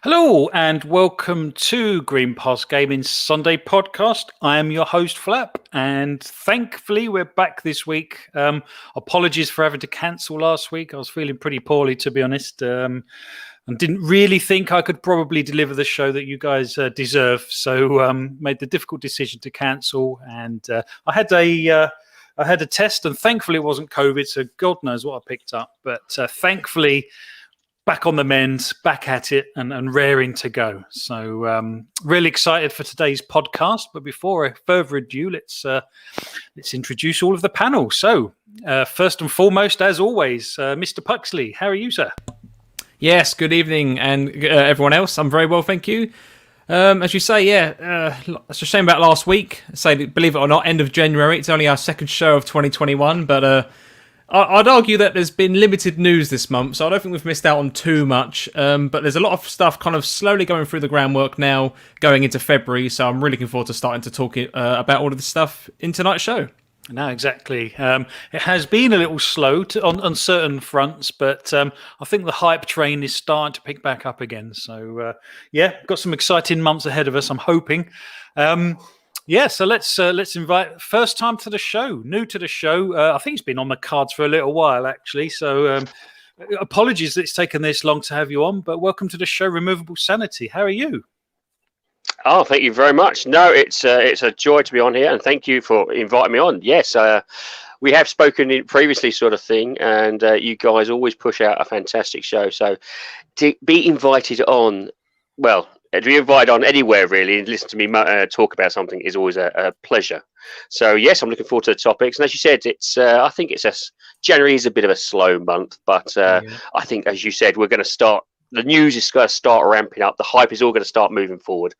Hello and welcome to GamePass Gaming's Sunday podcast. I am your host Flap, and thankfully we're back this week. Apologies for having to cancel last week. I was feeling pretty poorly, to be honest, and didn't really think I could probably deliver the show that you guys deserve. So made the difficult decision to cancel, and I had a test, and thankfully it wasn't COVID. So God knows what I picked up, but thankfully, back on the mend, back at it, and raring to go. So really excited for today's podcast. But before further ado, let's introduce all of the panel. So first and foremost, as always, Mr. Puxley, how are you, sir? Yes, good evening, and everyone else. I'm very well, thank you. As you say, it's a shame about last week. Believe it or not, end of January. It's only our second show of 2021, but I'd argue that there's been limited news this month, so I don't think we've missed out on too much. But there's a lot of stuff kind of slowly going through the groundwork now, going into February, so I'm really looking forward to starting to talk about all of this stuff in tonight's show. No, exactly. It has been a little slow on certain fronts, but I think the hype train is starting to pick back up again. So, got some exciting months ahead of us, I'm hoping. So let's invite first time to the show, new to the show. I think it's been on the cards for a little while, actually. So apologies that it's taken this long to have you on, but welcome to the show, Removable Sanity. How are you? Oh, thank you very much. No, it's a joy to be on here, and thank you for inviting me on. Yes, we have spoken previously, sort of thing, and you guys always push out a fantastic show. So to be invited on, well, to be invited on anywhere really and listen to me talk about something is always a pleasure. So yes, I'm looking forward to the topics. And as you said, it's I think January is a bit of a slow month, but I think, as you said, we're going to start. The news is going to start ramping up. The hype is all going to start moving forward.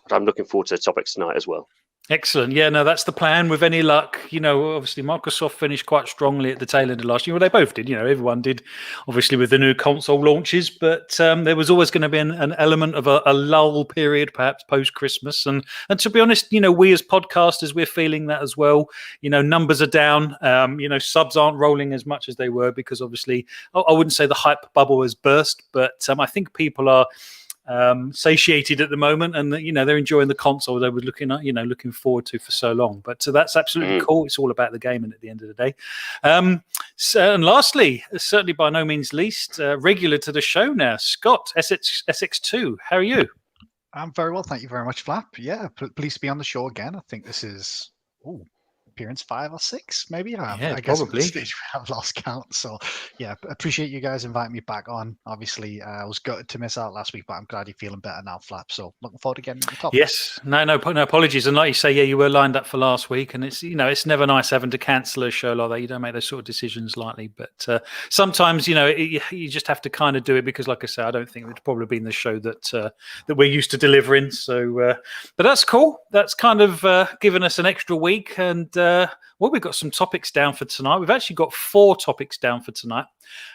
But I'm looking forward to the topics tonight as well. Excellent. Yeah, no, that's the plan. With any luck, obviously Microsoft finished quite strongly at the tail end of last year. Well, they both did. Everyone did, obviously, with the new console launches. But there was always going to be an element of a lull period, perhaps post-Christmas. And to be honest, we as podcasters, we're feeling that as well. Numbers are down. Subs aren't rolling as much as they were because, obviously, I wouldn't say the hype bubble has burst, but I think people are satiated at the moment, and they're enjoying the console they were looking forward to for so long. But that's absolutely cool. It's all about the game, and at the end of the day. And lastly, certainly by no means least, regular to the show now, Scott SX2. How are you? I'm very well, thank you very much, Flap. Yeah, pleased to be on the show again. I think this is appearance 5 or 6, maybe. I guess probably. At this stage I've lost count. So yeah, appreciate you guys inviting me back on. Obviously, I was gutted to miss out last week, but I'm glad you're feeling better now, Flap. So looking forward to getting to the top. Yes, no apologies. And like you say, you were lined up for last week, and it's it's never nice having to cancel a show like that. You don't make those sort of decisions lightly, but sometimes you just have to kind of do it because, like I say, I don't think it's probably been the show that we're used to delivering. So, but that's cool. That's kind of given us an extra week, and we've got some topics down for tonight. We've actually got 4 topics down for tonight.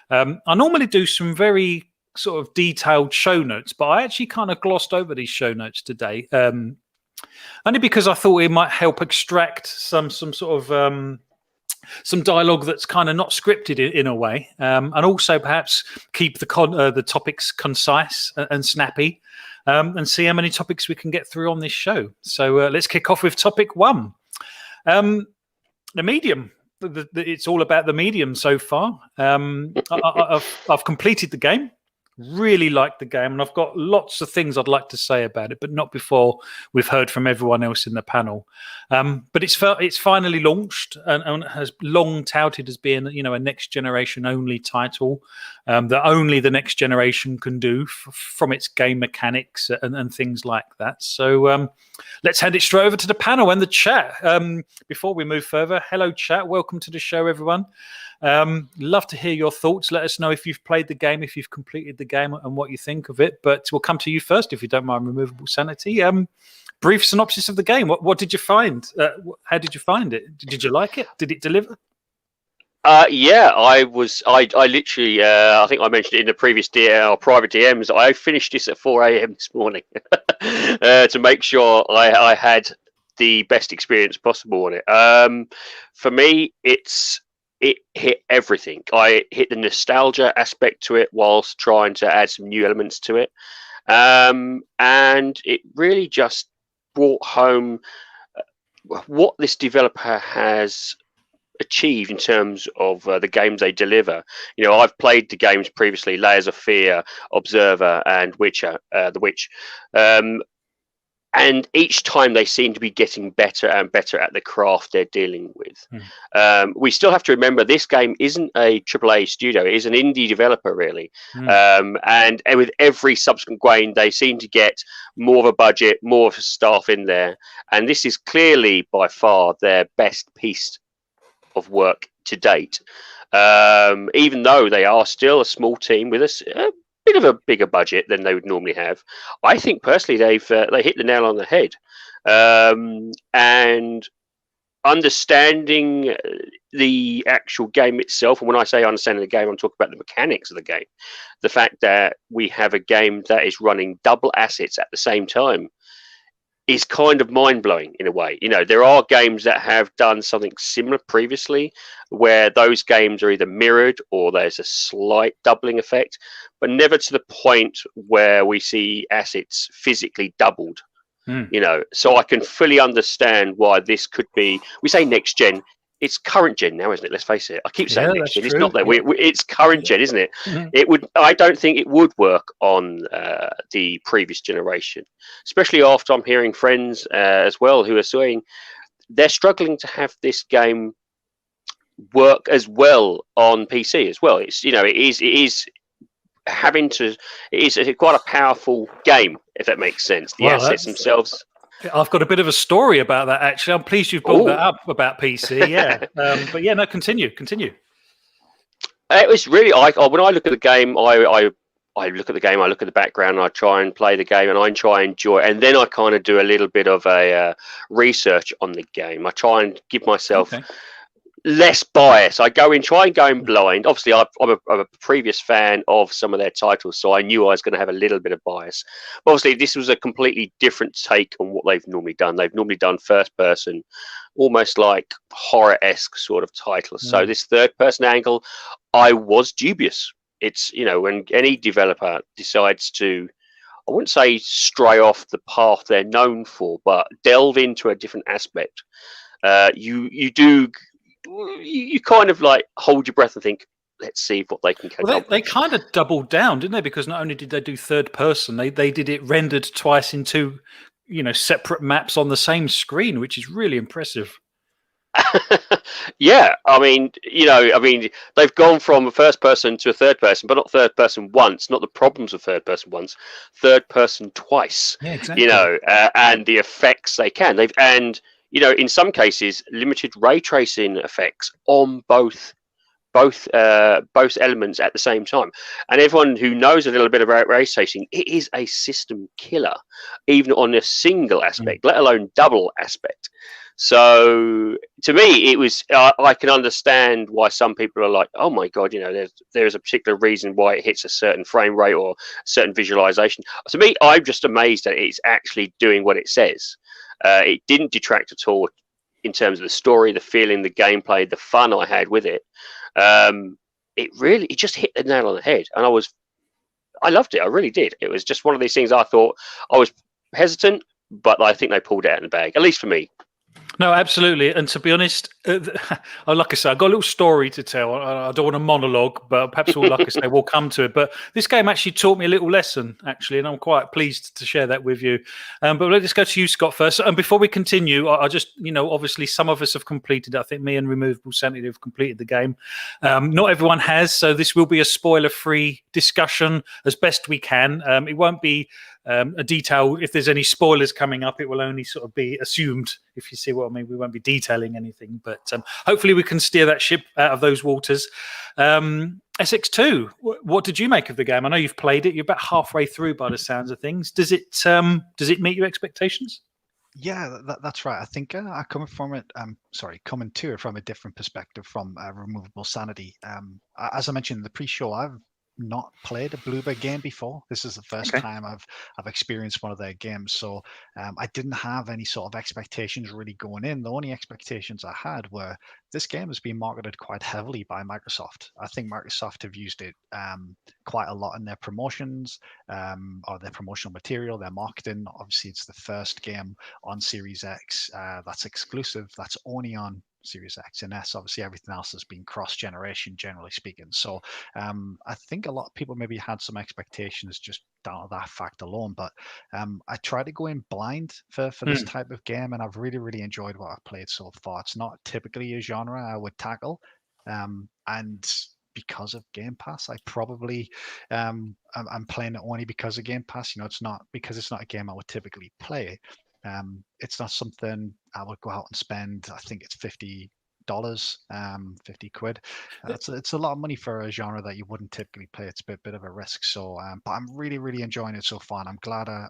I normally do some very sort of detailed show notes, but I actually kind of glossed over these show notes today, only because I thought it might help extract some sort of some dialogue that's kind of not scripted in a way, and also perhaps keep the topics concise and snappy, and see how many topics we can get through on this show. So let's kick off with topic 1. The medium. It's all about the medium so far. I've completed the game. Really like the game, and I've got lots of things I'd like to say about it, but not before we've heard from everyone else in the panel. But it's finally launched and has long touted as being a next generation only title that only the next generation can do from its game mechanics and things like that. So let's hand it straight over to the panel and the chat. Before we move further, hello chat, welcome to the show, everyone. Love to hear your thoughts. Let us know if you've played the game, if you've completed the game, and what you think of it. But we'll come to you first, if you don't mind, Removable Sanity. Brief synopsis of the game. What did you find? How did you find it? Did you like it? Did it deliver? Yeah, I literally, I think I mentioned it in the previous private DMs. I finished this at 4 a.m. this morning to make sure I had the best experience possible on it. For me, it hit everything. I hit the nostalgia aspect to it whilst trying to add some new elements to it. And it really just brought home what this developer has achieved in terms of the games they deliver. I've played the games previously: Layers of Fear, Observer, and Witcher, The Witch. And each time they seem to be getting better and better at the craft they're dealing with. We still have to remember this game isn't a AAA studio; it is an indie developer, really. And with every subsequent game, they seem to get more of a budget, more of a staff in there, and this is clearly by far their best piece of work to date. Even though they are still a small team with a bit of a bigger budget than they would normally have, I think personally they hit the nail on the head. And understanding the actual game itself, and when I say understanding the game, I'm talking about the mechanics of the game. The fact that we have a game that is running double assets at the same time is kind of mind-blowing in a way. There are games that have done something similar previously where those games are either mirrored or there's a slight doubling effect, but never to the point where we see assets physically doubled. So I can fully understand why this could be, we say next gen, it's current gen now, isn't it? Let's face it. I keep saying next gen. It's not that. It's current gen, isn't it? It would. I don't think it would work on the previous generation, especially after I'm hearing friends as well who are saying they're struggling to have this game work as well on PC as well. It's it is quite a powerful game, if that makes sense. The assets themselves. I've got a bit of a story about that, actually. I'm pleased you've brought that up about PC. Yeah. But yeah, no, continue. It was really, when I look at the game, I look at the game, I look at the background, and I try and play the game, and I try and enjoy it. And then I kind of do a little bit of a research on the game. I try and give myself less bias. I try and go in blind. Obviously, I'm a previous fan of some of their titles, so I knew I was going to have a little bit of bias. But obviously, this was a completely different take on what they've normally done. They've normally done first person, almost like horror-esque sort of titles. So this third person angle, I was dubious. It's, when any developer decides to, I wouldn't say stray off the path they're known for, but delve into a different aspect, you kind of like hold your breath and think, let's see what they can accomplish. They kind of doubled down, didn't they? Because not only did they do third person, they did it rendered twice in two, separate maps on the same screen, which is really impressive. Yeah, they've gone from a first person to a third person, but not third person once. Not the problems of third person once, third person twice. Yeah, exactly. And the effects they can. In some cases, limited ray tracing effects on both elements at the same time. And everyone who knows a little bit about ray tracing, it is a system killer, even on a single aspect, let alone double aspect. So to me, it was. I can understand why some people are like, "Oh my god, there's a particular reason why it hits a certain frame rate or a certain visualization." To me, I'm just amazed that it's actually doing what it says. It didn't detract at all in terms of the story, the feeling, the gameplay, the fun I had with it. It just hit the nail on the head, and I loved it. I really did. It was just one of these things. I thought I was hesitant, but I think they pulled it out of the bag, at least for me. No, absolutely. And to be honest, like I said, I've got a little story to tell. I don't want to monologue, but perhaps like I say, we'll come to it. But this game actually taught me a little lesson, actually, and I'm quite pleased to share that with you. But let's go to you, Scott, first. And before we continue, I just, obviously some of us have completed. I think me and Removable Sanity have completed the game. Not everyone has, so this will be a spoiler-free discussion as best we can. It won't be a detail. If there's any spoilers coming up, it will only sort of be assumed, if you see what I mean. We won't be detailing anything, but hopefully we can steer that ship out of those waters. SX2, what did you make of the game? I know you've played it. You're about halfway through by the sounds of things. Does it meet your expectations? Yeah, that's right. I think I coming to it from a different perspective from Removable Sanity. As I mentioned in the pre-show, I've not played a Bloober game before. This is the first time I've experienced one of their games, so I didn't have any sort of expectations really going in. The only expectations I had were this game has been marketed quite heavily by Microsoft. I think Microsoft have used it quite a lot in their promotions or their promotional material, their marketing. Obviously, it's the first game on Series X that's exclusive. That's only on Series X and S. Obviously, everything else has been cross-generation, generally speaking. So I think a lot of people maybe had some expectations just down to that fact alone. But I try to go in blind for this type of game, and I've really, really enjoyed what I've played so far. It's not typically a genre I would tackle, and because of Game Pass, I probably I'm playing it only because of Game Pass. It's not because it's not a game I would typically play. It's not something I would go out and spend. I think it's $50, 50 quid. It's a lot of money for a genre that you wouldn't typically play. It's a bit of a risk. So, but I'm really, really enjoying it so far, and I'm glad I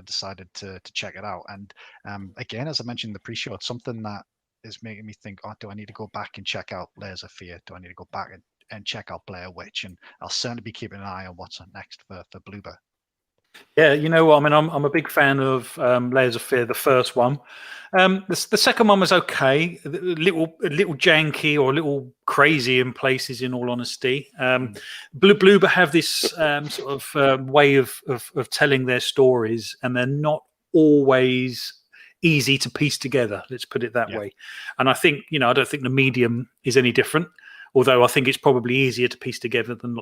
decided to check it out. And again, as I mentioned in the pre-show, it's something that is making me think, oh, do I need to go back and check out Layers of Fear? Do I need to go back and check out Blair Witch? And I'll certainly be keeping an eye on what's next for Bloober. Yeah, you know what? I mean, I'm a big fan of Layers of Fear, the first one. The second one was okay, a little janky or a little crazy in places, in all honesty. Bloober have this sort of way of telling their stories, and they're not always easy to piece together. Let's put it that way. And I think, I don't think the medium is any different. Although I think it's probably easier to piece together than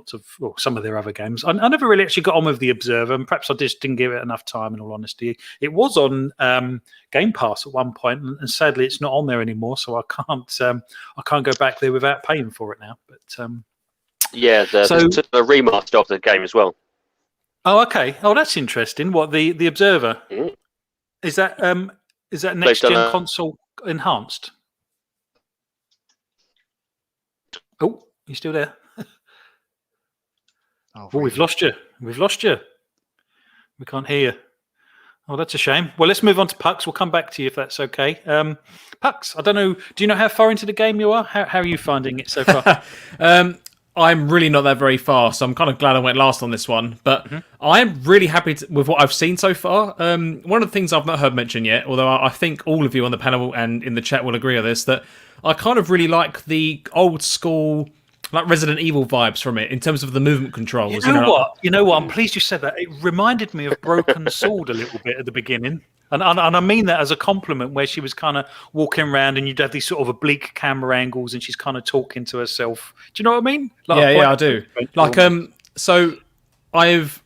some of their other games. I never really actually got on with The Observer, and perhaps I just didn't give it enough time, in all honesty. It was on Game Pass at one point, and sadly it's not on there anymore, so I can't go back there without paying for it now. But there's a remaster of the game as well. Oh, okay. Oh, that's interesting. What, the Observer? Mm. Is that next gen console enhanced? Oh, you still there? We've lost you. We can't hear you. Oh, that's a shame. Well, let's move on to Pucks. We'll come back to you if that's okay. Pucks, I don't know. Do you know how far into the game you are? How are you finding it so far? I'm really not that very far, so I'm kind of glad I went last on this one. But I am really happy with what I've seen so far. One of the things I've not heard mentioned yet, although I think all of you on the panel and in the chat will agree on this, that I kind of really like the old school, like Resident Evil vibes from it in terms of the movement controls. You know what? I'm pleased you said that. It reminded me of Broken Sword a little bit at the beginning. And I mean that as a compliment, where she was kind of walking around and you'd have these sort of oblique camera angles and she's kind of talking to herself. Do you know what I mean? I do. So I've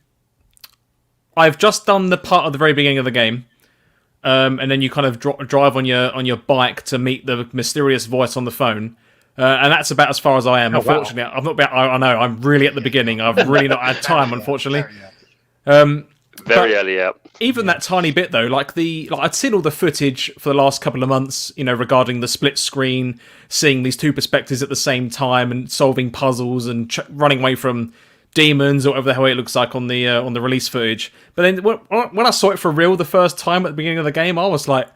just done the part at the very beginning of the game. And then you kind of drive on your bike to meet the mysterious voice on the phone. And that's about as far as I am. Unfortunately, wow. I know, I'm really at the beginning. I've really not had time, unfortunately. Very early, yeah. Even that tiny bit though, I'd seen all the footage for the last couple of months, regarding the split screen, seeing these two perspectives at the same time, and solving puzzles and running away from demons or whatever the hell it looks like on the release footage. But then when I saw it for real the first time at the beginning of the game, I was like,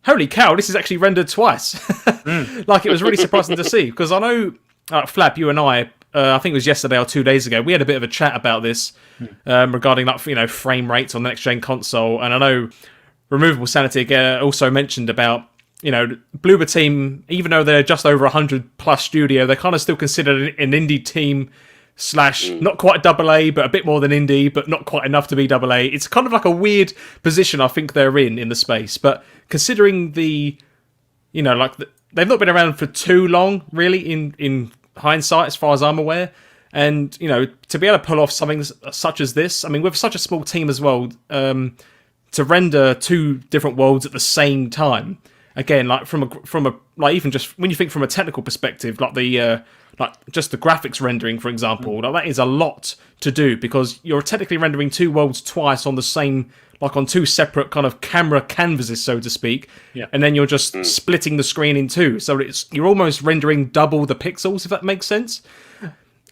holy cow, this is actually rendered twice. It was really surprising to see, because I know, Flap, you and I think it was yesterday or 2 days ago, we had a bit of a chat about this regarding frame rates on the next gen console. And I know Removable Sanity also mentioned about, Bloober Team, even though they're just over 100 plus studio, they're kind of still considered an indie team / not quite AA, but a bit more than indie, but not quite enough to be AA. It's kind of like a weird position I think they're in the space. But considering they've not been around for too long, really, in hindsight, as far as I'm aware. And, to be able to pull off something such as this, I mean, with such a small team as well, to render two different worlds at the same time, again, from a even just when you think from a technical perspective, just the graphics rendering, for example, that is a lot to do, because you're technically rendering two worlds twice on the same, on two separate kind of camera canvases, so to speak. Yeah. And then you're just splitting the screen in two. So you're almost rendering double the pixels, if that makes sense.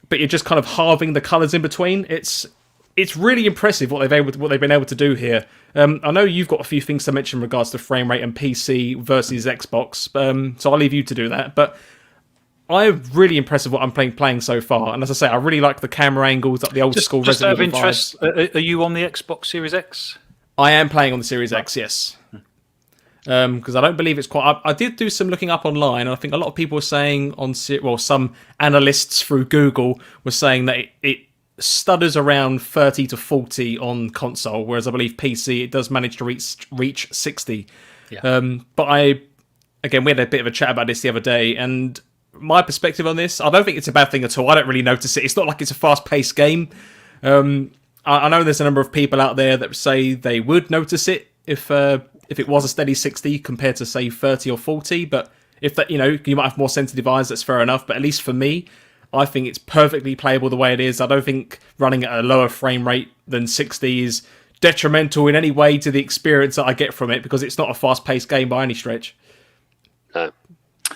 But you're just kind of halving the colors in between. It's really impressive what they've been able to do here. I know you've got a few things to mention in regards to frame rate and PC versus Xbox. So I'll leave you to do that. But I'm really impressed with what I'm playing so far. And as I say, I really like the camera angles, like the old school Just out of Resident Evil interest, are you on the Xbox Series X? I am playing on the Series X, yes. Because I don't believe it's quite... I did do some looking up online, and I think a lot of people were saying some analysts through Google were saying that it stutters around 30 to 40 on console, whereas I believe PC, it does manage to reach 60. Yeah. But we had a bit of a chat about this the other day, and my perspective on this, I don't think it's a bad thing at all. I don't really notice it. It's not like it's a fast-paced game. I know there's a number of people out there that say they would notice it if it was a steady 60 compared to, say, 30 or 40. But if that, you might have more sensitive eyes, that's fair enough. But at least for me, I think it's perfectly playable the way it is. I don't think running at a lower frame rate than 60 is detrimental in any way to the experience that I get from it, because it's not a fast-paced game by any stretch.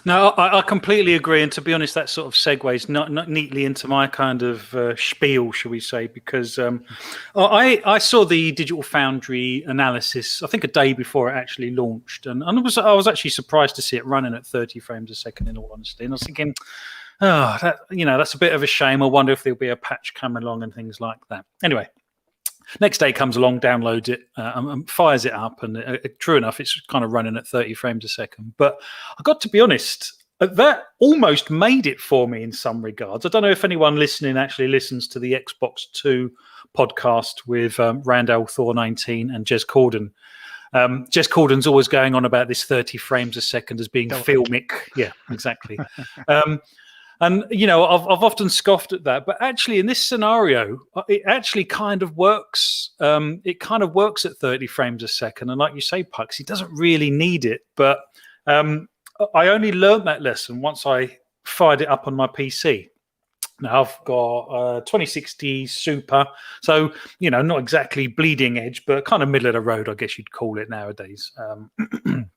No, I completely agree. And to be honest, that sort of segues not neatly into my kind of spiel, shall we say, because I saw the Digital Foundry analysis, I think a day before it actually launched. And I was actually surprised to see it running at 30 frames a second, in all honesty. And I was thinking, that's a bit of a shame. I wonder if there'll be a patch coming along and things like that. Anyway. Next day comes along, downloads it, and fires it up, and true enough, it's kind of running at 30 frames a second. But I got to be honest, that almost made it for me in some regards. I don't know if anyone listening actually listens to the Xbox 2 podcast with Randall Thor 19 and Jez Corden. Jez Corden's always going on about this 30 frames a second as being filmic. Yeah, exactly. And, I've often scoffed at that. But actually, in this scenario, it actually kind of works. It kind of works at 30 frames a second. And like you say, Pucks, he doesn't really need it. But I only learned that lesson once I fired it up on my PC. Now, I've got 2060 Super. So, not exactly bleeding edge, but kind of middle of the road, I guess you'd call it nowadays. And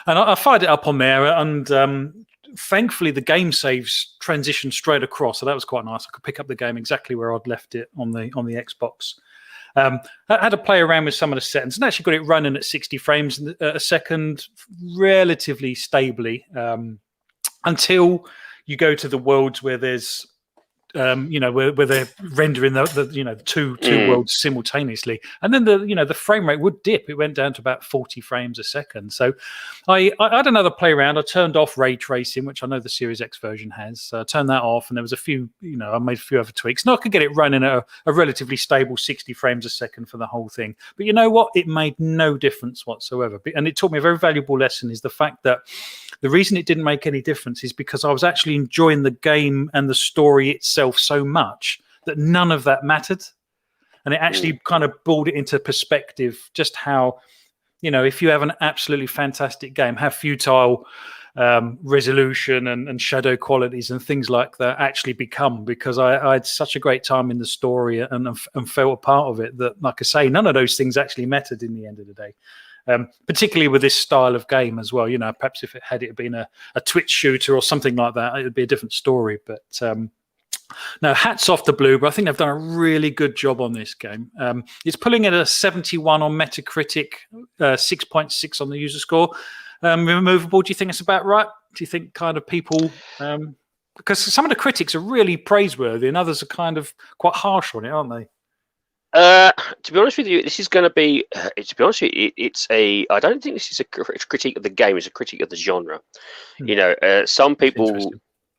I fired it up on there, and thankfully the game saves transitioned straight across, so that was quite nice. I could pick up the game exactly where I'd left it on the Xbox. I had to play around with some of the settings and actually got it running at 60 frames a second relatively stably, until you go to the worlds where there's where they're rendering the two worlds simultaneously, and then the frame rate would dip. It went down to about 40 frames a second. So I had another play around. I turned off ray tracing, which I know the Series X version has. So I turned that off, and there was a few, I made a few other tweaks. And I could get it running at a relatively stable 60 frames a second for the whole thing. But you know what? It made no difference whatsoever. And it taught me a very valuable lesson, is the fact that the reason it didn't make any difference is because I was actually enjoying the game and the story itself so much that none of that mattered. And it actually kind of brought it into perspective just how, if you have an absolutely fantastic game, how futile resolution and shadow qualities and things like that actually become, because I had such a great time in the story and felt a part of it that, like I say, none of those things actually mattered in the end of the day. Particularly with this style of game as well. Perhaps if it been a Twitch shooter or something like that, it would be a different story. But no, hats off to Bloober. I think they've done a really good job on this game. It's pulling at a 71 on Metacritic, 6.6 on the user score. Removable, do you think it's about right? Do you think kind of people... because some of the critics are really praiseworthy and others are kind of quite harsh on it, aren't they? To be honest with you, this is going to be. To be honest with you, it's a. I don't think this is a critique of the game. It's a critique of the genre. Some people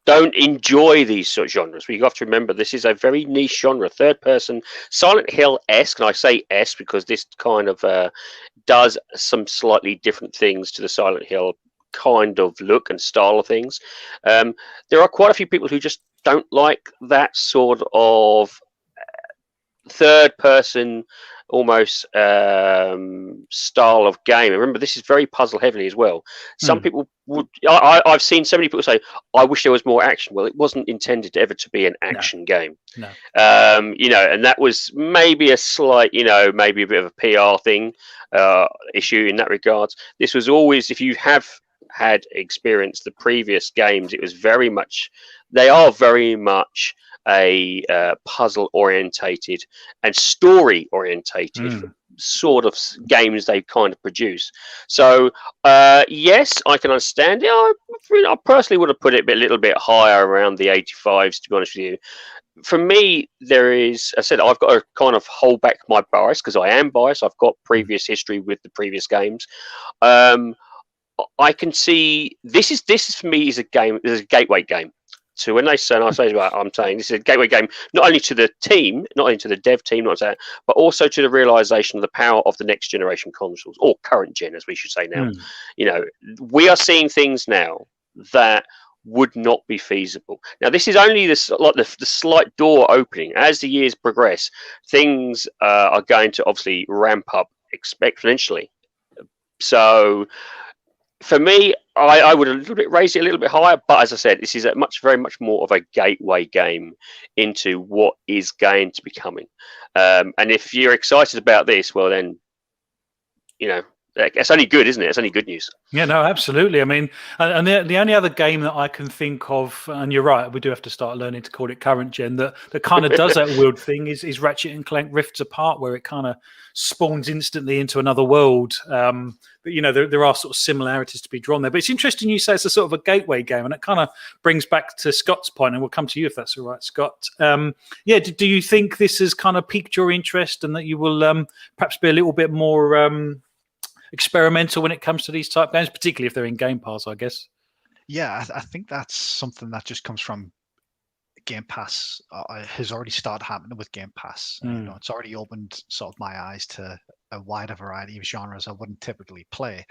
don't enjoy these sort of genres. But you have to remember, this is a very niche genre, third-person Silent Hill-esque, and I say esque because this kind of does some slightly different things to the Silent Hill kind of look and style of things. There are quite a few people who just don't like that sort of third person almost style of game. Remember, this is very puzzle heavy as well. Some people would I've seen so many people say, I wish there was more action. Well, it wasn't intended ever to be an action game. No. And that was maybe a slight, maybe a bit of a PR thing, issue in that regards. This was always, if you have had experienced the previous games, they are very much a puzzle orientated and story orientated sort of games they kind of produce. So yes, I can understand it. I personally would have put it a little bit higher, around the 85s, to be honest with you. For me, there is, I said, I've got to kind of hold back my bias, because I am biased. I've got previous history with the previous games. I can see this is for me is a game. This is a gateway game. So when they say, and I say, well, I'm saying this is a gateway game, not only to the team, not only to the dev team, not that, but also to the realization of the power of the next generation consoles, or current gen, as we should say now. You know, we are seeing things now that would not be feasible. Now, this is only the slight door opening. As the years progress, things are going to obviously ramp up exponentially. So, for me, I would a little bit raise it a little bit higher, but as I said, this is very much more of a gateway game into what is going to be coming. And if you're excited about this, well, then, you know, it's only good, isn't it? It's only good news. Yeah, no, absolutely. I mean, and the only other game that I can think of, and you're right, we do have to start learning to call it current gen, that kind of does that weird thing is Ratchet and Clank Rifts Apart, where it kind of spawns instantly into another world. But, you know, there are sort of similarities to be drawn there. But it's interesting you say it's a sort of a gateway game, and it kind of brings back to Scott's point, and we'll come to you if that's all right, Scott. Yeah, do you think this has kind of piqued your interest, and that you will perhaps be a little bit more experimental when it comes to these type games, particularly if they're in Game Pass, I guess? Yeah, I think that's something that just comes from Game Pass. Has already started happening with Game Pass. You know, it's already opened sort of my eyes to a wider variety of genres I wouldn't typically play.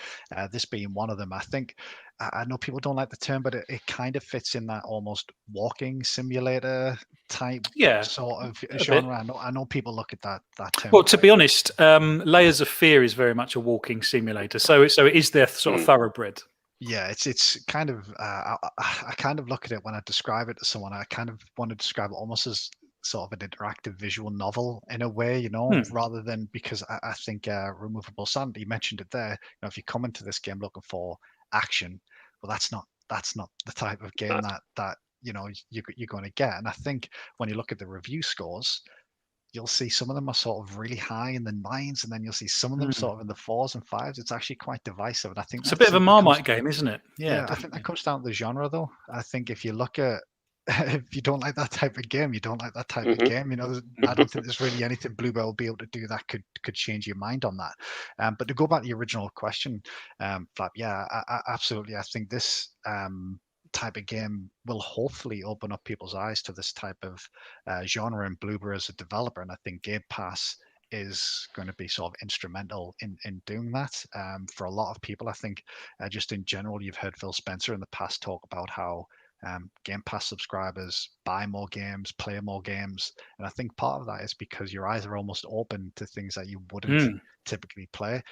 This being one of them. I think I know people don't like the term, but it kind of fits in that almost walking simulator type sort of genre. I know people look at that term. Well, to be honest, Layers of Fear is very much a walking simulator. So it is their sort of thoroughbred. Yeah, it's kind of I kind of look at it when I describe it to someone. I kind of want to describe it almost as sort of an interactive visual novel in a way, you know, rather than, because I think Removable Sanity, you mentioned it there. You know, if you come into this game looking for action, well, that's not the type of game that you know you're going to get. And I think when you look at the review scores, you'll see some of them are sort of really high in the 9s, and then you'll see some of them sort of in the 4s and 5s. It's actually quite divisive, and I think it's a bit of a Marmite game, isn't it? Yeah, I think that comes down to the genre, though. I think if you look at if you don't like that type of game, you don't like that type of game. You know, I don't think there's really anything Bluebell will be able to do that could change your mind on that. But to go back to the original question, Flap, yeah, I absolutely. I think this type of game will hopefully open up people's eyes to this type of genre and Bloober as a developer. And I think Game Pass is going to be sort of instrumental in doing that for a lot of people. I think just in general, you've heard Phil Spencer in the past talk about how Game Pass subscribers buy more games, play more games. And I think part of that is because your eyes are almost open to things that you wouldn't typically play.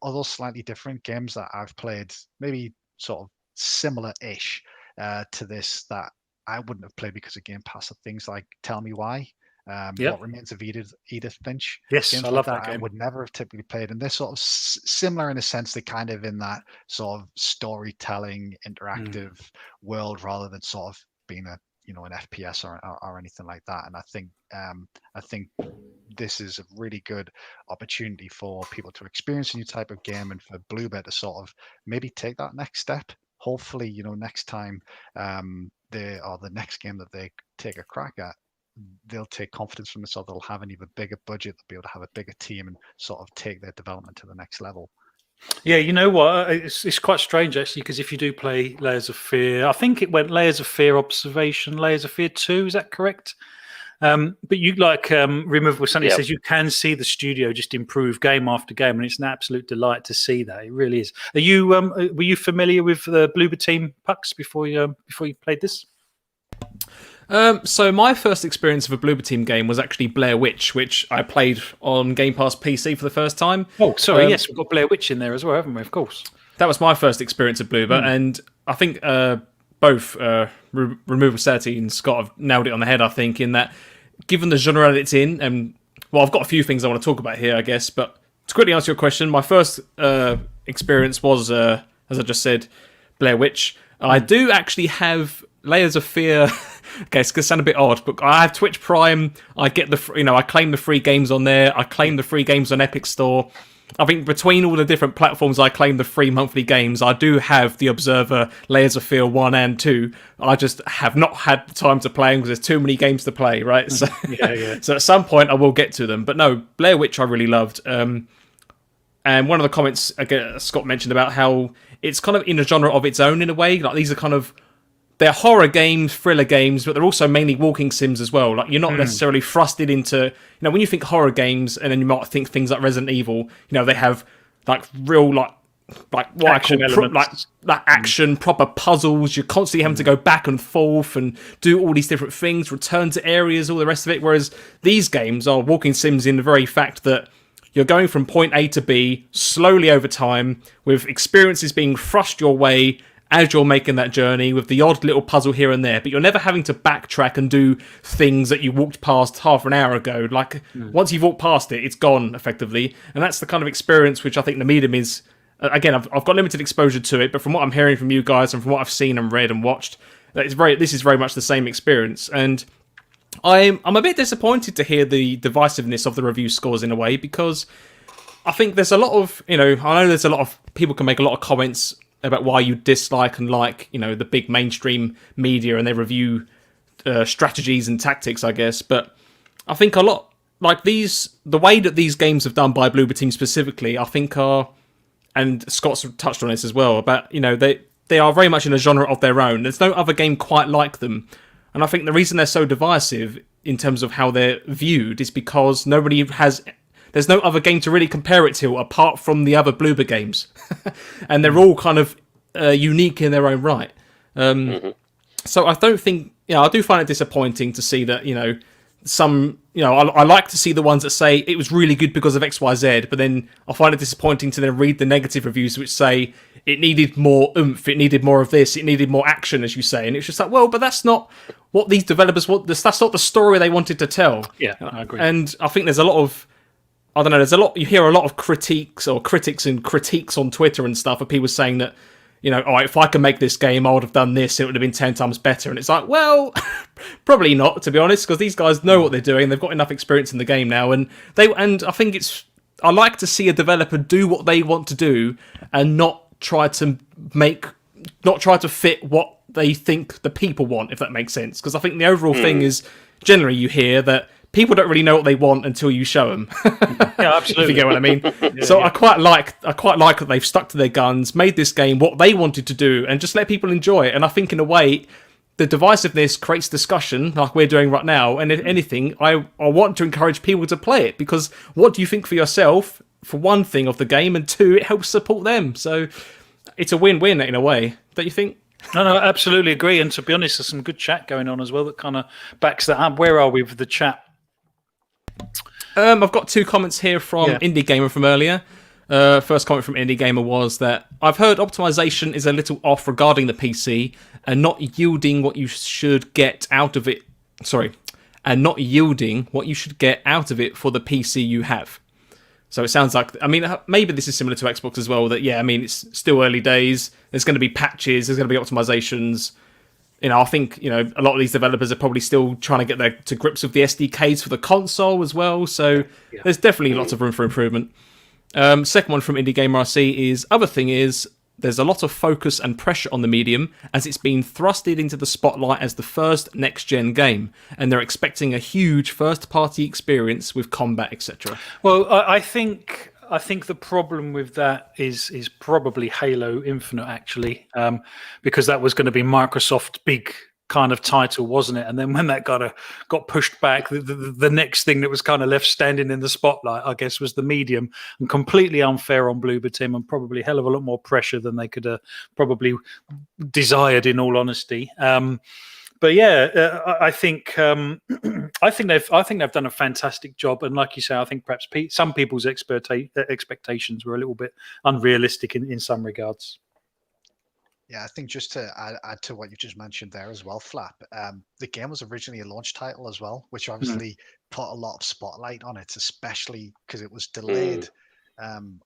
Although slightly different games that I've played, maybe sort of similar-ish to this, that I wouldn't have played because of Game Pass, are things like Tell Me Why, What Remains of Edith Finch. Yes, games I like love that game. I would never have typically played, and they're sort of similar in a sense. They're kind of in that sort of storytelling, interactive world, rather than sort of being an FPS or anything like that. And I think this is a really good opportunity for people to experience a new type of game, and for Bluebird to sort of maybe take that next step. Hopefully, next time the next game that they take a crack at, they'll take confidence from this, or they'll have an even bigger budget. They'll be able to have a bigger team and sort of take their development to the next level. Yeah, you know what? It's quite strange, actually, because if you do play Layers of Fear, I think it went Layers of Fear Observation, Layers of Fear 2, is that correct? But you Removable Sanity says you can see the studio just improve game after game, and it's an absolute delight to see that. It really is. Are you were you familiar with the Bloober team, Pucks, before you played this? So my first experience of a Bloober Team game was actually Blair Witch, which I played on Game Pass PC for the first time. Oh, sorry, yes, we've got Blair Witch in there as well, haven't we? Of course. That was my first experience of Bloober, and I think both Removable Sanity and Scott have nailed it on the head, I think, in that, given the genre that it's in, and, well, I've got a few things I want to talk about here, I guess, but to quickly answer your question, my first experience was, as I just said, Blair Witch. I do actually have Layers of Fear Okay, it's going to sound a bit odd, but I have Twitch Prime. I get I claim the free games on there. I claim the free games on Epic Store. I think between all the different platforms I claim the free monthly games, I do have The Observer, Layers of Fear 1 and 2. I just have not had the time to play them because there's too many games to play, right? So, so at some point I will get to them. But no, Blair Witch I really loved. And one of the comments again, Scott mentioned about how it's kind of in a genre of its own in a way. Like these are kind of... They're horror games, thriller games, but they're also mainly walking sims as well. Like you're not necessarily thrusted into, when you think horror games, and then you might think things like Resident Evil. They have like real like what action I call like action, proper puzzles. You're constantly having to go back and forth and do all these different things, return to areas, all the rest of it. Whereas these games are walking sims in the very fact that you're going from point A to B slowly over time, with experiences being thrust your way as you're making that journey, with the odd little puzzle here and there, but you're never having to backtrack and do things that you walked past half an hour ago. Like, once you've walked past it, it's gone, effectively. And that's the kind of experience which I think the Meduim is... Again, I've got limited exposure to it, but from what I'm hearing from you guys and from what I've seen and read and watched, this is very much the same experience. And I'm a bit disappointed to hear the divisiveness of the review scores in a way, because I think there's a lot of... I know there's a lot of... People can make a lot of comments about why you dislike and like, the big mainstream media and their review strategies and tactics, I guess. But I think a lot, like the way that these games have done by Bloober Team specifically, I think are, and Scott's touched on this as well, about, they are very much in a genre of their own. There's no other game quite like them. And I think the reason they're so divisive in terms of how they're viewed is because there's no other game to really compare it to apart from the other Bloober games. And they're all kind of unique in their own right. So I don't think... I do find it disappointing to see that, I like to see the ones that say it was really good because of XYZ, but then I find it disappointing to then read the negative reviews which say it needed more oomph, it needed more of this, it needed more action, as you say. And it's just like, well, but that's not what these developers want. That's not the story they wanted to tell. Yeah, I agree. And I think there's a lot of... I don't know, you hear a lot of critics on Twitter and stuff of people saying that, if I could make this game, I would have done this, it would have been 10 times better. And it's like, well, probably not, to be honest, because these guys know what they're doing. They've got enough experience in the game now. And I think I like to see a developer do what they want to do and not try to fit what they think the people want, if that makes sense. Because I think the overall thing is, generally you hear that people don't really know what they want until you show them. Yeah, absolutely. If you get what I mean. I quite like that they've stuck to their guns, made this game what they wanted to do, and just let people enjoy it. And I think in a way, the divisiveness creates discussion, like we're doing right now. And if anything, I want to encourage people to play it, because what do you think for yourself? For one thing, of the game, and two, it helps support them. So it's a win-win in a way. Don't you think? No, I absolutely agree. And to be honest, there's some good chat going on as well that kind of backs that up. Where are we with the chat? I've got 2 comments here from Indie Gamer from earlier. First comment from Indie Gamer was that I've heard optimization is a little off regarding the PC and not yielding what you should get out of it. And not yielding what you should get out of it for the PC you have. So it sounds like, maybe this is similar to Xbox as well, that, it's still early days. There's going to be patches, there's going to be optimizations. I think, a lot of these developers are probably still trying to get to grips with the SDKs for the console as well. So there's definitely lots of room for improvement. Second one from Indie Gamer RC is, other thing is, there's a lot of focus and pressure on the Medium as it's been thrusted into the spotlight as the first next-gen game, and they're expecting a huge first-party experience with combat, etc. Well, I think the problem with that is probably Halo Infinite, actually, because that was going to be Microsoft's big kind of title, wasn't it? And then when that got pushed back, the next thing that was kind of left standing in the spotlight, I guess, was the Medium, and completely unfair on Bloober Team, and probably a hell of a lot more pressure than they could have probably desired, in all honesty. But I think they've done a fantastic job, and like you say, I think perhaps some people's expectations were a little bit unrealistic in some regards. Yeah, I think just to add to what you just mentioned there as well, Flap, the game was originally a launch title as well, which obviously put a lot of spotlight on it, especially because it was delayed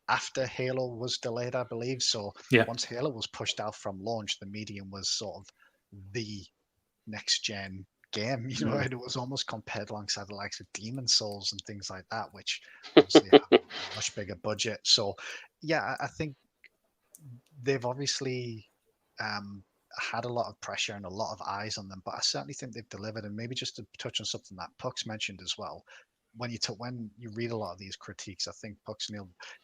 after Halo was delayed, I believe. So once Halo was pushed out from launch, the Medium was sort of the next gen game, you know, and it was almost compared alongside the likes of Demon Souls and things like that, which obviously have a much bigger budget. So, yeah, I think they've obviously had a lot of pressure and a lot of eyes on them, but I certainly think they've delivered. And maybe just to touch on something that Puck's mentioned as well, when you read a lot of these critiques, I think Puck's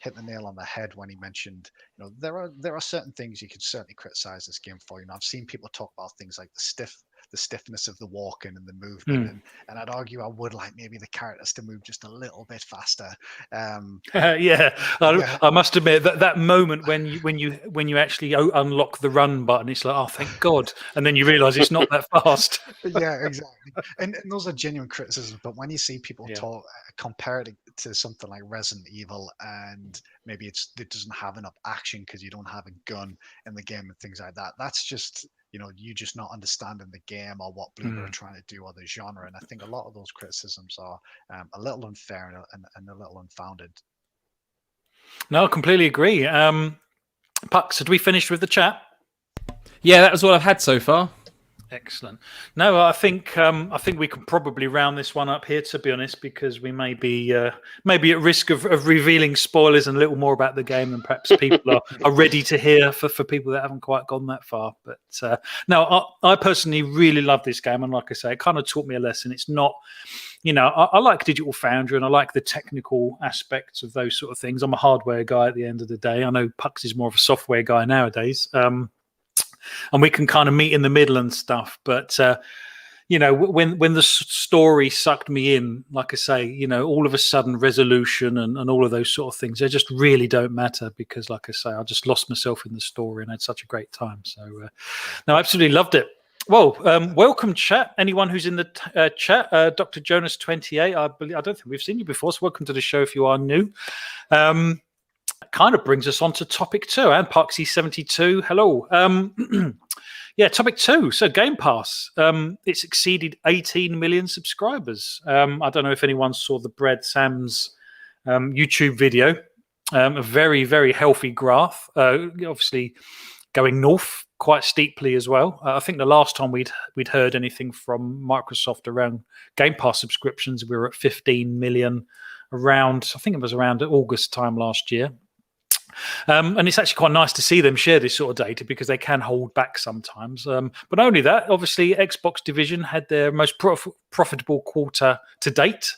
hit the nail on the head when he mentioned, you know, there are certain things you could certainly criticize this game for. You know, I've seen people talk about things like the stiffness of the walking and the movement, and I'd argue I would like maybe the characters to move just a little bit faster. I must admit that moment when you actually unlock the run button, it's like, oh, thank God, and then you realise it's not that fast. Yeah, exactly. And those are genuine criticisms, but when you see people compare it to something like Resident Evil, and maybe it doesn't have enough action because you don't have a gun in the game and things like that, that's just, you know, you just not understanding the game or what Bloober are trying to do or the genre. And I think a lot of those criticisms are a little unfair and a little unfounded. No, I completely agree. Pucks, had we finished with the chat? Yeah, that was all I've had so far. Excellent. No, I think we can probably round this one up here, to be honest, because we may be at risk of revealing spoilers and a little more about the game than perhaps people are ready to hear for people that haven't quite gone that far. But no, I personally really love this game, and like I say, it kind of taught me a lesson. It's not, you know, I like Digital Foundry and I like the technical aspects of those sort of things. I'm a hardware guy at the end of the day. I know Pucks is more of a software guy nowadays. And we can kind of meet in the middle and stuff. But, you know, when the story sucked me in, like I say, you know, all of a sudden resolution and all of those sort of things, they just really don't matter because, like I say, I just lost myself in the story and had such a great time. So, no, I absolutely loved it. Well, welcome, chat. Anyone who's in the chat, Dr. Jonas 28, I don't think we've seen you before, so welcome to the show if you are new. Kind of brings us on to topic 2, and Parksy 72. Hello. Yeah, topic 2. So Game Pass, it's exceeded 18 million subscribers. I don't know if anyone saw the Bread Sam's YouTube video. A very, very healthy graph. Obviously going north quite steeply as well. I think the last time we'd heard anything from Microsoft around Game Pass subscriptions, we were at 15 million around, I think it was around August time last year. And it's actually quite nice to see them share this sort of data because they can hold back sometimes. But not only that, obviously, Xbox division had their most profitable quarter to date.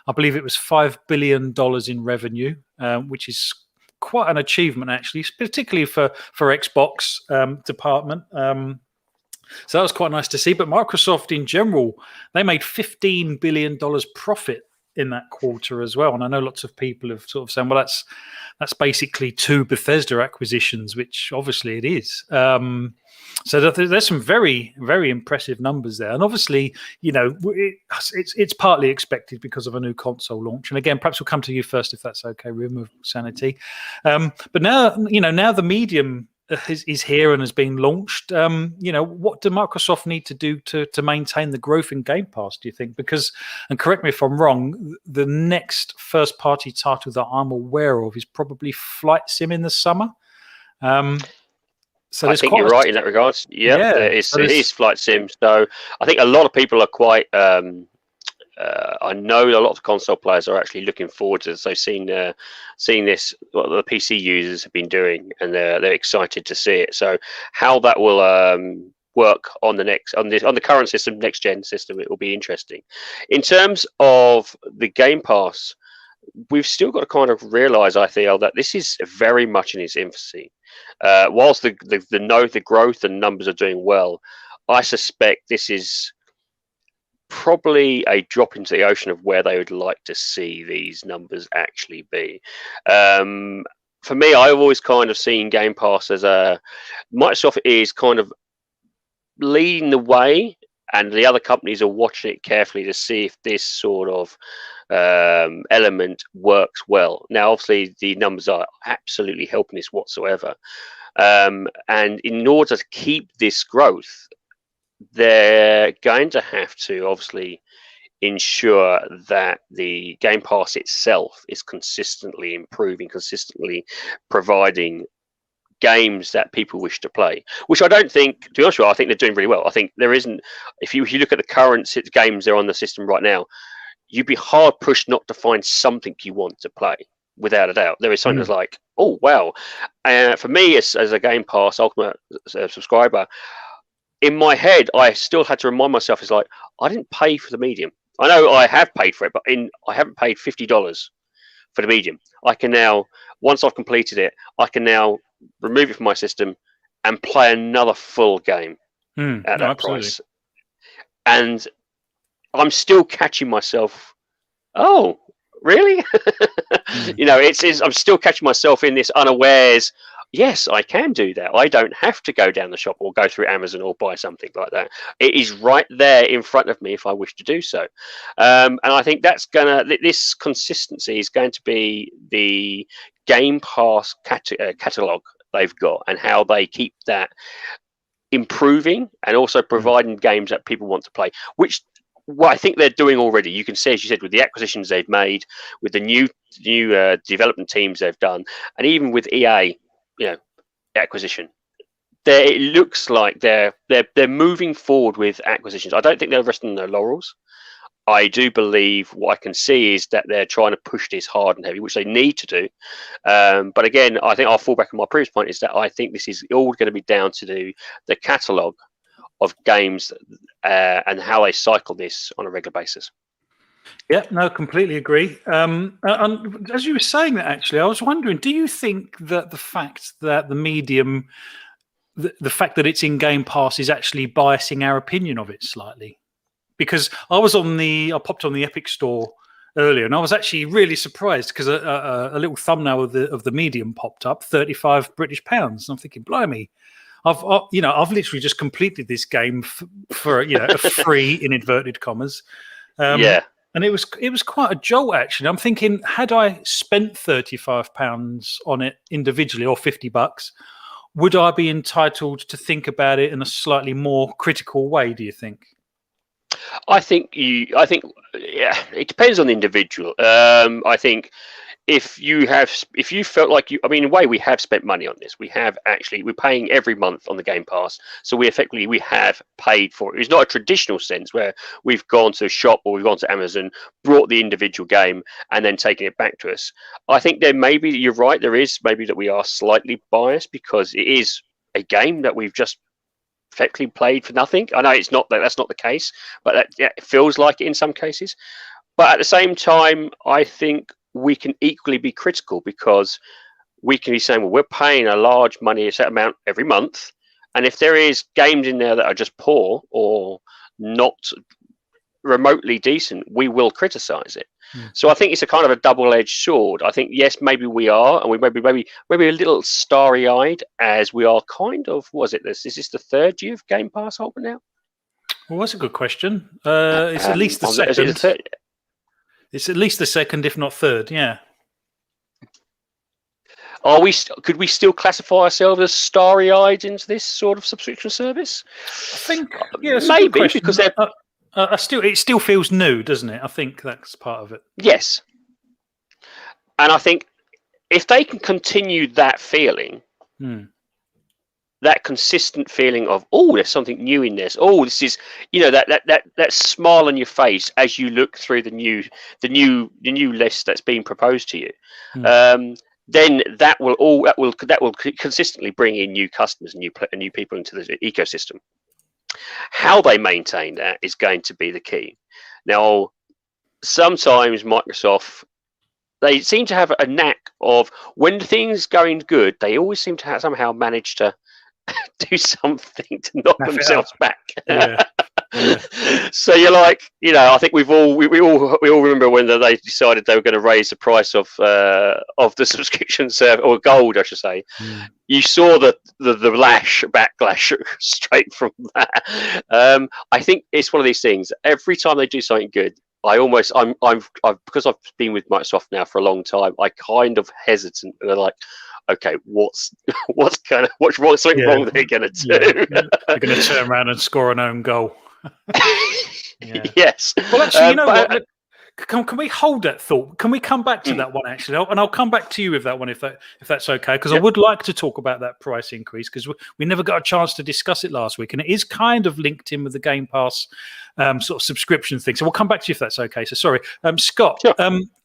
I believe it was $5 billion in revenue, which is quite an achievement, actually, particularly for Xbox department. So that was quite nice to see. But Microsoft in general, they made $15 billion profit in that quarter as well. And I know lots of people have sort of saying, well, that's basically 2 Bethesda acquisitions, which obviously it is. So there's some very, very impressive numbers there. And obviously, you know, it's partly expected because of a new console launch. And again, perhaps we'll come to you first, if that's okay, Remove Sanity. But now, you know, now the medium is here and has been launched. You know, what do Microsoft need to do to maintain the growth in Game Pass, do you think? Because, and correct me if I'm wrong, the next first-party title that I'm aware of is probably Flight Sim in the summer. So I think you're right in that regard. Yeah, it is Flight Sim. So I think a lot of people are quite. I know a lot of console players are actually looking forward to it. So seeing this, what the PC users have been doing, and they're excited to see it. So how that will work on the current system, next gen system, it will be interesting. In terms of the Game Pass, we've still got to kind of realize, I feel, that this is very much in its infancy. Whilst the growth and numbers are doing well, I suspect this is probably a drop into the ocean of where they would like to see these numbers actually be. For me, I've always kind of seen Game Pass as Microsoft is kind of leading the way, and the other companies are watching it carefully to see if this sort of element works well. Now, obviously, the numbers are absolutely helping this whatsoever. And in order to keep this growth, they're going to have to obviously ensure that the Game Pass itself is consistently improving, consistently providing games that people wish to play, which I don't think, to be honest with you, I think they're doing really well. I think there isn't, if you look at the current games that are on the system right now, you'd be hard pushed not to find something you want to play, without a doubt. There is something that's like, oh, wow. And for me, as a Game Pass Ultimate subscriber, in my head, I still had to remind myself, it's like, I didn't pay for the medium. I know I have paid for it, but I haven't paid $50 for the medium. I can now, once I've completed it, I can now remove it from my system and play another full game at that price. And I'm still catching myself. Oh, really? I'm still catching myself in this unawares. Yes, I can do that. I don't have to go down the shop or go through Amazon or buy something like that. It is right there in front of me if I wish to do so. And I think this consistency is going to be the Game Pass catalog they've got, and how they keep that improving and also providing games that people want to play, which I think they're doing already. You can see, as you said, with the acquisitions they've made, with the new development teams they've done, and even with EA, acquisition. It looks like they're moving forward with acquisitions. I don't think they're resting on their laurels. I do believe what I can see is that they're trying to push this hard and heavy, which they need to do. But again, I think I'll fall back on my previous point, is that I think this is all going to be down to the catalogue of games and how they cycle this on a regular basis. Yeah, no, completely agree. And as you were saying that, actually, I was wondering, do you think that the fact that the medium, the fact that it's in Game Pass, is actually biasing our opinion of it slightly? Because I popped on the Epic Store earlier, and I was actually really surprised because a little thumbnail of the medium popped up, £35 British. And I'm thinking, blimey, I've literally just completed this game for a free in inverted commas. And it was quite a jolt, actually. I'm thinking, had I spent £35 on it individually, or $50, would I be entitled to think about it in a slightly more critical way, do you think? I think it depends on the individual. I think if you felt like in a way, we have spent money on this. We're paying every month on the Game Pass, so we have paid for it. It's not a traditional sense where we've gone to a shop or we've gone to Amazon, brought the individual game, and then taken it back to us. I think you're right. There is maybe that we are slightly biased because it is a game that we've just effectively played for nothing. I know it's not that's not the case, but it feels like it in some cases. But at the same time, I think we can equally be critical, because we can be saying, well, we're paying a large money, a set amount every month, and if there is games in there that are just poor or not remotely decent, we will criticize it. So I think it's a kind of a double-edged sword. I think, yes, maybe we are, and we maybe a little starry-eyed, as we are kind of. Is this the third year of Game Pass Ultimate now? Well, that's a good question. It's at least the second. It's at least the second, if not third. Yeah. Could we still classify ourselves as starry-eyed into this sort of subscription service? I think, yeah, maybe, because they're. It still feels new, doesn't it? I think that's part of it. Yes, and I think if they can continue that feeling, that consistent feeling of, oh, there's something new in this. Oh, this is, that smile on your face as you look through the new list that's being proposed to you. Then that will consistently bring in new customers and new people into the ecosystem. How they maintain that is going to be the key. Now, sometimes Microsoft, they seem to have a knack of, when things going good, they always seem to have somehow manage to do something to knock themselves back. Yeah. So you're like, I think we all remember when they decided they were going to raise the price of the subscription service, or gold, I should say. You saw the backlash straight from that. I think it's one of these things. Every time they do something good, because I've been with Microsoft now for a long time, I kind of hesitant. And they're like, okay, what's something wrong they're going to do? They're going to turn around and score an own goal. Yes. Well, actually, what? Can we hold that thought? Can we come back to that one actually? And I'll come back to you with that one if that's okay. Because I would like to talk about that price increase because we never got a chance to discuss it last week, and it is kind of linked in with the Game Pass sort of subscription thing. So we'll come back to you if that's okay. So sorry, Scott. Sure.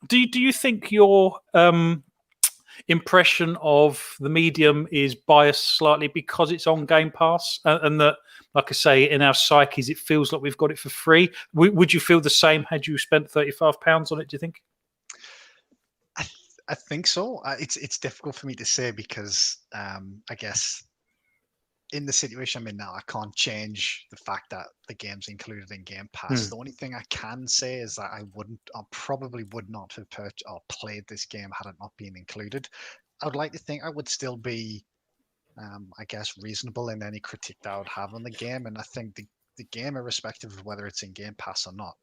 Do you think your impression of the medium is biased slightly because it's on Game Pass, and that, like I say, in our psyches, it feels like we've got it for free? Would you feel the same had you spent £35 on it, do you think? I think so. It's difficult for me to say because I guess in the situation I'm in now, I can't change the fact that the game's included in Game Pass. The only thing I can say is that I probably would not have purchased or played this game had it not been included. I would like to think I would still be, I guess, reasonable in any critique that I would have on the game. And I think the game, irrespective of whether it's in Game Pass or not,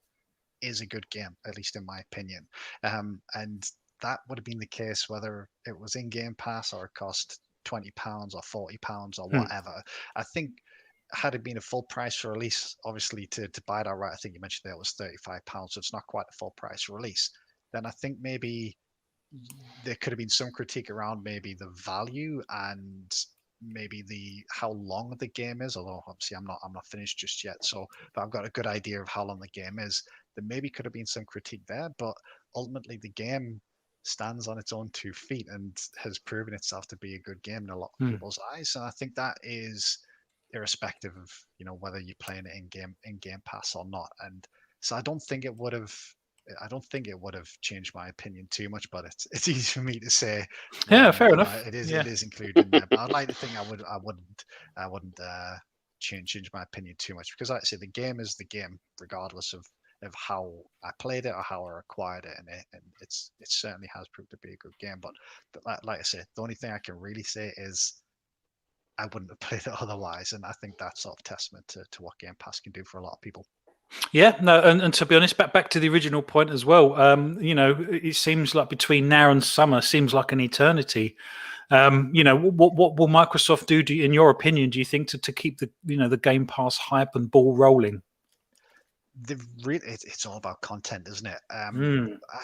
is a good game, at least in my opinion. And that would have been the case whether it was in Game Pass or it cost £20 or £40 or whatever. I think had it been a full price release, obviously to buy it outright, I think you mentioned there was £35, so it's not quite a full price release. Then I think maybe there could have been some critique around maybe the value and maybe the how long the game is, although obviously I'm not finished just yet, so but I've got a good idea of how long the game is. There maybe could have been some critique there, but ultimately the game stands on its own 2 feet and has proven itself to be a good game in a lot of people's eyes. And I think that is irrespective of whether you're playing it in Game Pass or not. And so I don't think it would have changed my opinion too much, but it's easy for me to say. Yeah, fair enough. It is included in there, but I'd like to think I wouldn't change my opinion too much, because like I say, the game is the game, regardless of how I played it or how I acquired it, and it certainly has proved to be a good game. But like I say, the only thing I can really say is I wouldn't have played it otherwise, and I think that's sort of testament to what Game Pass can do for a lot of people. Yeah, no, and to be honest, back to the original point as well. It seems like between now and summer seems like an eternity. What will Microsoft do? In your opinion, do you think to keep the Game Pass hype and ball rolling? It's all about content, isn't it? I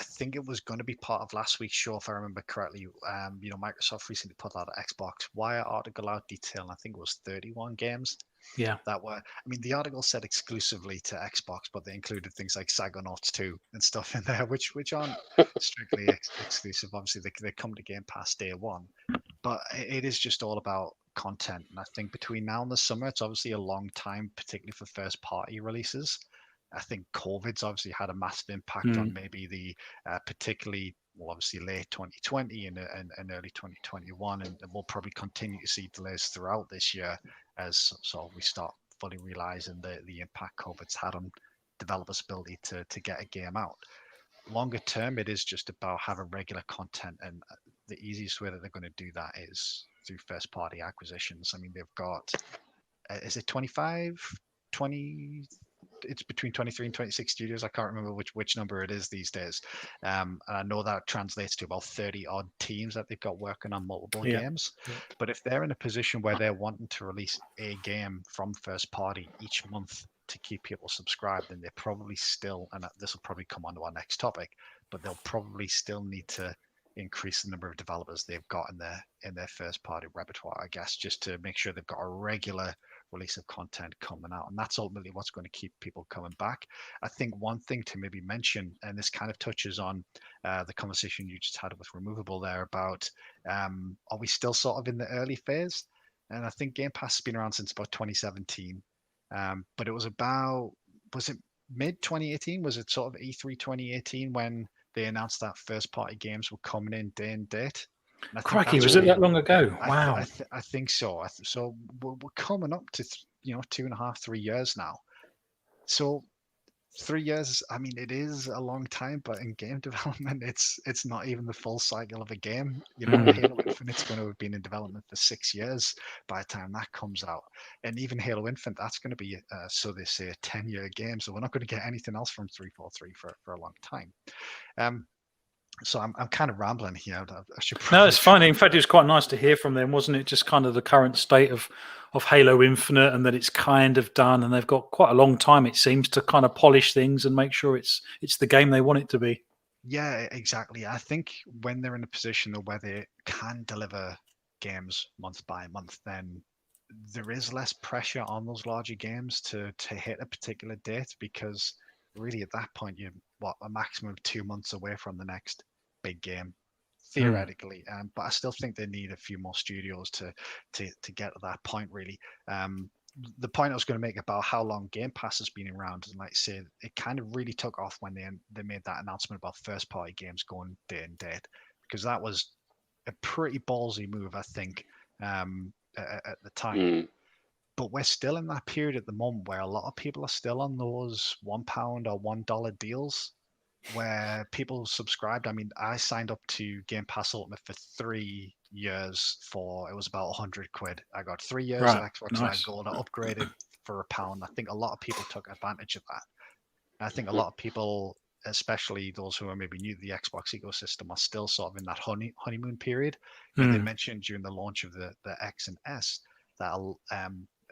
think it was going to be part of last week's show, if I remember correctly. Microsoft recently put out an Xbox Wire article out detailing, I think it was 31 games. Yeah, that were. I mean, the article said exclusively to Xbox, but they included things like Psychonauts 2 and stuff in there, which aren't strictly exclusive. Obviously, they come to Game Pass day one, but it is just all about content. And I think between now and the summer, it's obviously a long time, particularly for first-party releases. I think COVID's obviously had a massive impact on maybe the particularly, well, obviously late 2020 and early 2021, and we'll probably continue to see delays throughout this year as we start fully realizing the impact COVID's had on developers' ability to get a game out. Longer term, it is just about having regular content, and the easiest way that they're going to do that is through first-party acquisitions. I mean, they've got, is it 20? It's between 23 and 26 studios. I can't remember which number it is these days. And I know that translates to about 30 odd teams that they've got working on multiple games. Yeah. But if they're in a position where they're wanting to release a game from first party each month to keep people subscribed, then they probably still, and this will probably come on to our next topic, but they'll probably still need to increase the number of developers they've got in their first party repertoire, I guess, just to make sure they've got a regular release of content coming out. And that's ultimately what's going to keep people coming back. I think one thing to maybe mention, and this kind of touches on the conversation you just had with Removable there about, are we still sort of in the early phase? And I think Game Pass has been around since about 2017. But it was it mid 2018? Was it sort of E3 2018 when they announced that first party games were coming in day and date? Crikey, was it that long ago? Wow. I think so. So we're coming up to 2.5, 3 years now. So 3 years, I mean, it is a long time, but in game development, it's not even the full cycle of a game. Halo Infinite's going to have been in development for 6 years by the time that comes out. And even Halo Infinite, that's going to be, so they say, a 10-year game. So we're not going to get anything else from 343 for a long time. So I'm kind of rambling here. I should No, probably it's fine. In fact, it was quite nice to hear from them, wasn't it? Just kind of the current state of Halo Infinite, and that it's kind of done, and they've got quite a long time, it seems, to kind of polish things and make sure it's the game they want it to be. Yeah, exactly. I think when they're in a position where they can deliver games month by month, then there is less pressure on those larger games to hit a particular date, because really at that point you're a maximum of 2 months away from the next big game theoretically. But I still think they need a few more studios to get to that point really. The point I was going to make about how long Game Pass has been around, and like I say, it kind of really took off when they made that announcement about first party games going day and date, because that was a pretty ballsy move, I think, at the time. Mm. But we're still in that period at the moment where a lot of people are still on those £1 or $1 deals where people subscribed. I mean, I signed up to Game Pass Ultimate for 3 years for, it was about 100 quid. I got 3 years of Right, Xbox Live nice. Gold. I upgraded for £1. I think a lot of people took advantage of that. And I think a lot of people, especially those who are maybe new to the Xbox ecosystem, are still sort of in that honeymoon period. You know, they mentioned during the launch of the X and S that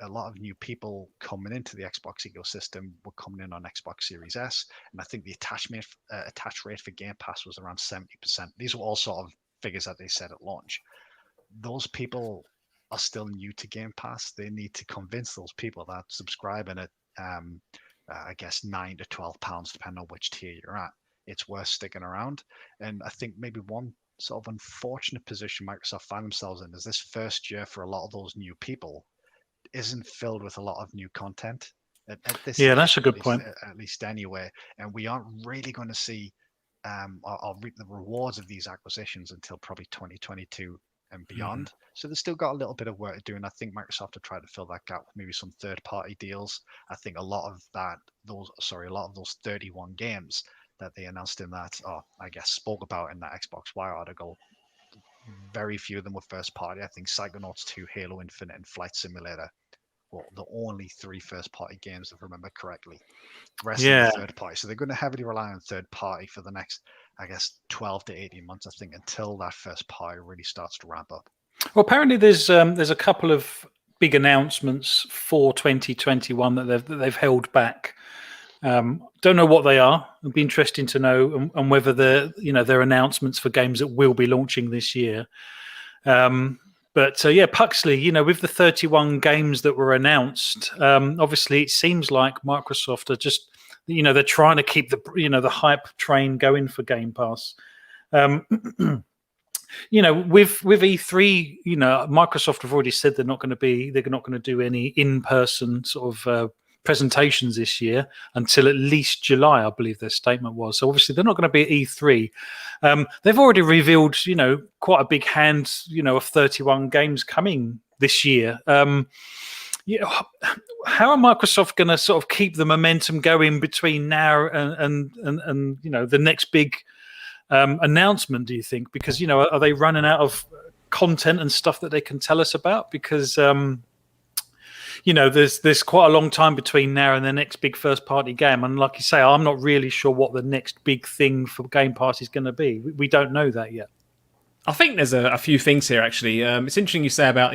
a lot of new people coming into the Xbox ecosystem were coming in on Xbox Series S, and I think the attach rate for Game Pass was around 70%. These were all sort of figures that they said at launch. Those people are still new to Game Pass. They need to convince those people that subscribing at I guess £9 to £12, depending on which tier you're at, it's worth sticking around. And I think maybe one sort of unfortunate position Microsoft find themselves in is this first year for a lot of those new people isn't filled with a lot of new content at this Yeah, stage, that's a good point. at least anyway. And we aren't really going to see or reap the rewards of these acquisitions until probably 2022 and beyond. So they've still got a little bit of work to do, and I think Microsoft have tried to fill that gap with maybe some third-party deals. I think a lot of those 31 games that they announced in that, or I guess spoke about in that Xbox Wire article, very few of them were first party. I think Psychonauts 2, Halo Infinite, and Flight Simulator were the only 3 first party games, if I remember correctly. The rest of them Yeah. are third party. So they're going to heavily rely on third party for the next, I guess, 12 to 18 months, I think, until that first party really starts to ramp up. Well, apparently there's a couple of big announcements for 2021 that they've held back. Don't know what they are. It'd be interesting to know, and whether they're announcements for games that will be launching this year. But Puxley, with the 31 games that were announced, obviously it seems like Microsoft are just, they're trying to keep the hype train going for Game Pass. With E3, Microsoft have already said they're not going to do any in-person sort of presentations this year until at least July, I believe their statement was. So obviously they're not going to be at E3. They've already revealed, quite a big hand, of 31 games coming this year. How are Microsoft going to sort of keep the momentum going between now and the next big announcement, do you think? Because, are they running out of content and stuff that they can tell us about? Because there's quite a long time between now and the next big first party game, and like you say, I'm not really sure what the next big thing for Game Pass is going to be. We don't know that yet. I think there's a few things here actually. It's interesting you say about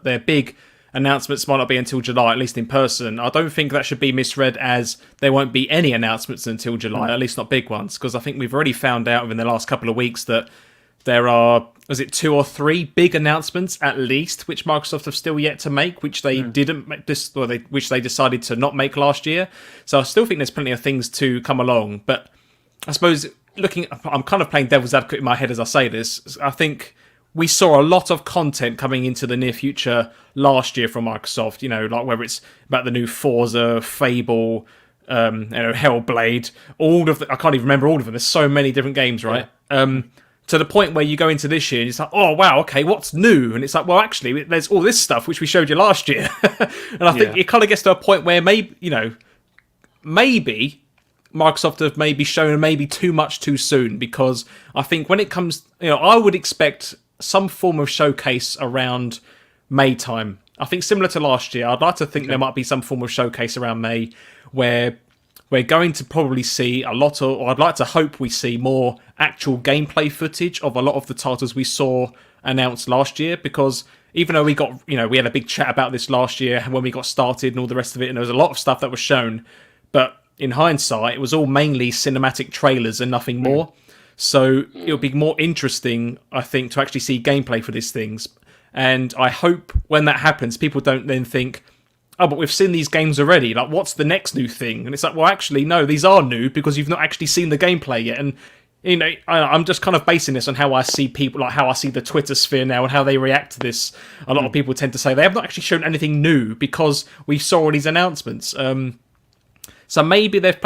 their big announcements might not be until July, at least in person. I don't think that should be misread as there won't be any announcements until July, at least not big ones, because I think we've already found out in the last couple of weeks that there are, was it 2 or 3 big announcements at least, which Microsoft have still yet to make, which they didn't make which they decided to not make last year. So I still think there's plenty of things to come along. But I suppose I'm kind of playing devil's advocate in my head as I say this. I think we saw a lot of content coming into the near future last year from Microsoft. Like whether it's about the new Forza, Fable, Hellblade, I can't even remember all of them. There's so many different games, right? Yeah. To the point where you go into this year and it's like, oh, wow, okay, what's new? And it's like, well, actually, there's all this stuff which we showed you last year. And I think it kind of gets to a point where maybe Microsoft have maybe shown maybe too much too soon, because I think when it comes, I would expect some form of showcase around May time. I think similar to last year, I'd like to think there might be some form of showcase around May where we're going to probably see a lot of, or I'd like to hope we see more actual gameplay footage of a lot of the titles we saw announced last year, because even though we got, we had a big chat about this last year when we got started and all the rest of it, and there was a lot of stuff that was shown, but in hindsight, it was all mainly cinematic trailers and nothing more. So it'll be more interesting, I think, to actually see gameplay for these things. And I hope when that happens, people don't then think, oh, but we've seen these games already. Like, what's the next new thing? And it's like, well, actually, no, these are new because you've not actually seen the gameplay yet. And, I'm just kind of basing this on how I see people, like how I see the Twitter sphere now and how they react to this. A lot of people tend to say they have not actually shown anything new because we saw all these announcements. So maybe they've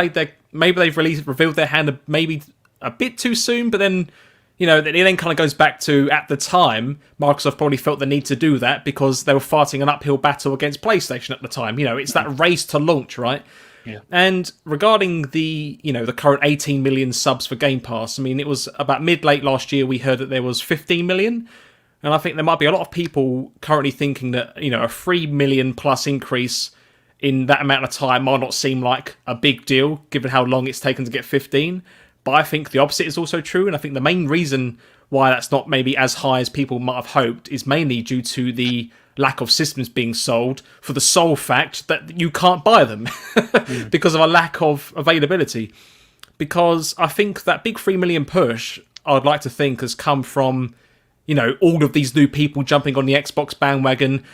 revealed their hand maybe a bit too soon, but then, it then kind of goes back to, at the time, Microsoft probably felt the need to do that because they were fighting an uphill battle against PlayStation at the time. It's that race to launch, right? Yeah. And regarding the, the current 18 million subs for Game Pass, I mean, it was about mid-late last year we heard that there was 15 million. And I think there might be a lot of people currently thinking that, a 3 million plus increase in that amount of time might not seem like a big deal, given how long it's taken to get 15. But I think the opposite is also true. And I think the main reason why that's not maybe as high as people might have hoped is mainly due to the lack of systems being sold, for the sole fact that you can't buy them because of a lack of availability. Because I think that big 3 million push, I'd like to think, has come from, all of these new people jumping on the Xbox bandwagon,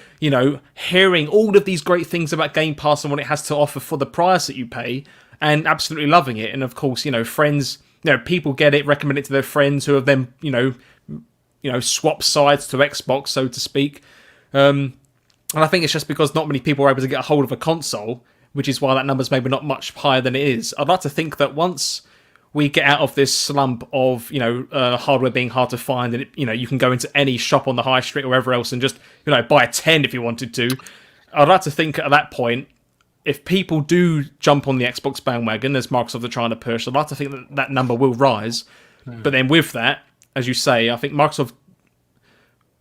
hearing all of these great things about Game Pass and what it has to offer for the price that you pay, and absolutely loving it. And of course, friends, people get it, recommend it to their friends who have then, swapped sides to Xbox, so to speak. And I think it's just because not many people are able to get a hold of a console, which is why that number's maybe not much higher than it is. I'd like to think that once we get out of this slump of, hardware being hard to find, and you can go into any shop on the high street or wherever else and just, buy a 10 if you wanted to. I'd like to think at that point, if people do jump on the Xbox bandwagon, as Microsoft are trying to push, I'd like to think that that number will rise. But then with that, as you say, I think Microsoft,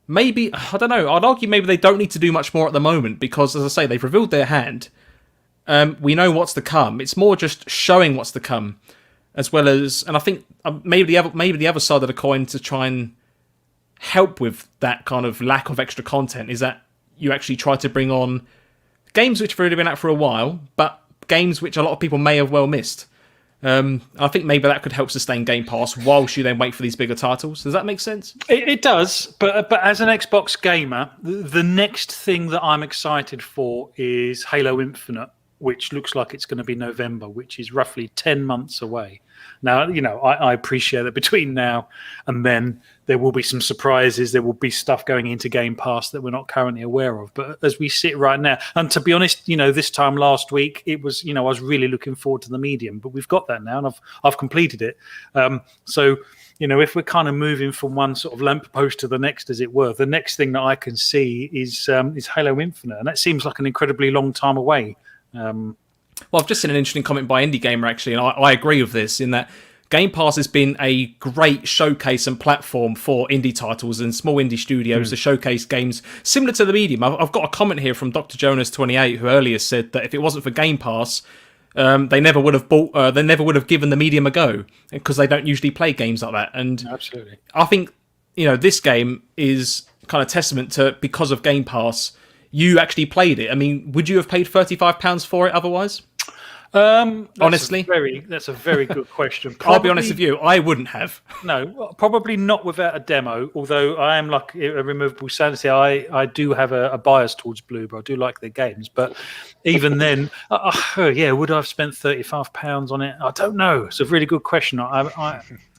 maybe, I don't know, I'd argue maybe they don't need to do much more at the moment because, as I say, they've revealed their hand. We know what's to come. It's more just showing what's to come, as well as, and I think maybe the other side of the coin to try and help with that kind of lack of extra content is that you actually try to bring on games which have already been out for a while, but games which a lot of people may have well missed. I think maybe that could help sustain Game Pass whilst you then wait for these bigger titles. Does that make sense? It does, but as an Xbox gamer, the next thing that I'm excited for is Halo Infinite, which looks like it's going to be November, which is roughly 10 months away. Now, I appreciate that between now and then there will be some surprises. There will be stuff going into Game Pass that we're not currently aware of. But as we sit right now, and to be honest, this time last week, it was, I was really looking forward to the Medium, but we've got that now and I've completed it. So, if we're kind of moving from one sort of lamppost to the next, as it were, the next thing that I can see is Halo Infinite. And that seems like an incredibly long time away. Well, I've just seen an interesting comment by Indie Gamer, actually, and I agree with this, in that Game Pass has been a great showcase and platform for indie titles and small indie studios to showcase games similar to the Medium. I've got a comment here from Dr. Jonas28, who earlier said that if it wasn't for Game Pass, they never would have given the Medium a go, because they don't usually play games like that. And absolutely, I think this game is kind of testament to, because of Game Pass, you actually played it. I mean, would you have paid £35 for it otherwise? Honestly, that's a very good question. I'll be honest with you, I wouldn't have. No, probably not without a demo. Although I am like a removable sanity, I do have a bias towards Bloober. I do like their games, but even then, would I have spent £35 on it? I don't know. It's a really good question.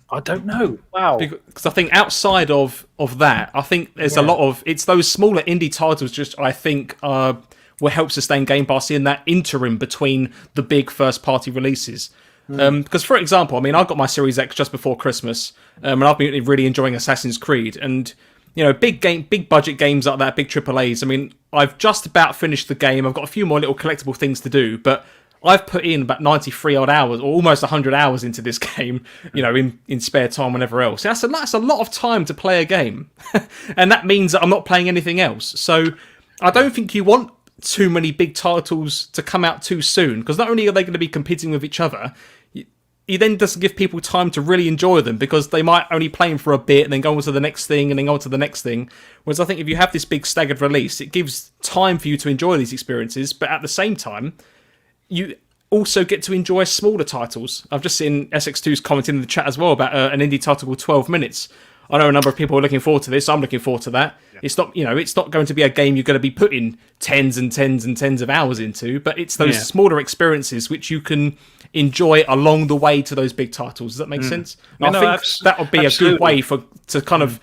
I don't know. Wow. Because I think outside of that, I think there's a lot of, it's those smaller indie titles just, I think, will help sustain Game Pass in that interim between the big first-party releases. Because, for example, I mean, I got my Series X just before Christmas, and I've been really enjoying Assassin's Creed. And, big budget games like that, big AAAs, I mean, I've just about finished the game. I've got a few more little collectible things to do, but I've put in about 93 odd hours, or almost 100 hours into this game, in spare time, whenever else. That's a lot of time to play a game. And that means that I'm not playing anything else. So I don't think you want too many big titles to come out too soon, because not only are they going to be competing with each other, he then doesn't give people time to really enjoy them, because they might only play them for a bit and then go on to the next thing and then go on to the next thing. Whereas I think if you have this big staggered release, it gives time for you to enjoy these experiences, but at the same time, you also get to enjoy smaller titles. I've just seen SX2's commenting in the chat as well about an indie title called 12 Minutes. I know a number of people are looking forward to this. I'm looking forward to that. Yeah. It's not going to be a game you're going to be putting tens and tens and tens of hours into, but it's those smaller experiences which you can enjoy along the way to those big titles. Does that make sense? I think that would be a good way to kind of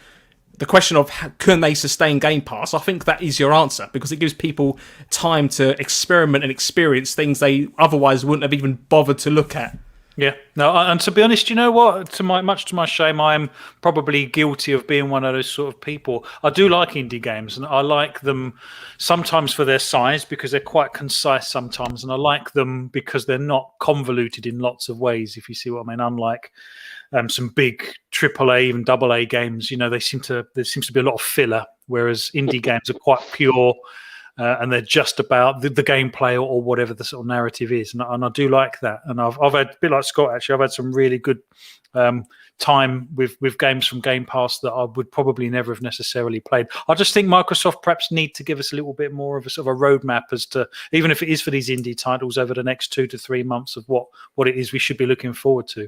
the question of can they sustain Game Pass. I think that is your answer, because it gives people time to experiment and experience things they otherwise wouldn't have even bothered to look at. Yeah, no, and to be honest, you know what? Much to my shame, I am probably guilty of being one of those sort of people. I do like indie games, and I like them sometimes for their size, because they're quite concise sometimes, and I like them because they're not convoluted in lots of ways, if you see what I mean. Unlike some big AAA, even AA games, there seems to be a lot of filler, whereas indie games are quite pure. And they're just about the gameplay or whatever the sort of narrative is, and I do like that. And I've had a bit like Scott, actually. I've had some really good time with games from Game Pass that I would probably never have necessarily played. I just think Microsoft perhaps need to give us a little bit more of a sort of a roadmap as to, even if it is for these indie titles over the next 2 to 3 months, of what it is we should be looking forward to.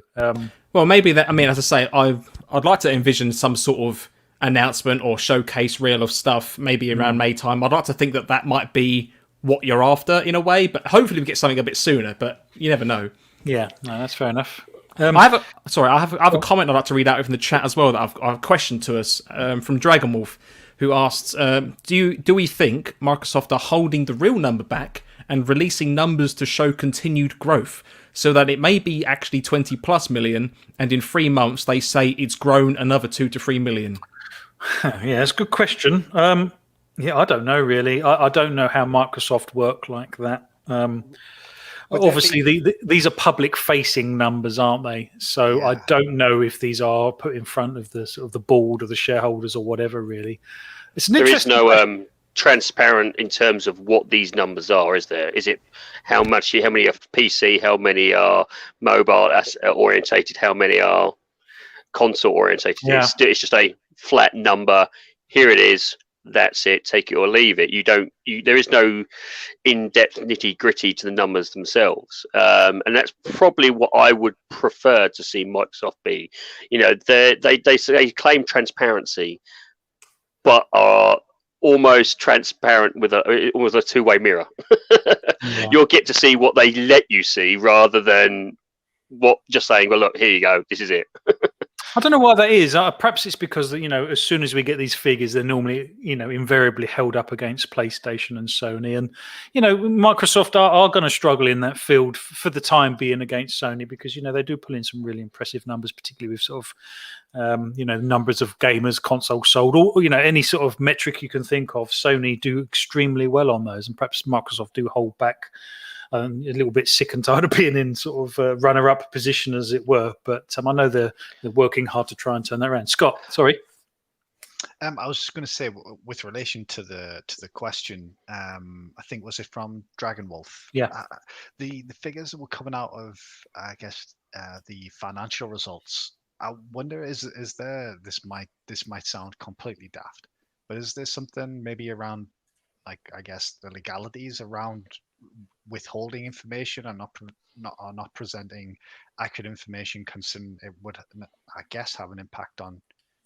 Well, maybe that. I mean, as I say, I'd like to envision some sort of announcement or showcase reel of stuff maybe around May time. I'd like to think that might be what you're after in a way, but hopefully we get something a bit sooner, but you never know. Yeah, no, that's fair enough. I have a comment I'd like to read out from the chat as well, that I've a question to us from Dragonwolf, who asks, do we think Microsoft are holding the real number back and releasing numbers to show continued growth, so that it may be actually 20 plus million, and in 3 months they say it's grown another 2 to 3 million? Yeah, it's a good question. Yeah, I don't know really. I don't know how Microsoft work like that. Obviously, these are public-facing numbers, aren't they? So I don't know if these are put in front of the sort of the board or the shareholders or whatever. Really, there is no transparent in terms of what these numbers are, is there? Is it how many are PC, how many are mobile orientated, how many are console orientated? Yeah. It's just a flat number. Here it is. That's it. Take it or leave it. There is no in-depth nitty-gritty to the numbers themselves, and that's probably what I would prefer to see Microsoft be. They claim transparency, but are almost transparent with a two-way mirror. Yeah. You'll get to see what they let you see, rather than just saying, "Well, look, here you go. This is it." I don't know why that is. Perhaps it's because, as soon as we get these figures, they're normally, invariably held up against PlayStation and Sony. And, Microsoft are going to struggle in that field for the time being against Sony, because, they do pull in some really impressive numbers, particularly with sort of, numbers of gamers, consoles sold, or, any sort of metric you can think of. Sony do extremely well on those, and perhaps Microsoft do hold back. A little bit sick and tired of being in sort of runner-up position, as it were. But I know they're working hard to try and turn that around. Scott, sorry. I was just going to say, with relation to the question, I think, was it from Dragonwolf? Yeah. The figures that were coming out of, I guess, the financial results. I wonder, is there, this might sound completely daft, but is there something maybe around, like, I guess, the legalities around withholding information and not presenting accurate information, considering it would, I guess, have an impact on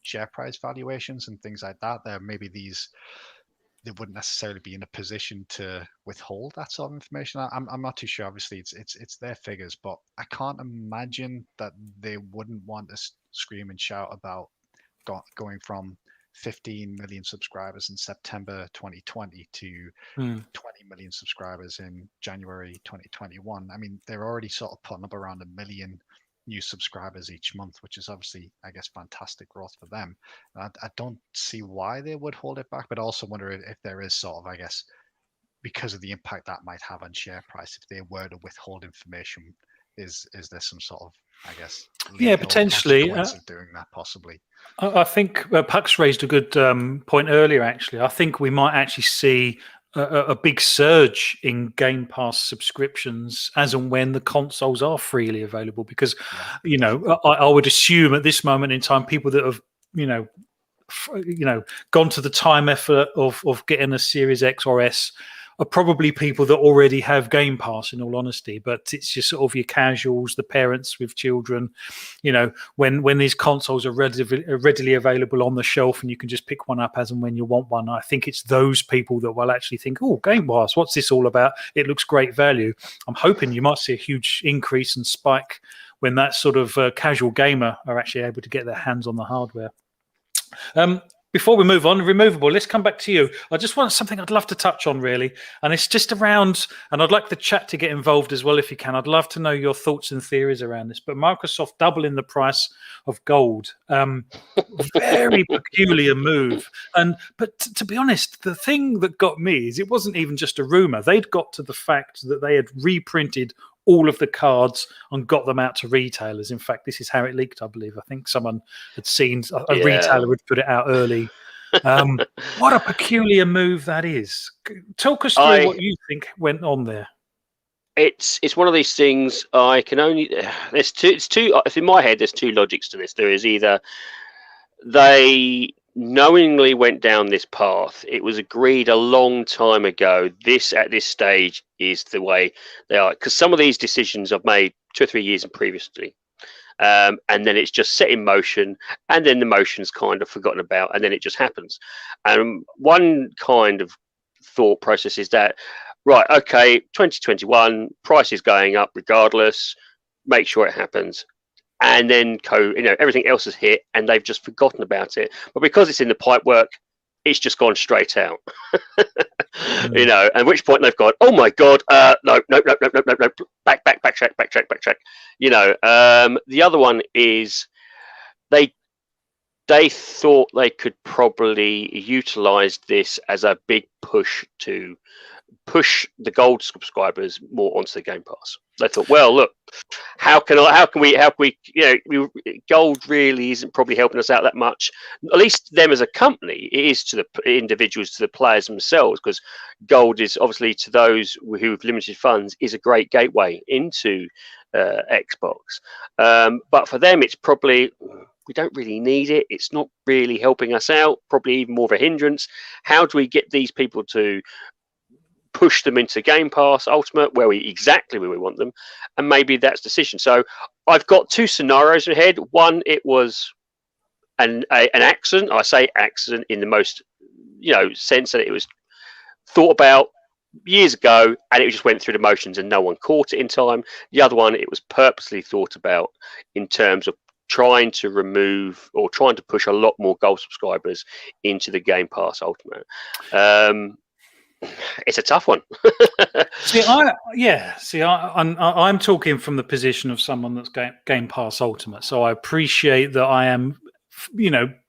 share price valuations and things like that? Maybe they wouldn't necessarily be in a position to withhold that sort of information. I'm not too sure. Obviously, it's their figures, but I can't imagine that they wouldn't want to scream and shout about going from 15 million subscribers in September 2020 to 20 million subscribers in January 2021. I mean, they're already sort of putting up around 1 million new subscribers each month, which is obviously, I guess, fantastic growth for them. I don't see why they would hold it back, but I also wonder if there is sort of, I guess, because of the impact that might have on share price, if they were to withhold information, is there some sort of, I guess, potentially of doing that possibly? I think Puck's raised a good point earlier, actually. I think we might actually see a big surge in Game Pass subscriptions as and when the consoles are freely available. Because, I would assume at this moment in time, people that have, gone to the time effort of getting a Series X or S are probably people that already have Game Pass, in all honesty. But it's just sort of your casuals, the parents with children. When these consoles are readily available on the shelf and you can just pick one up as and when you want one, I think it's those people that will actually think, oh, Game Pass, what's this all about? It looks great value. I'm hoping you might see a huge increase and spike when that sort of casual gamer are actually able to get their hands on the hardware. Before we move on, Removable, let's come back to you. I just want something I'd love to touch on, really. And it's just around, and I'd like the chat to get involved as well if you can. I'd love to know your thoughts and theories around this. But Microsoft doubling the price of gold. Very peculiar move. But to be honest, the thing that got me is it wasn't even just a rumor. They'd got to the fact that they had reprinted all of the cards and got them out to retailers. In fact, this is how it leaked, I believe. I think someone had seen a retailer would put it out early. What a peculiar move that is. Talk us through what you think went on there. It's one of these things. I can only there's two. In my head, there's two logics to this. There is either they knowingly went down this path. It was agreed a long time ago. This at this stage is the way they are, because some of these decisions I've made 2 or 3 years and previously, and then it's just set in motion, and then the motion's kind of forgotten about, and then it just happens. And one kind of thought process is that, right, okay, 2021 price is going up regardless. Make sure it happens. And then everything else is hit, and they've just forgotten about it. But because it's in the pipe work, it's just gone straight out. At which point they've gone, oh my god, no, backtrack. The other one is they thought they could probably utilize this as a big push to push the gold subscribers more onto the Game Pass. They thought, well, look, how can we gold really isn't probably helping us out that much. At least them as a company, it is to the individuals, to the players themselves, because gold is obviously, to those who have limited funds, is a great gateway into Xbox. But for them, it's probably, we don't really need it. It's not really helping us out. Probably even more of a hindrance. How do we get these people to push them into Game Pass Ultimate, where we want them, and maybe that's the decision. So I've got two scenarios ahead. One, it was an accident. I say accident in the most sense that it was thought about years ago and it just went through the motions and no one caught it in time. The other one, it was purposely thought about in terms of trying to remove or trying to push a lot more gold subscribers into the Game Pass Ultimate. It's a tough one. I'm talking from the position of someone that's Game Pass Ultimate, so I appreciate that I am,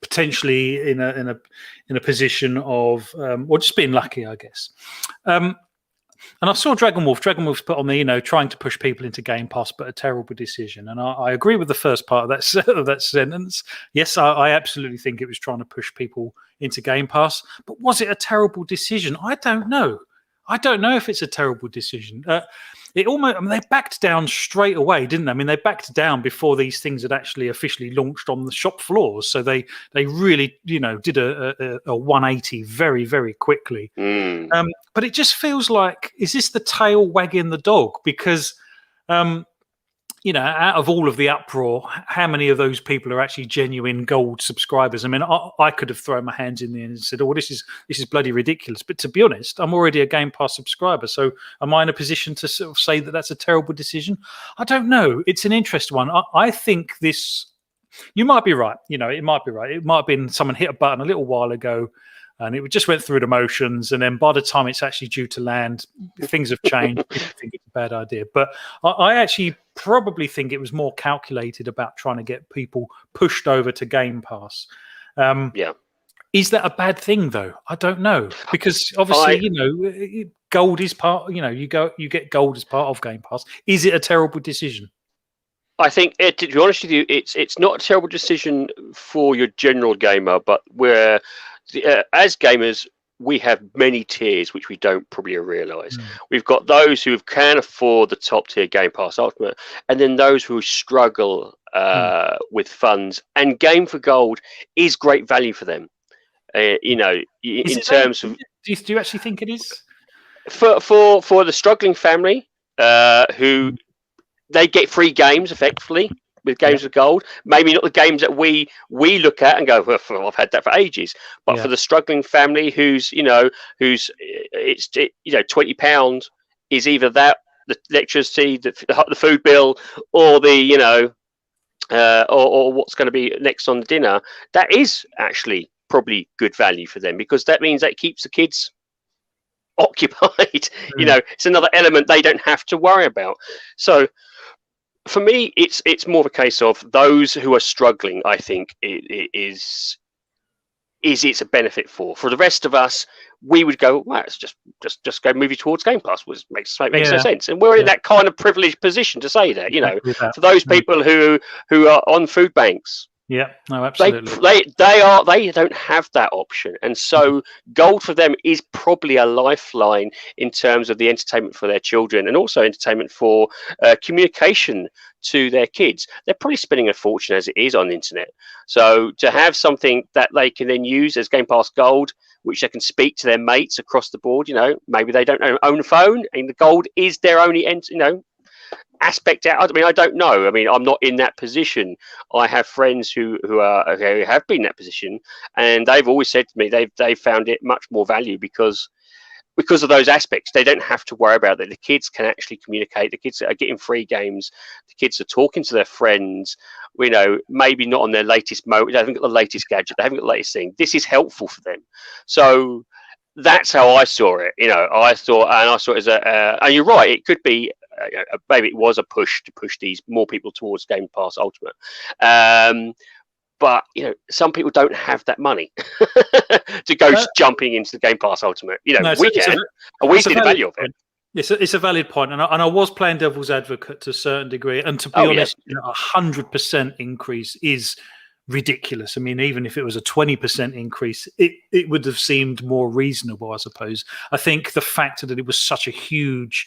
potentially in a position of, just being lucky, I guess. And I saw Dragon Wolf's put on the, trying to push people into Game Pass, but a terrible decision. And I agree with the first part of that sentence. Yes, I absolutely think it was trying to push people into Game Pass. But was it a terrible decision? I don't know. I don't know if it's a terrible decision. They backed down straight away, didn't they? I mean, they backed down before these things had actually officially launched on the shop floors. So they really, did a 180 very, very quickly. But it just feels like, is this the tail wagging the dog? Because, out of all of the uproar, how many of those people are actually genuine gold subscribers? I mean, I could have thrown my hands in there and said, "Oh, this is bloody ridiculous." But to be honest, I'm already a Game Pass subscriber, so am I in a position to sort of say that that's a terrible decision? I don't know. It's an interesting one. I think this. You might be right. It might be right. It might have been someone hit a button a little while ago, and it just went through the motions, and then by the time it's actually due to land, things have changed. People think it's a bad idea. But I actually probably think it was more calculated about trying to get people pushed over to Game Pass. Is that a bad thing, though? I don't know. Because obviously, gold is part, you get gold as part of Game Pass. Is it a terrible decision? I think, to be honest with you, it's not a terrible decision for your general gamer, but where as gamers, we have many tiers which we don't probably realise. We've got those who can afford the top tier Game Pass Ultimate, and then those who struggle with funds. And Game for Gold is great value for them. In terms of, do you actually think it is for the struggling family who they get free games effectively with Games of Gold? Maybe not the games that we look at and go, well, I've had that for ages. But for the struggling family who's it's £20 is either that, the electricity, the food bill, or the or what's going to be next on the dinner, that is actually probably good value for them, because that means that keeps the kids occupied. It's another element they don't have to worry about. So for me, it's more of a case of those who are struggling. I think it's a benefit for the rest of us. We would go, well, it's just go move you towards Game Pass, which makes no sense. And we're in that kind of privileged position to say that, for those people who are on food banks. Yeah, no, absolutely. They don't have that option, and so Gold for them is probably a lifeline in terms of the entertainment for their children, and also entertainment for communication to their kids. They're probably spending a fortune as it is on the internet, so to have something that they can then use as Game Pass Gold, which they can speak to their mates across the board. Maybe they don't own a phone, and the Gold is their only aspect out. I mean, I don't know. I mean, I'm not in that position. I have friends who have been in that position, and they've always said to me they've found it much more value because of those aspects. They don't have to worry about that. The kids can actually communicate. The kids are getting free games. The kids are talking to their friends. Maybe not on their latest mode. They haven't got the latest gadget. They haven't got the latest thing. This is helpful for them. So that's how I saw it. I saw it as and you're right. It could be. Maybe it was a push to push these more people towards Game Pass Ultimate, but some people don't have that money to go jumping into the Game Pass Ultimate. We can, and we see the value of it. It's a valid point, and I was playing devil's advocate to a certain degree, and to be honest, 100% increase is ridiculous. I mean, even if it was a 20% increase, it would have seemed more reasonable, I suppose. I think the fact that it was such a huge,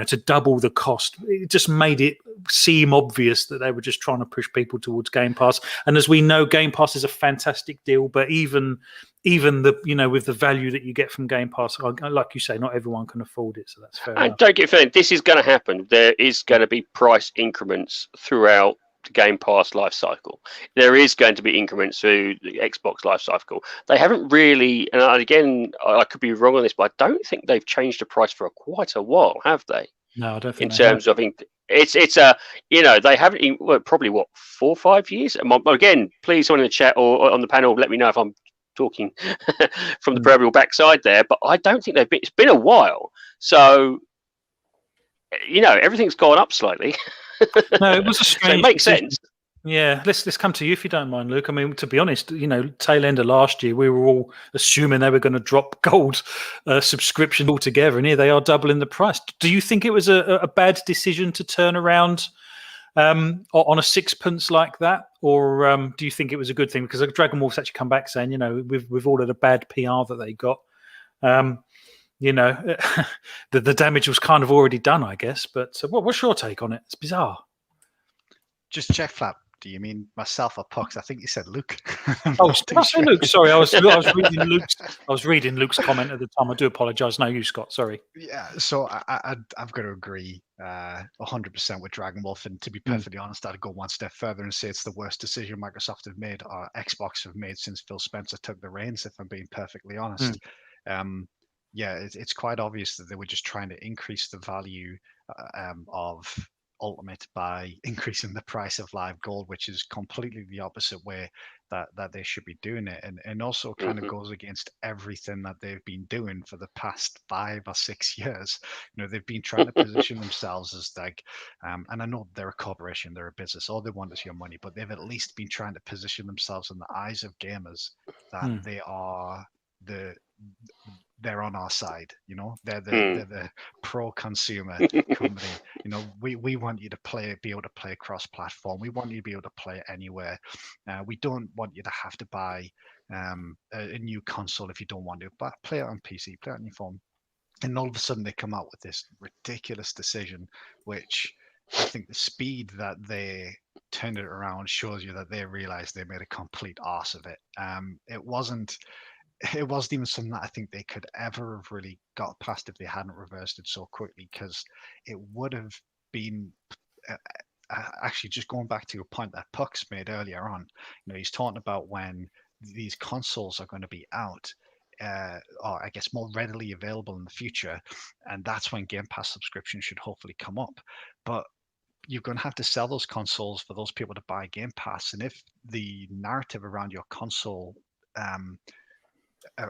to double the cost, it just made it seem obvious that they were just trying to push people towards Game Pass. And as we know, Game Pass is a fantastic deal, but even the with the value that you get from Game Pass, like you say, not everyone can afford it, so that's fair enough. Don't get offended. This is going to happen. There is going to be price increments throughout the Game Pass life cycle. There is going to be increments through the Xbox life cycle. They haven't really, and again, I could be wrong on this, but I don't think they've changed the price for quite a while, have they? No, I don't think in terms of it's they haven't probably 4 or 5 years. Again, please, someone in the chat or on the panel, let me know if I'm talking from the proverbial backside there, but I don't think it's been a while, so everything's gone up slightly. No, it was a strange. So it makes sense. Yeah, let's come to you if you don't mind, Luke. I mean, to be honest, tail end of last year, we were all assuming they were going to drop Gold subscription altogether, and here they are doubling the price. Do you think it was a bad decision to turn around on a sixpence like that, or do you think it was a good thing? Because Dragon Wolf's actually come back saying, with all of the bad PR that they got, the damage was kind of already done, I guess. But what's your take on it? It's bizarre. Just check, Flap. Do you mean myself or Pox? I think you said Luke. Say Luke. Sorry, I was reading Luke's comment at the time. I do apologise. No, you, Scott. Sorry. Yeah, so I've got to agree 100% with Dragon Wolf, and to be perfectly honest, I'd go one step further and say it's the worst decision Microsoft have made or Xbox have made since Phil Spencer took the reins. If I'm being perfectly honest. It's quite obvious that they were just trying to increase the value of Ultimate by increasing the price of Live Gold, which is completely the opposite way that they should be doing it, and also kind of goes against everything that they've been doing for the past 5 or 6 years. They've been trying to position themselves as like, and I know they're a corporation, they're a business, all they want is your money, but they've at least been trying to position themselves in the eyes of gamers that they are they're on our side. They're the pro-consumer company. We want you to be able to play cross-platform. We want you to be able to play anywhere. We don't want you to have to buy a new console if you don't want to. But play it on PC, play it on your phone. And all of a sudden they come out with this ridiculous decision, which I think the speed that they turned it around shows you that they realized they made a complete arse of it. It wasn't even something that I think they could ever have really got past if they hadn't reversed it so quickly, because it would have been actually, just going back to a point that Puck's made earlier on. He's talking about when these consoles are going to be out, or I guess more readily available in the future, and that's when Game Pass subscription should hopefully come up. But you're going to have to sell those consoles for those people to buy Game Pass, and if the narrative around your console,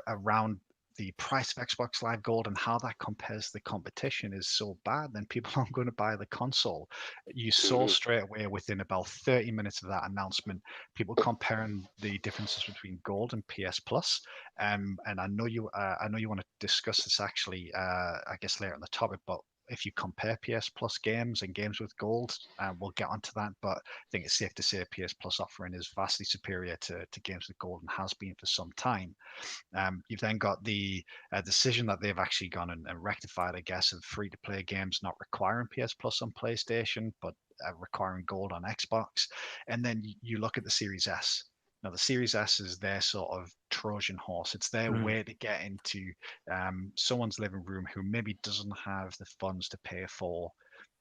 around the price of Xbox Live Gold and how that compares to the competition is so bad, then people aren't going to buy the console. You saw straight away within about 30 minutes of that announcement, people comparing the differences between Gold and PS Plus. And I know you want to discuss this actually, I guess later on the topic, but if you compare PS Plus games and games with Gold, we'll get onto that. But I think it's safe to say PS Plus offering is vastly superior to games with Gold and has been for some time. You've then got the decision that they've actually gone and rectified, I guess, of free-to-play games not requiring PS Plus on PlayStation, but requiring Gold on Xbox. And then you look at the Series S. Now, the Series S is their sort of Trojan horse. It's their way to get into someone's living room who maybe doesn't have the funds to pay for,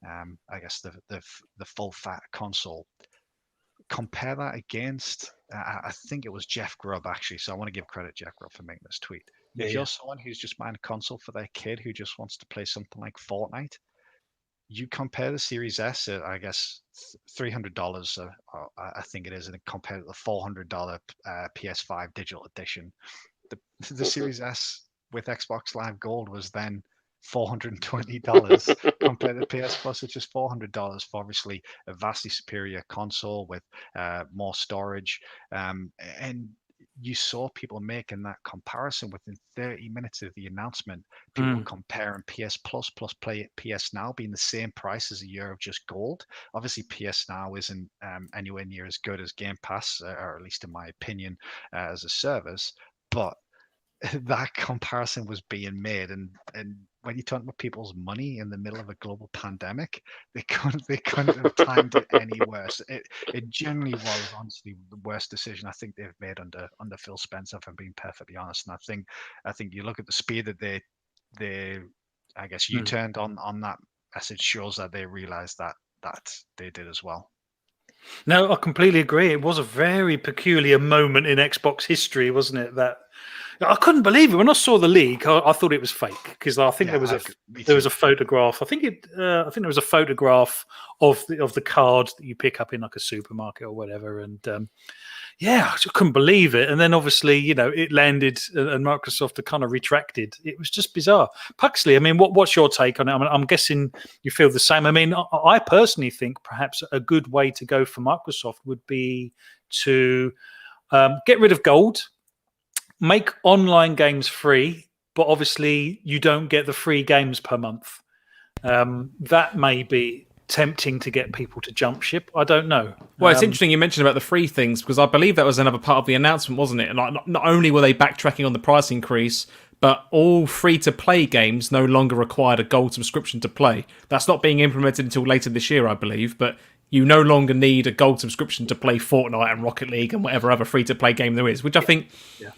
I guess, the full fat console. Compare that against, I think it was Jeff Grubb actually. So I want to give credit to Jeff Grubb for making this tweet. If you're someone who's just buying a console for their kid who just wants to play something like Fortnite, you compare the Series S at, I guess, $300, I think it is, and compare it to the $400 PS5 digital edition. The Series S with Xbox Live Gold was then $420 compared to PS Plus, which is $400 for obviously a vastly superior console with more storage. And you saw people making that comparison within 30 minutes of the announcement. People were comparing PS Plus PS Now being the same price as a year of just Gold. Obviously, PS Now isn't anywhere near as good as Game Pass, or at least in my opinion, as a service. But that comparison was being made, and when you talk about people's money in the middle of a global pandemic, they couldn't have timed it any worse. It generally was honestly the worst decision I think they've made under Phil Spencer, if I'm being perfectly honest. And I think you look at the speed that they I guess you turned on that message, shows that they realized that they did as well. No, I completely agree. It was a very peculiar moment in Xbox history, wasn't it? That I couldn't believe it when I saw the leak. I thought it was fake, because I think there was a photograph. I think there was a photograph of the card that you pick up in like a supermarket or whatever, and I just couldn't believe it. And then obviously, it landed, and Microsoft had kind of retracted. It was just bizarre. Puxley, I mean, what's your take on it? I mean, I'm guessing you feel the same. I mean, I personally think perhaps a good way to go for Microsoft would be to get rid of Gold, make online games free, but obviously you don't get the free games per month. That may be tempting to get people to jump ship. I don't know. Well, it's interesting you mentioned about the free things, because I believe that was another part of the announcement, wasn't it? And not only were they backtracking on the price increase, but all free-to-play games no longer required a Gold subscription to play. That's not being implemented until later this year, I believe, but you no longer need a Gold subscription to play Fortnite and Rocket League and whatever other free-to-play game there is, which I think,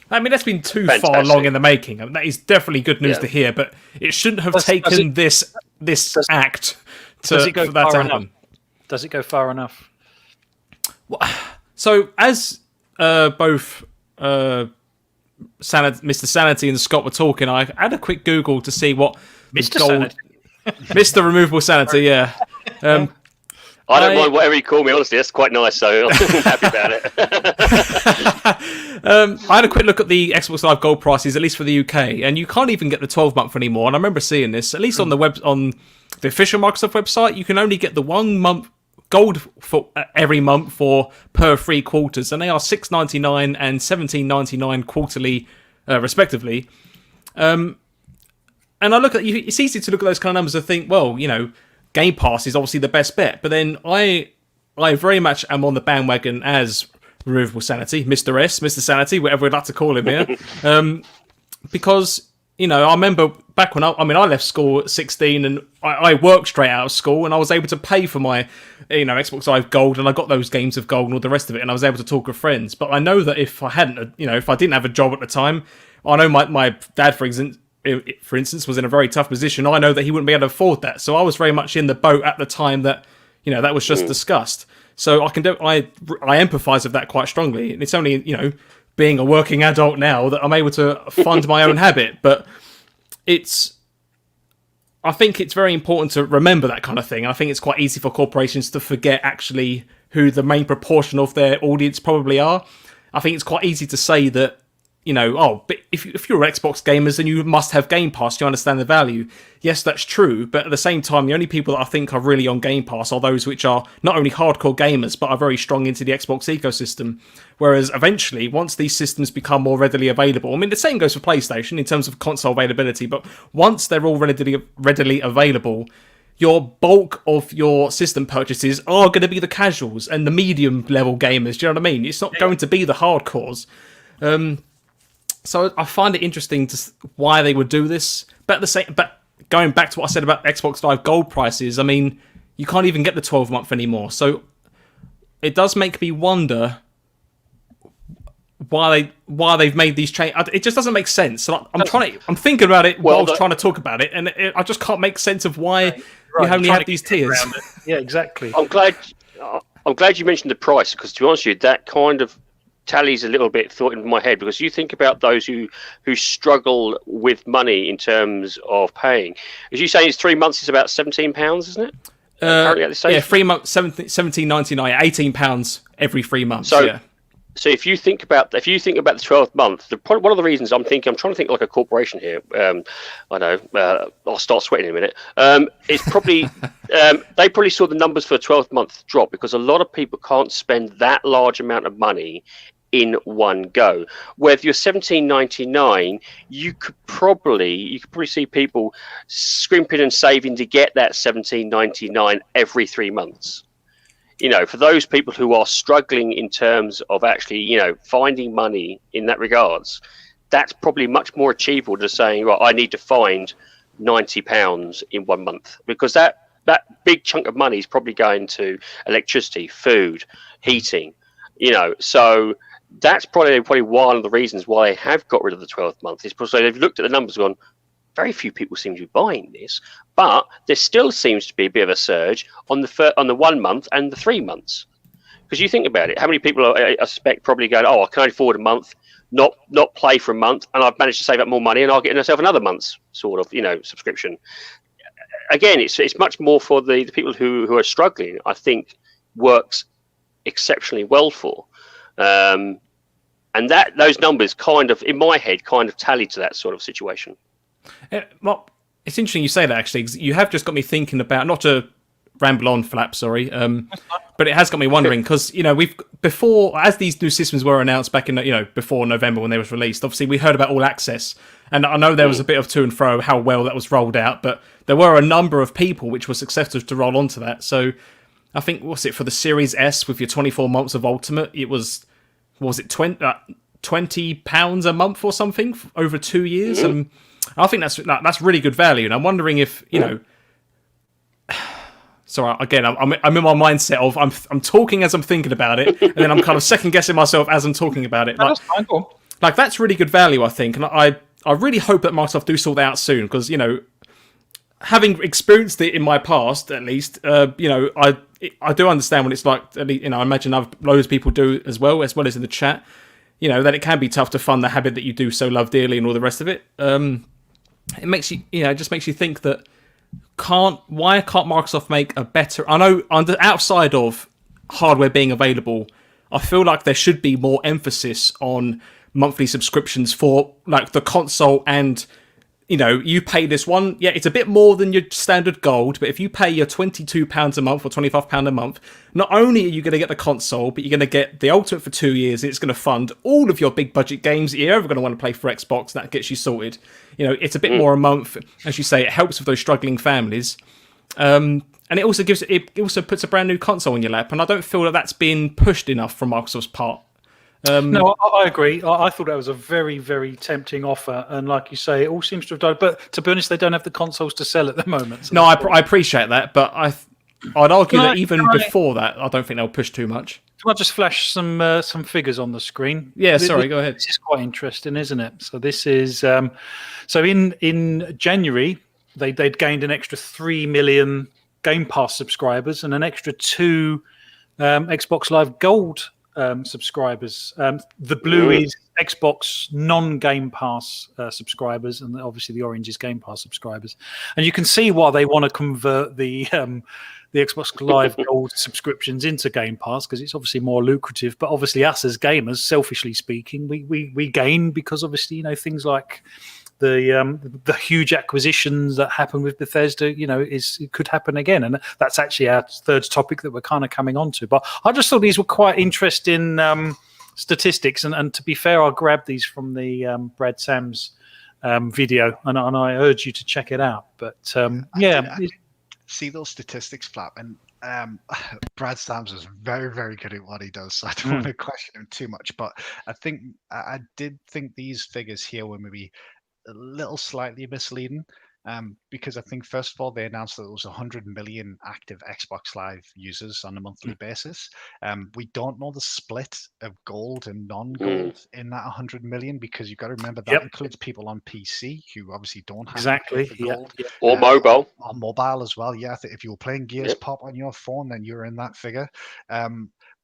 I mean, that's been too far along in the making. I mean, that is definitely good news to hear, but it shouldn't have taken this act for that to happen. Does it go far enough? Well, so, as both Mr. Sanity and Scott were talking, I had a quick Google to see what Mr. Gold... Sanity. Mr. Removable Sanity, yeah. I don't mind whatever you call me, honestly. That's quite nice, so I'm happy about it. I had a quick look at the Xbox Live Gold prices, at least for the UK, and you can't even get the 12-month anymore. And I remember seeing this, at least on the official Microsoft website, you can only get the 1 month Gold for every month for per 3 quarters, and they are $6.99 and $17.99 quarterly, respectively. And I look at it's easy to look at those kind of numbers and think, well, Game Pass is obviously the best bet, but then I very much am on the bandwagon as removable sanity, Mr. S, Mr. Sanity, whatever we'd like to call him here, because I remember back when I left school at 16 and I worked straight out of school and I was able to pay for my Xbox Live Gold, and I got those games of gold and all the rest of it, and I was able to talk with friends. But I know that if I hadn't, if I didn't have a job at the time, I know my dad, for instance, was in a very tough position. I know that he wouldn't be able to afford that, so I was very much in the boat at the time that that was just discussed. So I empathise with that quite strongly, and it's only being a working adult now that I'm able to fund my own habit. But I think it's very important to remember that kind of thing. I think it's quite easy for corporations to forget actually who the main proportion of their audience probably are. I think it's quite easy to say that, but if you're Xbox gamers, then you must have Game Pass, you understand the value. Yes, that's true, but at the same time, the only people that I think are really on Game Pass are those which are not only hardcore gamers, but are very strong into the Xbox ecosystem. Whereas eventually, once these systems become more readily available, the same goes for PlayStation in terms of console availability, but once they're all readily available, your bulk of your system purchases are going to be the casuals and the medium level gamers, do you know what I mean? It's not going to be the hardcores. So I find it interesting why they would do this. But going back to what I said about Xbox Live Gold prices, you can't even get the 12-month anymore. So it does make me wonder why they've made these changes. It just doesn't make sense. So I'm thinking about it while I was trying to talk about it, and I just can't make sense of why you only have these tiers. Yeah, exactly. I'm glad you mentioned the price, because to be honest with you, that kind of tallies a little bit thought in my head, because you think about those who struggle with money in terms of paying. As you say, it's 3 months is about £17, isn't it? Currently at this stage? 3 months, £17.99, £18 every 3 months. So if you think about the 12th month, one of the reasons I'm trying to think like a corporation here. I know I'll start sweating in a minute. It's probably they probably saw the numbers for the 12th month drop, because a lot of people can't spend that large amount of money in one go. Where if you're $17.99, you could probably see people scrimping and saving to get that $17.99 every 3 months. For those people who are struggling in terms of actually, finding money in that regards, that's probably much more achievable than saying, right, I need to find £90 in 1 month, because that big chunk of money is probably going to electricity, food, heating, so that's probably one of the reasons why they have got rid of the 12th month, is because they've looked at the numbers and gone, very few people seem to be buying this, but there still seems to be a bit of a surge on the 1 month and the 3 months. Because you think about it, how many people I suspect probably going, I can only afford a month, not play for a month, and I've managed to save up more money, and I'll get myself another month's sort of subscription. Again, it's much more for the people who are struggling. I think works exceptionally well for, and those numbers kind of in my head kind of tally to that sort of situation. Well, it's interesting you say that, actually, 'cause you have just got me thinking about, not to ramble on, Flap, sorry, but it has got me wondering, because we've before, as these new systems were announced back in before November when they was released, obviously we heard about All Access, and I know there was a bit of to and fro how well that was rolled out, but there were a number of people which were successful to roll onto that. So I think, what's it for the Series S with your 24 months of Ultimate? It was it £20 a month or something over 2 years, and I think that's really good value, and I'm wondering if Sorry, again, I'm in my mindset of I'm talking as I'm thinking about it, and then I'm kind of second guessing myself as I'm talking about it. That's fine, go on. Like, that's really good value, I think, and I really hope that Microsoft do sort that out soon, because having experienced it in my past, at least, I do understand what it's like. I imagine loads of people do as well as in the chat. That it can be tough to fund the habit that you do so love dearly and all the rest of it. It makes you, it just makes you think that why can't Microsoft make a better? I know outside of hardware being available, I feel like there should be more emphasis on monthly subscriptions for like the console, and you pay this one, it's a bit more than your standard gold, but if you pay your £22 a month or £25 a month, not only are you going to get the console, but you're going to get the Ultimate for 2 years, and it's going to fund all of your big budget games that you're ever going to want to play for Xbox. That gets you sorted. It's a bit more a month. As you say, it helps with those struggling families. And it also puts a brand new console in your lap, and I don't feel that that's been pushed enough from Microsoft's part. No, I agree. I thought that was a very, very tempting offer, and like you say, it all seems to have died. But to be honest, they don't have the consoles to sell at the moment. So no, I appreciate that, but I'd argue that even can I- before that, I don't think they'll push too much. Can I just flash some figures on the screen? Yeah, sorry, go ahead. This is quite interesting, isn't it? So this is so in January they'd gained an extra 3 million Game Pass subscribers and an extra 2 Xbox Live Gold subscribers. The blue is Xbox non-Game Pass subscribers, and obviously the orange is Game Pass subscribers. And you can see why they want to convert the Xbox Live Gold subscriptions into Game Pass, because it's obviously more lucrative. But obviously, us as gamers, selfishly speaking, we gain because obviously things like the huge acquisitions that happen with Bethesda, it could happen again, and that's actually our third topic that we're kind of coming on to. But I just thought these were quite interesting statistics, and to be fair, I grabbed these from the Brad Sam's video, and I urge you to check it out. But I see those statistics, Flap, and Brad Sams is very, very good at what he does, so I don't want to question him too much. But I did think these figures here were maybe a little slightly misleading, because I think first of all they announced that there was 100 million active Xbox Live users on a monthly basis. We don't know the split of gold and non-gold in that 100 million, because you've got to remember that includes people on PC who obviously don't have exactly to pay for gold, or mobile. On mobile as well. Yeah, if you were playing Gears Pop on your phone, then you're in that figure. But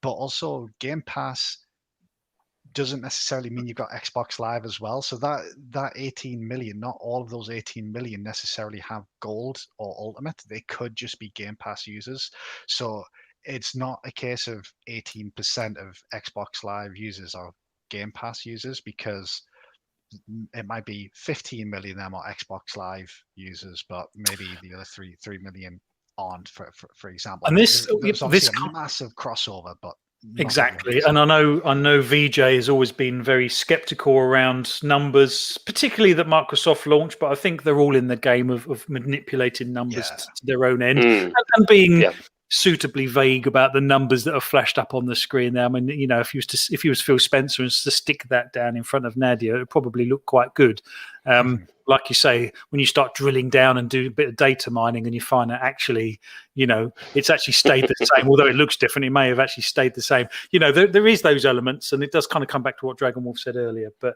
also Game Pass doesn't necessarily mean you've got Xbox Live as well. So that 18 million, not all of those 18 million necessarily have gold or ultimate. They could just be Game Pass users. So it's not a case of 18% of Xbox Live users are Game Pass users, because it might be 15 million of them are Xbox Live users, but maybe the other 3 million aren't, for example. And there's obviously a massive crossover, but exactly. And I know VJ has always been very skeptical around numbers, particularly that Microsoft launched, but I think they're all in the game of manipulating numbers to their own end and being suitably vague about the numbers that are flashed up on the screen there. I mean, if you was Phil Spencer and to stick that down in front of Nadia, it would probably look quite good. Like you say, when you start drilling down and do a bit of data mining, and you find that actually, it's actually stayed the same. Although it looks different, it may have actually stayed the same. There is those elements, and it does kind of come back to what Dragon Wolf said earlier. But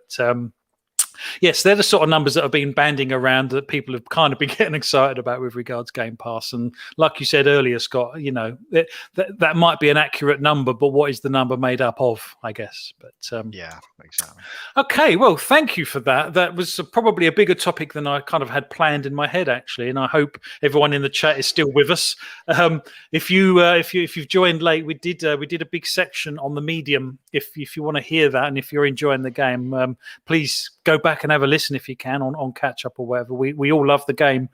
yes, they're the sort of numbers that have been banding around that people have kind of been getting excited about with regards Game Pass. And like you said earlier, Scott, that might be an accurate number, but what is the number made up of, I guess. But yeah, exactly. Okay, well, thank you for that. That was probably a bigger topic than I kind of had planned in my head, actually. And I hope everyone in the chat is still with us. If you've joined late, we did a big section on the Medium. If you want to hear that, and if you're enjoying the game, please go back and have a listen if you can on catch up or whatever. We all love the game,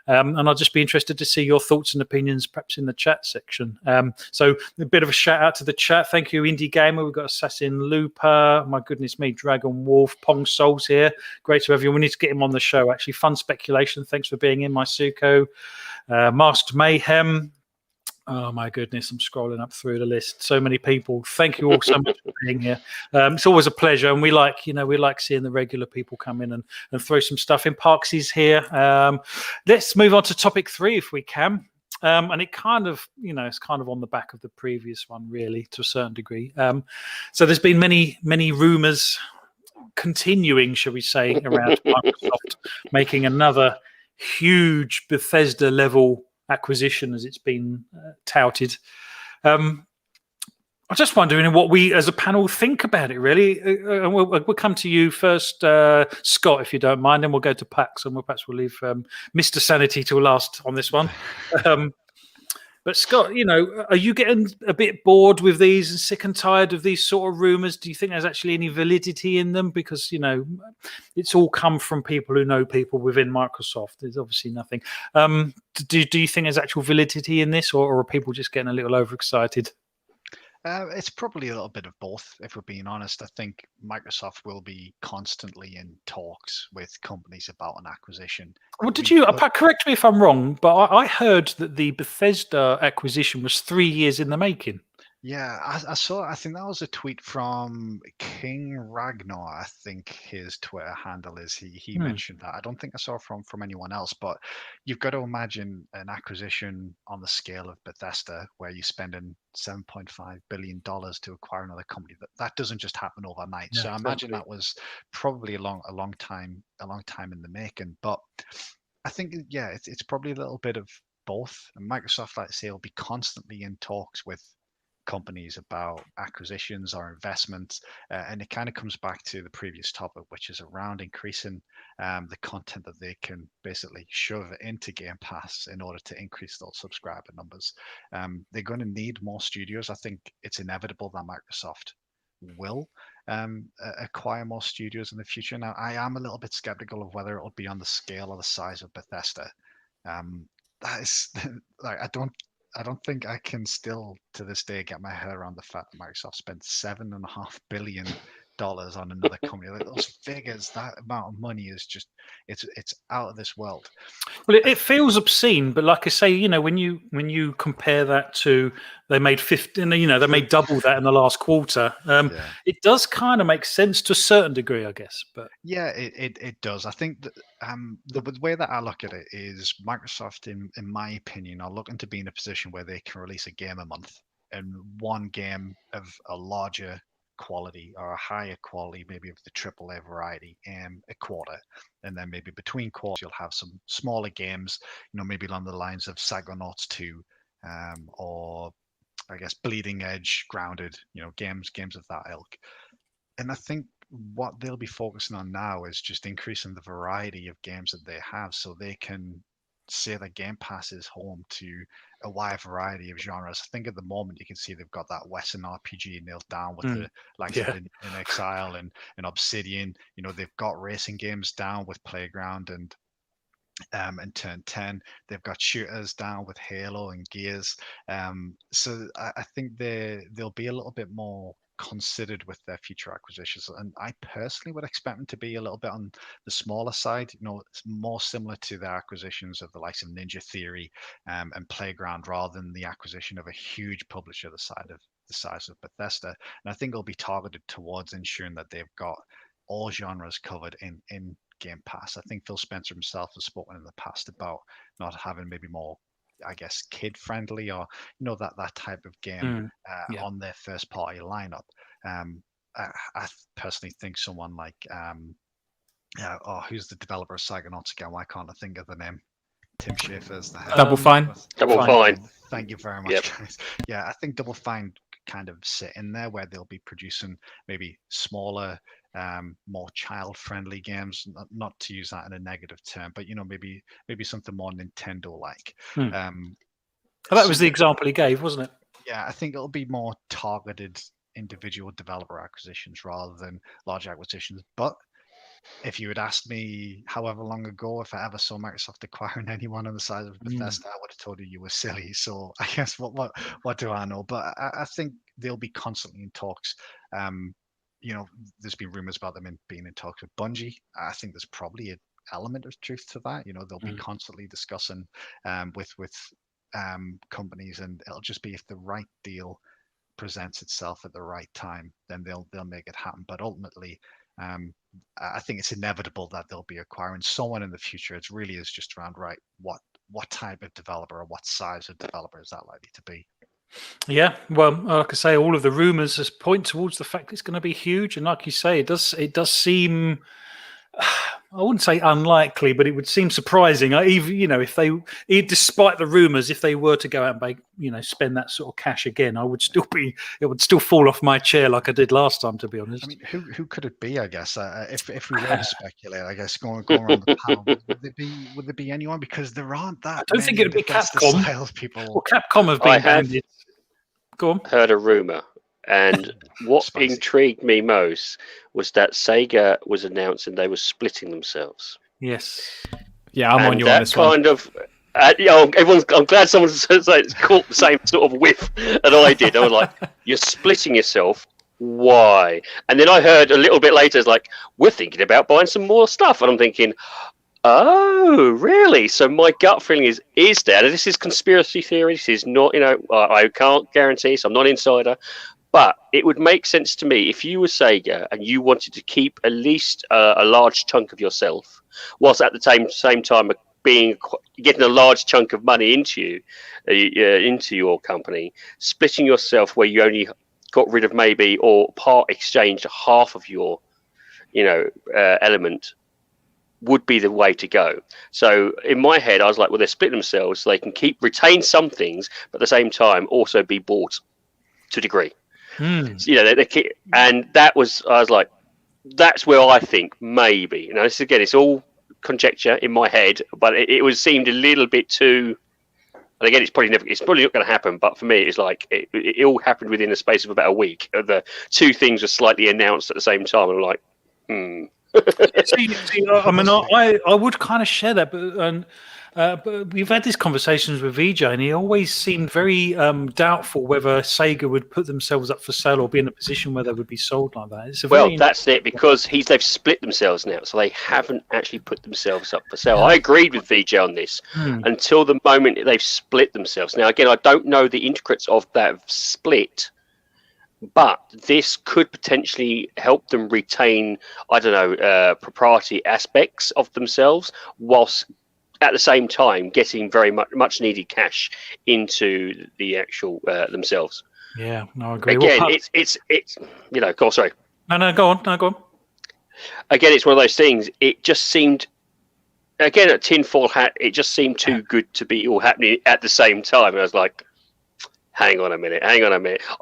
and I'll just be interested to see your thoughts and opinions perhaps in the chat section. So a bit of a shout out to the chat. Thank you, Indie Gamer. We've got Assassin Looper. My goodness me, Dragon Wolf, Pong Souls here. Great to have you. We need to get him on the show. Actually, Fun Speculation. Thanks for being in, Mysuko. Masked Mayhem. Oh my goodness, I'm scrolling up through the list. So many people. Thank you all so much for being here. It's always a pleasure, and we like seeing the regular people come in and throw some stuff in. Parksy's here. Let's move on to topic 3 if we can. And it kind of, it's kind of on the back of the previous one, really, to a certain degree. So there's been many rumors continuing, shall we say, around Microsoft making another huge Bethesda level acquisition, as it's been touted. I'm just wondering what we as a panel think about it, really. We'll come to you first, Scott, if you don't mind, and we'll go to Pax, and perhaps we'll leave Mr. Sanity till last on this one. But Scott, are you getting a bit bored with these and sick and tired of these sort of rumors? Do you think there's actually any validity in them? Because, it's all come from people who know people within Microsoft. There's obviously nothing. Do you think there's actual validity in this, or are people just getting a little overexcited? It's probably a little bit of both, if we're being honest. I think Microsoft will be constantly in talks with companies about an acquisition. Well, correct me if I'm wrong, but I heard that the Bethesda acquisition was 3 years in the making. Yeah, I saw. I think that was a tweet from King Ragnar. I think his Twitter handle is. He Hmm. mentioned that. I don't think I saw from anyone else. But you've got to imagine an acquisition on the scale of Bethesda, where you're spending $7.5 billion to acquire another company. That doesn't just happen overnight. Yeah, So I imagine exactly. that was probably a long time in the making. But I think yeah, it's probably a little bit of both. And Microsoft, like I say, will be constantly in talks with companies about acquisitions or investments. And it kind of comes back to the previous topic, which is around increasing the content that they can basically shove into Game Pass in order to increase those subscriber numbers. They're going to need more studios. I think it's inevitable that Microsoft will acquire more studios in the future. Now, I am a little bit skeptical of whether it'll be on the scale or the size of Bethesda. That is like I don't think I can still to this day get my head around the fact that Microsoft spent $7.5 billion on another company. Like those figures, that amount of money is just it's out of this world. Well, it feels obscene, but like I say, when you compare that to they made 15, they made double that in the last quarter. Yeah. It does kind of make sense to a certain degree, I guess. But Yeah, it does. I think that the way that I look at it is Microsoft, in my opinion, are looking to be in a position where they can release a game a month and one game of a larger quality or a higher quality, maybe of the AAA variety, a quarter. And then maybe between quarters, you'll have some smaller games, maybe along the lines of Psychonauts 2, or I guess Bleeding Edge, Grounded, games of that ilk. And I think what they'll be focusing on now is just increasing the variety of games that they have so they can say that Game Pass is home to a wide variety of genres. I think at the moment you can see they've got that Western RPG nailed down with the likes of yeah, in Exile and Obsidian. They've got racing games down with Playground and Turn 10. They've got shooters down with Halo and Gears. So I think they'll be a little bit more considered with their future acquisitions. And I personally would expect them to be a little bit on the smaller side, it's more similar to their acquisitions of the likes of Ninja Theory and Playground rather than the acquisition of a huge publisher the size of Bethesda. And I think it'll be targeted towards ensuring that they've got all genres covered in Game Pass. I think Phil Spencer himself has spoken in the past about not having maybe more, I guess, kid friendly or that type of game yeah. on their first party lineup. I personally think someone like who's the developer of Psychonauts again? Why can't I think of the name? Tim Schafer's the head. Double Fine. Double Fine. Thank you very much, guys. Yeah, I think Double Fine kind of sit in there where they'll be producing maybe smaller, more child-friendly games. Not to use that in a negative term, but maybe something more Nintendo-like. That was the example he gave, wasn't it? Yeah, I think it'll be more targeted individual developer acquisitions rather than large acquisitions. But if you had asked me however long ago if I ever saw Microsoft acquiring anyone on the size of Bethesda, I would have told you were silly. So I guess what do I know? But I think they'll be constantly in talks. There's been rumors about them being in talks with Bungie. I think there's probably an element of truth to that. They'll be constantly discussing with companies, and it'll just be if the right deal presents itself at the right time, then they'll make it happen. But ultimately, I think it's inevitable that they'll be acquiring someone in the future. It really is just around what type of developer or what size of developer is that likely to be. Yeah, well, like I say, all of the rumours just point towards the fact it's going to be huge, and like you say, it does seem. I wouldn't say unlikely, but it would seem surprising. Even if despite the rumours, if they were to go out and spend that sort of cash again, it would still fall off my chair like I did last time. To be honest, I mean, who could it be? I guess if we were to speculate, I guess going around the panel, would there be anyone? Because there aren't that. I don't think it would be Capcom. People. Well, Capcom have been banded. Go on. Heard a rumor. And what intrigued me most was that Sega was announcing they were splitting themselves. Yes. Yeah, I'm on you on this one. I'm glad someone caught the same sort of whiff that I did. I was like, you're splitting yourself. Why? And then I heard a little bit later, it's like, we're thinking about buying some more stuff. And I'm thinking, Oh, really? So my gut feeling is there. Now, this is conspiracy theory. This is not, I can't guarantee. So I'm not an insider, but it would make sense to me if you were Sega and you wanted to keep at least a large chunk of yourself, whilst at the same time getting a large chunk of money into your company, splitting yourself where you only got rid of maybe or part exchanged half of your, element would be the way to go. So in my head, I was like, well, they're splitting themselves so they can retain some things, but at the same time also be bought to a degree. And I was like, that's where I think maybe. This again, it's all conjecture in my head, but it seemed a little bit too. And again, it's probably not going to happen. But for me, it's like it all happened within the space of about a week. The two things were slightly announced at the same time. I'm like, I mean, I would kind of share that, but we've had these conversations with VJ, and he always seemed very doubtful whether Sega would put themselves up for sale or be in a position where they would be sold like that. That's it, because they've split themselves now, so they haven't actually put themselves up for sale. I agreed with VJ on this until the moment they've split themselves. Now, again, I don't know the intricacies of that split. But this could potentially help them retain, propriety aspects of themselves, whilst at the same time getting very much needed cash into the actual themselves. Yeah, no, I agree. Again, it's go on, sorry. No, go on. Again, it's one of those things. It just seemed, again, at tinfoil hat, it just seemed too good to be all happening at the same time. And I was like, Hang on a minute.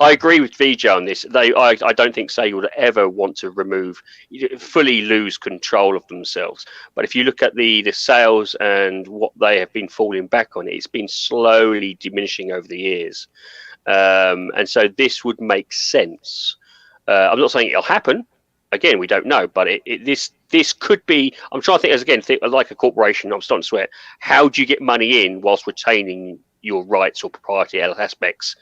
I agree with VJ on this. I don't think Sega would ever want to fully lose control of themselves. But if you look at the sales and what they have been falling back on, it's been slowly diminishing over the years. And so this would make sense. I'm not saying it'll happen. Again, we don't know. But this could be. I'm trying to think like a corporation. I'm starting to sweat. How do you get money in whilst retaining your rights or propriety aspects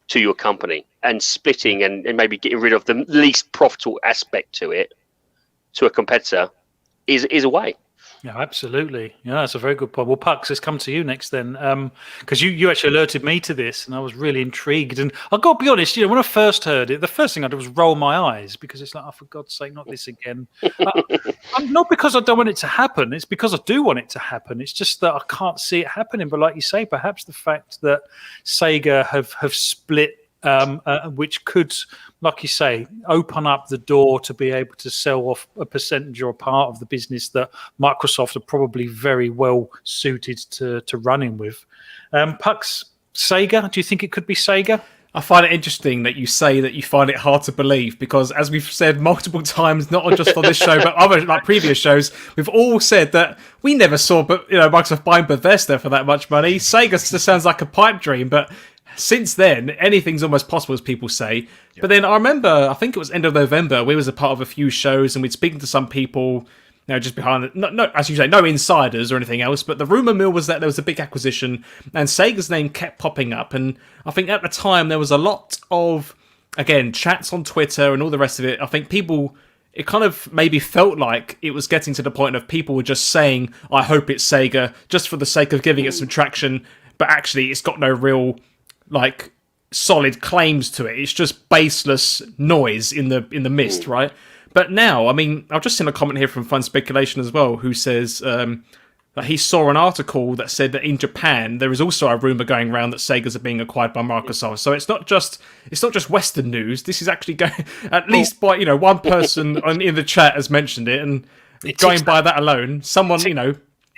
to your company, and splitting and maybe getting rid of the least profitable aspect to it to a competitor is a way. Yeah, absolutely. Yeah, that's a very good point. Well, Pucks, let's come to you next then, because you actually alerted me to this, and I was really intrigued. And I've got to be honest, when I first heard it, the first thing I did was roll my eyes, because it's like, oh, for God's sake, not this again. Not because I don't want it to happen. It's because I do want it to happen. It's just that I can't see it happening. But like you say, perhaps the fact that Sega have split, which could, like you say, open up the door to be able to sell off a percentage or a part of the business that Microsoft are probably very well suited to running with. Pucks, Sega, do you think it could be Sega? I find it interesting that you say that you find it hard to believe, because as we've said multiple times, not just on this show, but other previous shows, we've all said that we never saw Microsoft buying Bethesda for that much money. Sega just sounds like a pipe dream, but since then, anything's almost possible, as people say. Yep. But then I remember, I think it was end of November, we was a part of a few shows, and we'd speaking to some people, just behind it. No, as you say, no insiders or anything else, but the rumour mill was that there was a big acquisition, and Sega's name kept popping up. And I think at the time, there was a lot of, again, chats on Twitter and all the rest of it. I think it kind of maybe felt like it was getting to the point of people were just saying, I hope it's Sega, just for the sake of giving it some traction, but actually it's got no real solid claims to it. It's just baseless noise in the mist, right? But now, I mean, I've just seen a comment here from Fun Speculation as well, who says that he saw an article that said that in Japan there is also a rumor going around that Sega's are being acquired by Microsoft. So it's not just Western news. This is actually going, at least by one person in the chat has mentioned it, and going by that alone, someone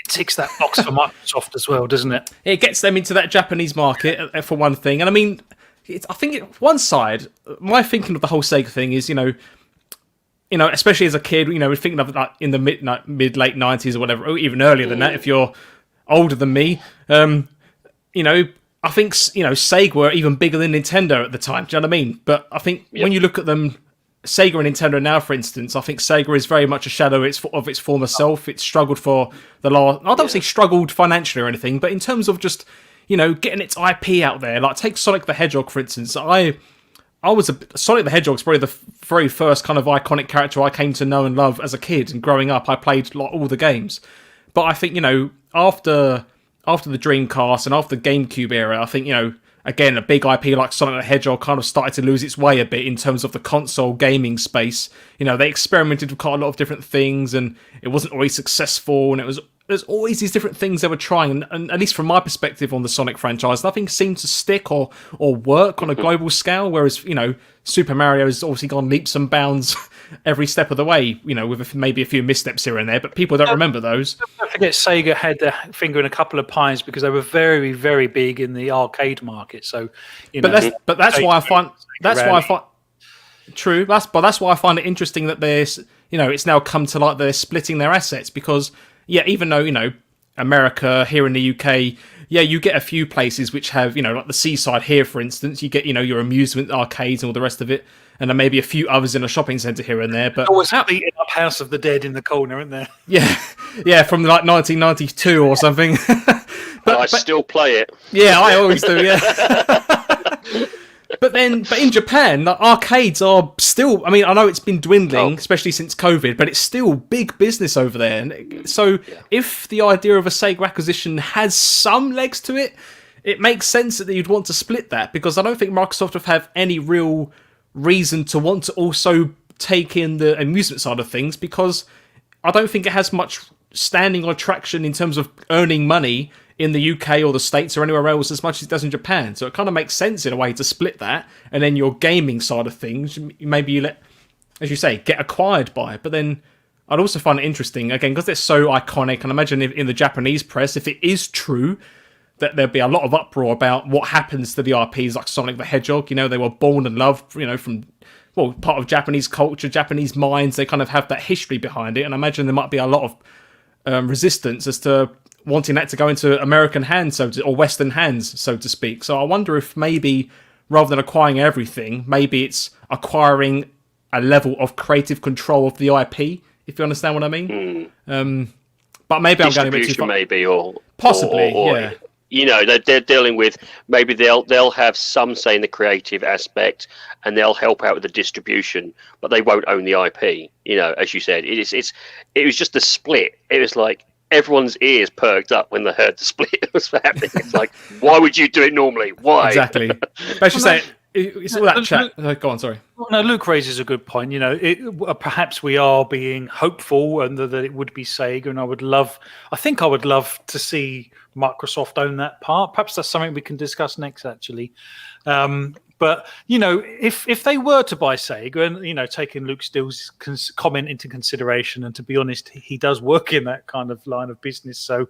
ticks that box for Microsoft as well, doesn't it? It gets them into that Japanese market for one thing. And I mean, I think one side, my thinking of the whole Sega thing is, especially as a kid, we're thinking of it in the mid late 90s or whatever, or even earlier than that, if you're older than me. I think, Sega were even bigger than Nintendo at the time. Do you know what I mean? But I think when you look at them, Sega and Nintendo now, for instance, I think Sega is very much a shadow of its former self. It's struggled for the last... I don't say struggled financially or anything, but in terms of just, getting its IP out there. Like, take Sonic the Hedgehog, for instance. Sonic the Hedgehog's probably the very first kind of iconic character I came to know and love as a kid. And growing up, I played all the games. But I think, after the Dreamcast and after the GameCube era, I think, again, a big IP like Sonic the Hedgehog kind of started to lose its way a bit in terms of the console gaming space. They experimented with quite a lot of different things, and it wasn't always successful, and there's always these different things they were trying, and at least from my perspective on the Sonic franchise, nothing seemed to stick or work on a global scale, whereas, Super Mario has obviously gone leaps and bounds every step of the way, with maybe a few missteps here and there, but people don't remember those. Don't forget Sega had their finger in a couple of pies because they were very, very big in the arcade market. So, that's why I find true. That's why I find it interesting that there's, it's now come to light they're splitting their assets, because even though America, here in the UK, you get a few places which have, like the Seaside here, for instance, you get, your amusement arcades and all the rest of it, and then maybe a few others in a shopping centre here and there. But always beating up House of the Dead in the corner, isn't there? Yeah, from like 1992 or something. but I still play it. Yeah, I always do. Yeah. But in Japan, the arcades are still, I mean, I know it's been dwindling, especially since COVID, but it's still big business over there. And so if the idea of a Sega acquisition has some legs to it, it makes sense that you'd want to split that, because I don't think Microsoft would have any real reason to want to also take in the amusement side of things, because I don't think it has much standing or traction in terms of earning money in the UK or the States or anywhere else as much as it does in Japan. So it kind of makes sense in a way to split that, and then your gaming side of things, maybe you let, as you say, get acquired by it. But then I'd also find it interesting, again, because they're so iconic, and imagine in the Japanese press, if it is true that there'd be a lot of uproar about what happens to the IPs like Sonic the Hedgehog. They were born and loved, from, part of Japanese culture, Japanese minds. They kind of have that history behind it, and I imagine there might be a lot of resistance as to wanting that to go into American hands, or Western hands, so to speak. So I wonder if maybe, rather than acquiring everything, maybe it's acquiring a level of creative control of the IP, if you understand what I mean. But maybe I'm going a bit too far. Maybe, or possibly, yeah. They're dealing with, maybe they'll have some say in the creative aspect, and they'll help out with the distribution, but they won't own the IP. As you said, it was just a split. It was like everyone's ears perked up when they heard the split was happening. It's like, why would you do it normally? Why? Exactly. As you say, it's all that chat. Go on, sorry. No, Luke raises a good point. Perhaps we are being hopeful, and that it would be Sega, and I think I would love to see Microsoft own that part. Perhaps that's something we can discuss next, actually. But if they were to buy Sega, and taking Luke Steele's comment into consideration, and to be honest, he does work in that kind of line of business, so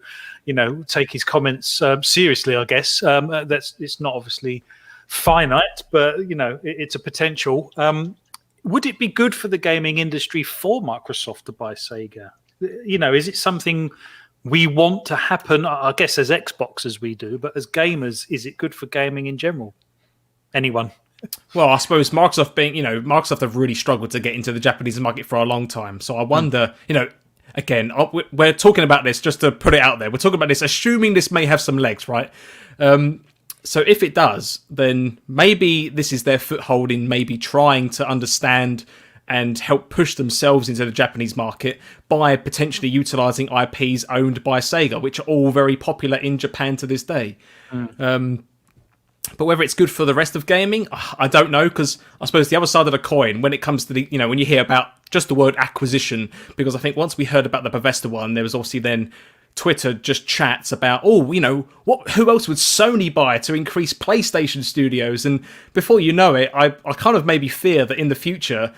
take his comments seriously, I guess. It's not obviously finite, but it's a potential. Would it be good for the gaming industry for Microsoft to buy Sega? Is it something we want to happen? I guess as Xboxers we do, but as gamers, is it good for gaming in general? Anyone? Well, I suppose Microsoft have really struggled to get into the Japanese market for a long time. So I wonder, again, we're talking about this just to put it out there. We're talking about this assuming this may have some legs, right? So if it does, then maybe this is their foothold in maybe trying to understand and help push themselves into the Japanese market by potentially utilising IPs owned by Sega, which are all very popular in Japan to this day. But whether it's good for the rest of gaming, I don't know, because I suppose the other side of the coin, when it comes to when you hear about just the word acquisition, because I think once we heard about the Bethesda one, there was obviously then Twitter just chats about, who else would Sony buy to increase PlayStation studios? And before you know it, I kind of maybe fear that in the future,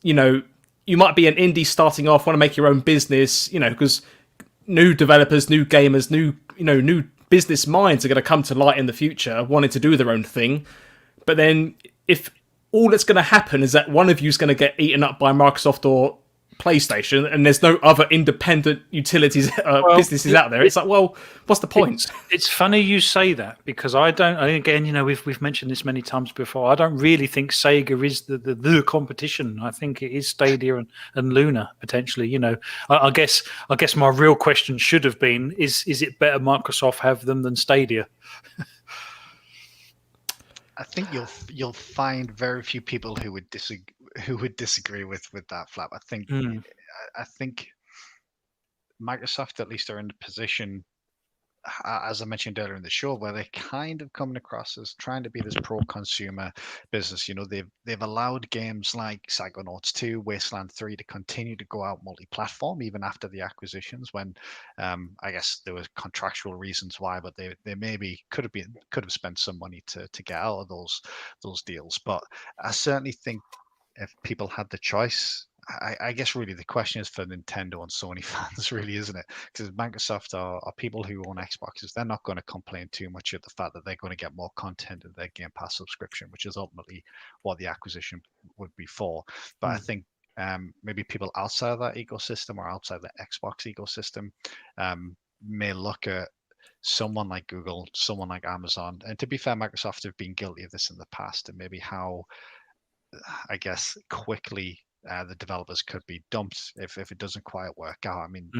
you might be an indie starting off, want to make your own business, because new developers, new gamers, new business minds are going to come to light in the future, wanting to do their own thing. But then if all that's going to happen is that one of you is going to get eaten up by Microsoft or PlayStation, and there's no other independent utilities businesses out there, it's like, well, what's the point? It's funny you say that, because again, we've mentioned this many times before. I don't really think Sega is the competition. I think it is Stadia and Luna potentially. I guess my real question should have been: is it better Microsoft have them than Stadia? I think you'll find very few people who would disagree with that, Flap. I think Microsoft at least are in a position, as I mentioned earlier in the show, where they're kind of coming across as trying to be this pro-consumer business. They've allowed games like Psychonauts 2, Wasteland 3 to continue to go out multi-platform even after the acquisitions. When I guess there were contractual reasons why, but they maybe could have spent some money to get out of those deals. But I certainly think if people had the choice, I guess really the question is for Nintendo and Sony fans, really, isn't it? Because Microsoft are people who own Xboxes. They're not going to complain too much at the fact that they're going to get more content in their Game Pass subscription, which is ultimately what the acquisition would be for. But I think maybe people outside of that ecosystem or outside the Xbox ecosystem may look at someone like Google, someone like Amazon. And to be fair, Microsoft have been guilty of this in the past, and maybe how, I guess, quickly the developers could be dumped if it doesn't quite work out. I mean,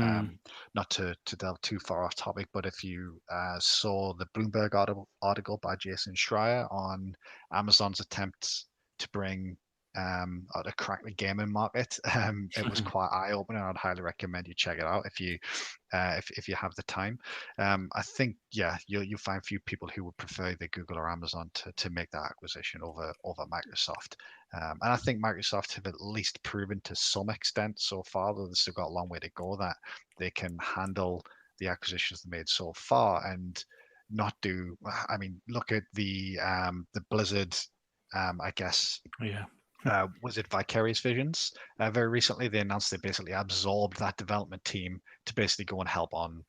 not to delve too far off topic, but if you saw the Bloomberg article by Jason Schreier on Amazon's attempts to bring or to crack the gaming market, it was quite eye-opening. I'd highly recommend you check it out if you have the time. I think you'll find few people who would prefer either Google or Amazon to make that acquisition over Microsoft. And I think Microsoft have at least proven to some extent so far, though they've still got a long way to go, that they can handle the acquisitions they made so far and not do. I mean, look at the Blizzard, I guess. Was it Vicarious Visions? Very recently, they announced they basically absorbed that development team to basically go and help on,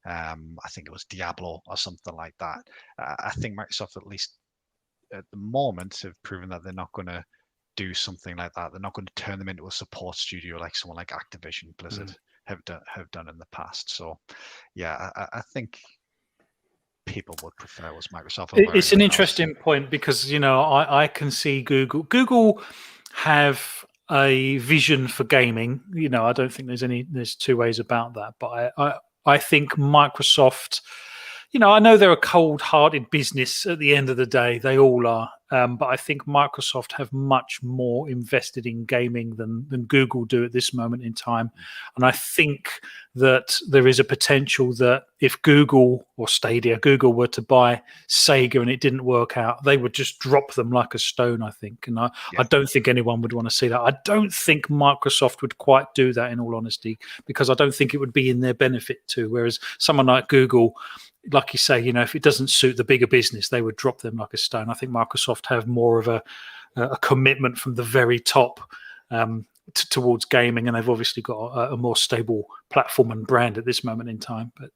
I think it was Diablo or something like that. I think Microsoft, at least at the moment, have proven that they're not going to do something like that. They're not going to turn them into a support studio like someone like Activision Blizzard have done in the past. So, yeah, I think people would prefer was Microsoft. It's an interesting point because I can see Google have a vision for gaming. I don't think there's two ways about that. But I think Microsoft. I know they're a cold-hearted business at the end of the day. They all are. But I think Microsoft have much more invested in gaming than Google do at this moment in time. And I think that there is a potential that if Google were to buy Sega and it didn't work out, they would just drop them like a stone, I think. And I don't think anyone would want to see that. I don't think Microsoft would quite do that, in all honesty, because I don't think it would be in their benefit too. Whereas someone like Google, like you say, if it doesn't suit the bigger business, they would drop them like a stone. I think Microsoft have more of a commitment from the very top towards gaming, and they've obviously got a more stable platform and brand at this moment in time. But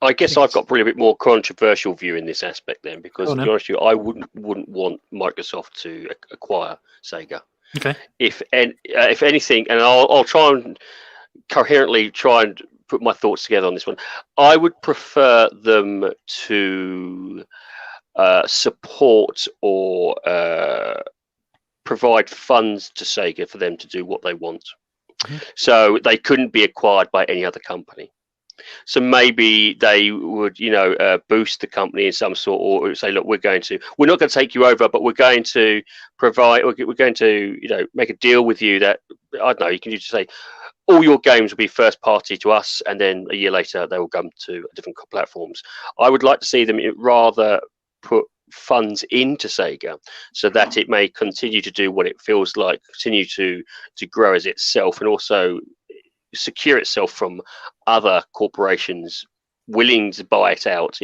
I guess I've got probably a bit more controversial view in this aspect then, because to be honest with you, I wouldn't want Microsoft to acquire Sega. Okay. If anything, and I'll try and coherently put my thoughts together on this one. I would prefer them to support or provide funds to Sega for them to do what they want. So they couldn't be acquired by any other company. So maybe they would, boost the company in some sort, or say, look, we're not going to take you over, but we're going to provide, we're going to, make a deal with you that, I don't know, you can just say, all your games will be first party to us, and then a year later they will come to different platforms. I would like to see them rather put funds into Sega so that it may continue to do what it feels like, continue to grow as itself, and also secure itself from other corporations willing to buy it out,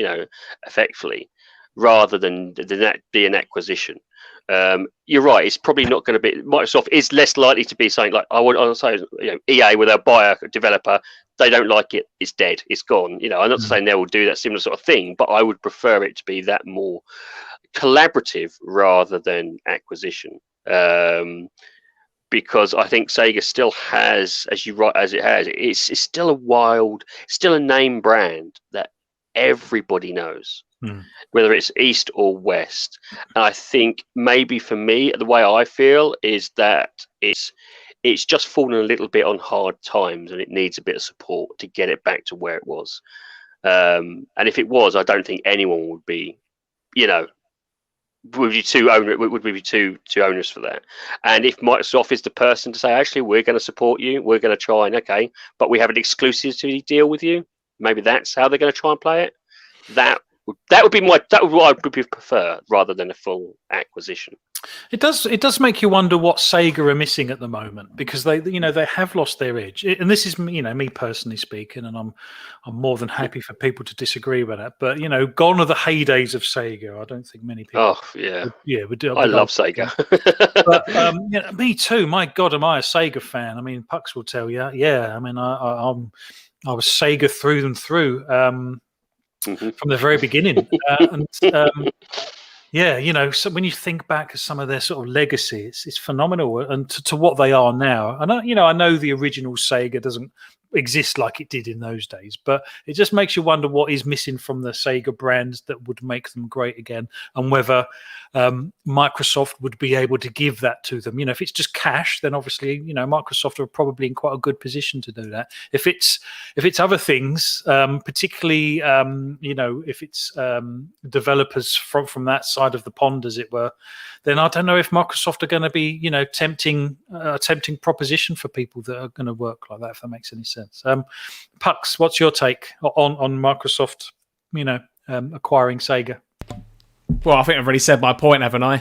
effectively, rather than that be an acquisition. You're right. It's probably not going to be. Microsoft is less likely to be something like I'll say, EA, where they'll buy a developer, they don't like it, it's dead, it's gone. I'm not saying they will do that similar sort of thing, but I would prefer it to be that more collaborative rather than acquisition. Because I think Sega still has, it's still a name brand that everybody knows. Whether it's East or West. And I think maybe for me, the way I feel is that it's just fallen a little bit on hard times, and it needs a bit of support to get it back to where it was. And if it was, I don't think anyone would be, would be too onerous for that. And if Microsoft is the person to say, actually, we're going to support you, we're going to try and but we have an exclusivity deal with you. Maybe that's how they're going to try and play it. That would be what I would prefer rather than a full acquisition. It does make you wonder what Sega are missing at the moment, because they have lost their edge. And this is me personally speaking, and I'm more than happy for people to disagree with that. But gone are the heydays of Sega. I don't think many people. Oh yeah, would do. I love Sega. But me too. My God, am I a Sega fan? I mean, Pucks will tell you. Yeah, I mean, I was Sega through and through. From the very beginning, so when you think back at some of their sort of legacy, it's phenomenal, and to what they are now. And I know the original Sega doesn't exist like it did in those days, but it just makes you wonder what is missing from the Sega brands that would make them great again, and whether Microsoft would be able to give that to them. If it's just cash, then obviously Microsoft are probably in quite a good position to do that. If it's other things, particularly if it's developers from that side of the pond, as it were, then I don't know if Microsoft are going to be tempting proposition for people that are going to work like that, if that makes any sense. Pucks, what's your take on Microsoft acquiring Sega? Well, I think I've already said my point, haven't I?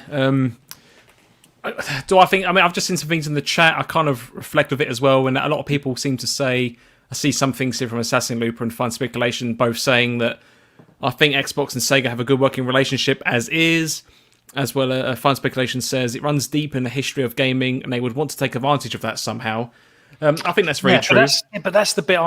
Do I think? I mean, I've just seen some things in the chat. I kind of reflect with it as well, and a lot of people seem to say, I see some things here from Assassin Looper and Fun Speculation, both saying that I think Xbox and Sega have a good working relationship as is. As well, Fun Speculation says it runs deep in the history of gaming, and they would want to take advantage of that somehow. I think that's very true. But that's the bit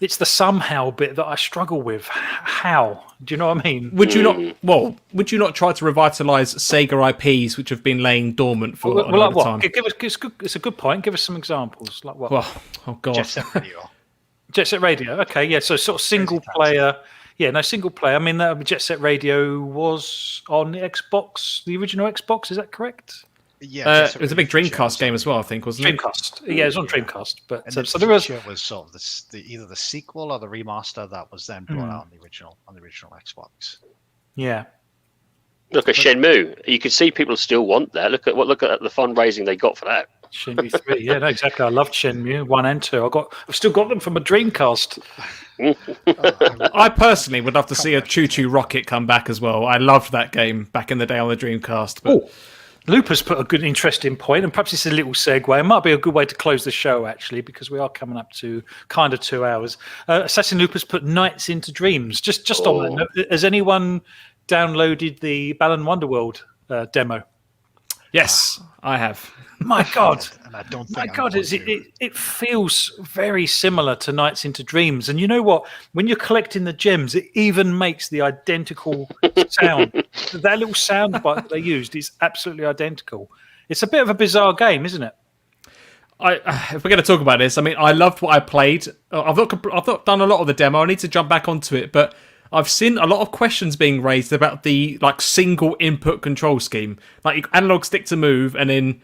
it's the somehow bit that I struggle with. How? Do you know what I mean? Would you not try to revitalise Sega IPs which have been laying dormant for a long time? It's a good point. Give us some examples. Like what? Well, oh god. Jet Set Radio. Jet Set Radio. Okay, yeah. So sort of single player. Yeah, no, single player. I mean, Jet Set Radio was on the Xbox, the original Xbox. Is that correct? Yeah, it was a big Dreamcast game as well, I think, wasn't it? Dreamcast. Yeah, it was on Dreamcast. But so there was sort of either the sequel or the remaster that was then brought out on the original Xbox. Yeah. Look at Shenmue. You can see people still want that. Look at the fundraising they got for that. Shenmue 3. Yeah, no, exactly. I loved Shenmue 1 and 2. I've still got them from a Dreamcast. I personally would love to see a Choo Choo Rocket come back as well. I loved that game back in the day on the Dreamcast. But Looper's put a good, interesting point, and perhaps it's a little segue. It might be a good way to close the show, actually, because we are coming up to kind of 2 hours. Assassin Looper's put Nights into Dreams. Just on that note, has anyone downloaded the Balan Wonderworld demo? Yes, I have. My God, and I don't think my God, it feels very similar to Nights into Dreams. And you know what? When you're collecting the gems, it even makes the identical sound. That little sound bite that they used is absolutely identical. It's a bit of a bizarre game, isn't it? If we're going to talk about this, I mean, I loved what I played. I've not done a lot of the demo. I need to jump back onto it, but I've seen a lot of questions being raised about the single input control scheme, like analog stick to move, and then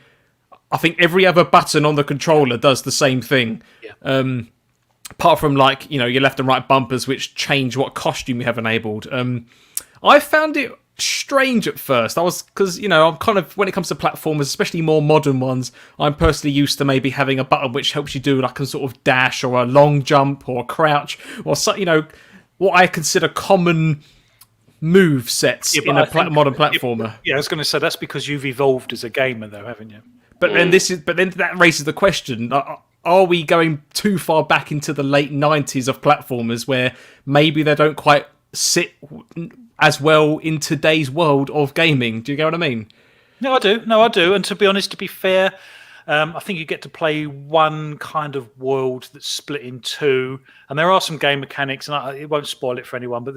I think every other button on the controller does the same thing. Yeah. Apart from your left and right bumpers, which change what costume you have enabled. I found it strange at first. Because I'm kind of, when it comes to platformers, especially more modern ones, I'm personally used to maybe having a button which helps you do like a sort of dash or a long jump or a crouch or what I consider common move sets in a modern platformer. Yeah, I was going to say that's because you've evolved as a gamer, though, haven't you? But then that raises the question: are we going too far back into the late 90s of platformers, where maybe they don't quite sit as well in today's world of gaming? Do you get what I mean? No, I do. And to be honest, to be fair, I think you get to play one kind of world that's split in two, and there are some game mechanics, and it won't spoil it for anyone. But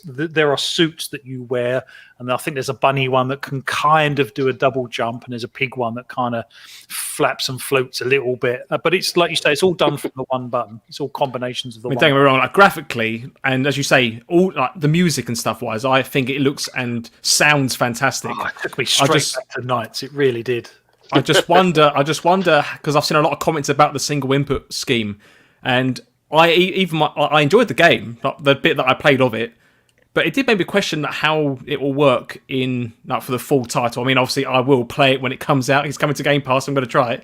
there are suits that you wear, and I think there's a bunny one that can kind of do a double jump, and there's a pig one that kind of flaps and floats a little bit. But it's like you say, it's all done from the one button. It's all combinations of the one. Don't get me wrong, graphically, and as you say, all the music and stuff wise, I think it looks and sounds fantastic. It took me straight back to Nights. It really did. I just wonder because I've seen a lot of comments about the single input scheme, and I enjoyed the game, the bit that I played of it, But it did make me question how it will work for the full title. I mean, obviously, I will play it when it comes out. It's coming to Game Pass. I'm going to try it.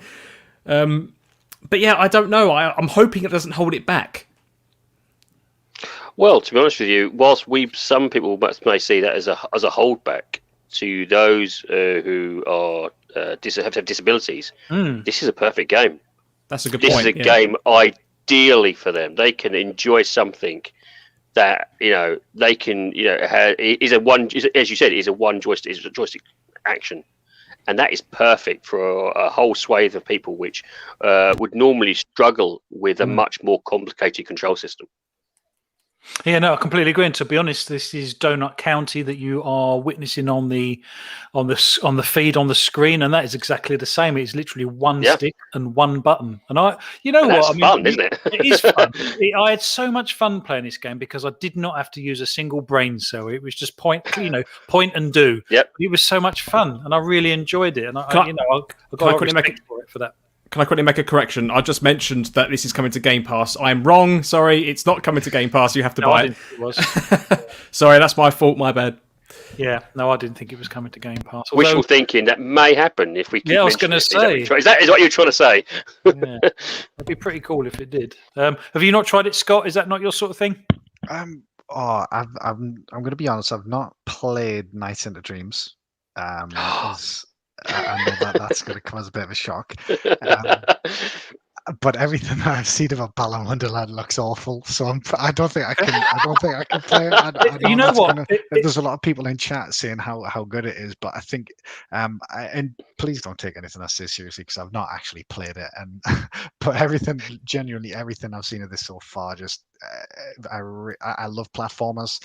But yeah, I don't know. I'm hoping it doesn't hold it back. Well, to be honest with you, whilst some people may see that as a holdback to those who are have disabilities, this is a perfect game. That's a good point. This is a game ideally for them. They can enjoy something that they can is as you said, is a one joystick action, and that is perfect for a whole swathe of people which would normally struggle with a much more complicated control system. Yeah, no, I completely agree. And to be honest, this is Donut County that you are witnessing on the feed on the screen, and that is exactly the same. It's literally one stick and one button. And That's fun, isn't it? It is fun. I had so much fun playing this game because I did not have to use a single brain cell. It was just point and do. Yep. It was so much fun, and I really enjoyed it. And I got respect for it for that. Can I quickly make a correction? I just mentioned that this is coming to Game Pass. I'm wrong. Sorry, it's not coming to Game Pass. You have to buy it. It was. Sorry, that's my fault. My bad. Yeah, no, I didn't think it was coming to Game Pass. Wishful thinking that may happen if we keep. Yeah, I was going to say. Is that what you're trying to say? Yeah, it'd be pretty cool if it did. Have you not tried it, Scott? Is that not your sort of thing? I'm going to be honest. I've not played Nights into Dreams. I know that's going to come as a bit of a shock. But everything that I've seen about Balan Wonderland looks awful. So I don't think I can. I don't think I can play it. I know what? There's a lot of people in chat saying how good it is, but I think and please don't take anything I say seriously because I've not actually played it. And but genuinely everything I've seen of this so far, just I love platformers.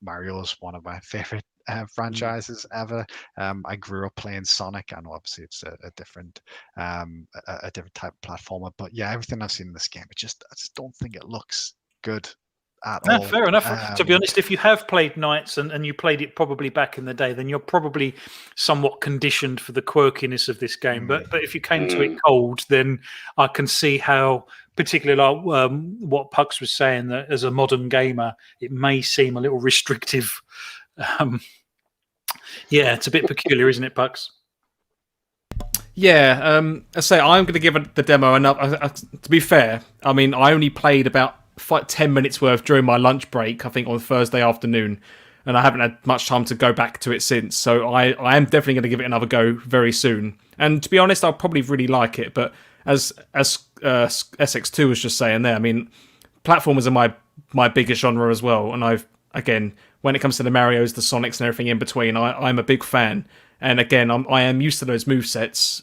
Mario's one of my favorite franchises ever. I grew up playing Sonic. I know obviously it's a different type of platformer, but yeah, everything I've seen in this game, I just don't think it looks good at all. Fair enough. To be honest, if you have played Knights and you played it probably back in the day, then you're probably somewhat conditioned for the quirkiness of this game. But if you came to it cold, then I can see how, particularly like what Pucks was saying, that as a modern gamer, it may seem a little restrictive. Yeah, it's a bit peculiar, isn't it, Pucks? Yeah, I say I'm going to give the demo enough. To be fair, I mean, I only played about 10 minutes worth during my lunch break, I think, on Thursday afternoon, and I haven't had much time to go back to it since. So I am definitely going to give it another go very soon. And to be honest, I'll probably really like it. But as SX2 was just saying there, I mean, platformers are my biggest genre as well. And again, when it comes to the Marios, the Sonics, and everything in between, I'm a big fan. And again, I am used to those movesets,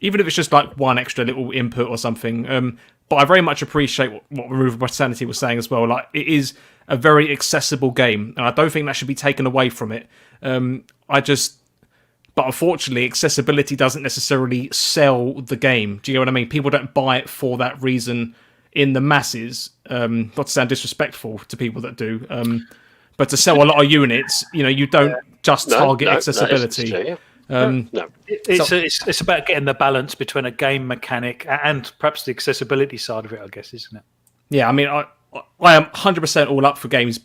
even if it's just like one extra little input or something. But I very much appreciate what Removable Sanity was saying as well. Like, it is a very accessible game, and I don't think that should be taken away from it. But unfortunately, accessibility doesn't necessarily sell the game. Do you know what I mean? People don't buy it for that reason in the masses. Not to sound disrespectful to people that do, but to sell a lot of units, you don't just target accessibility. It's about getting the balance between a game mechanic and perhaps the accessibility side of it, I guess, isn't it? Yeah, I mean, I am 100% all up for games,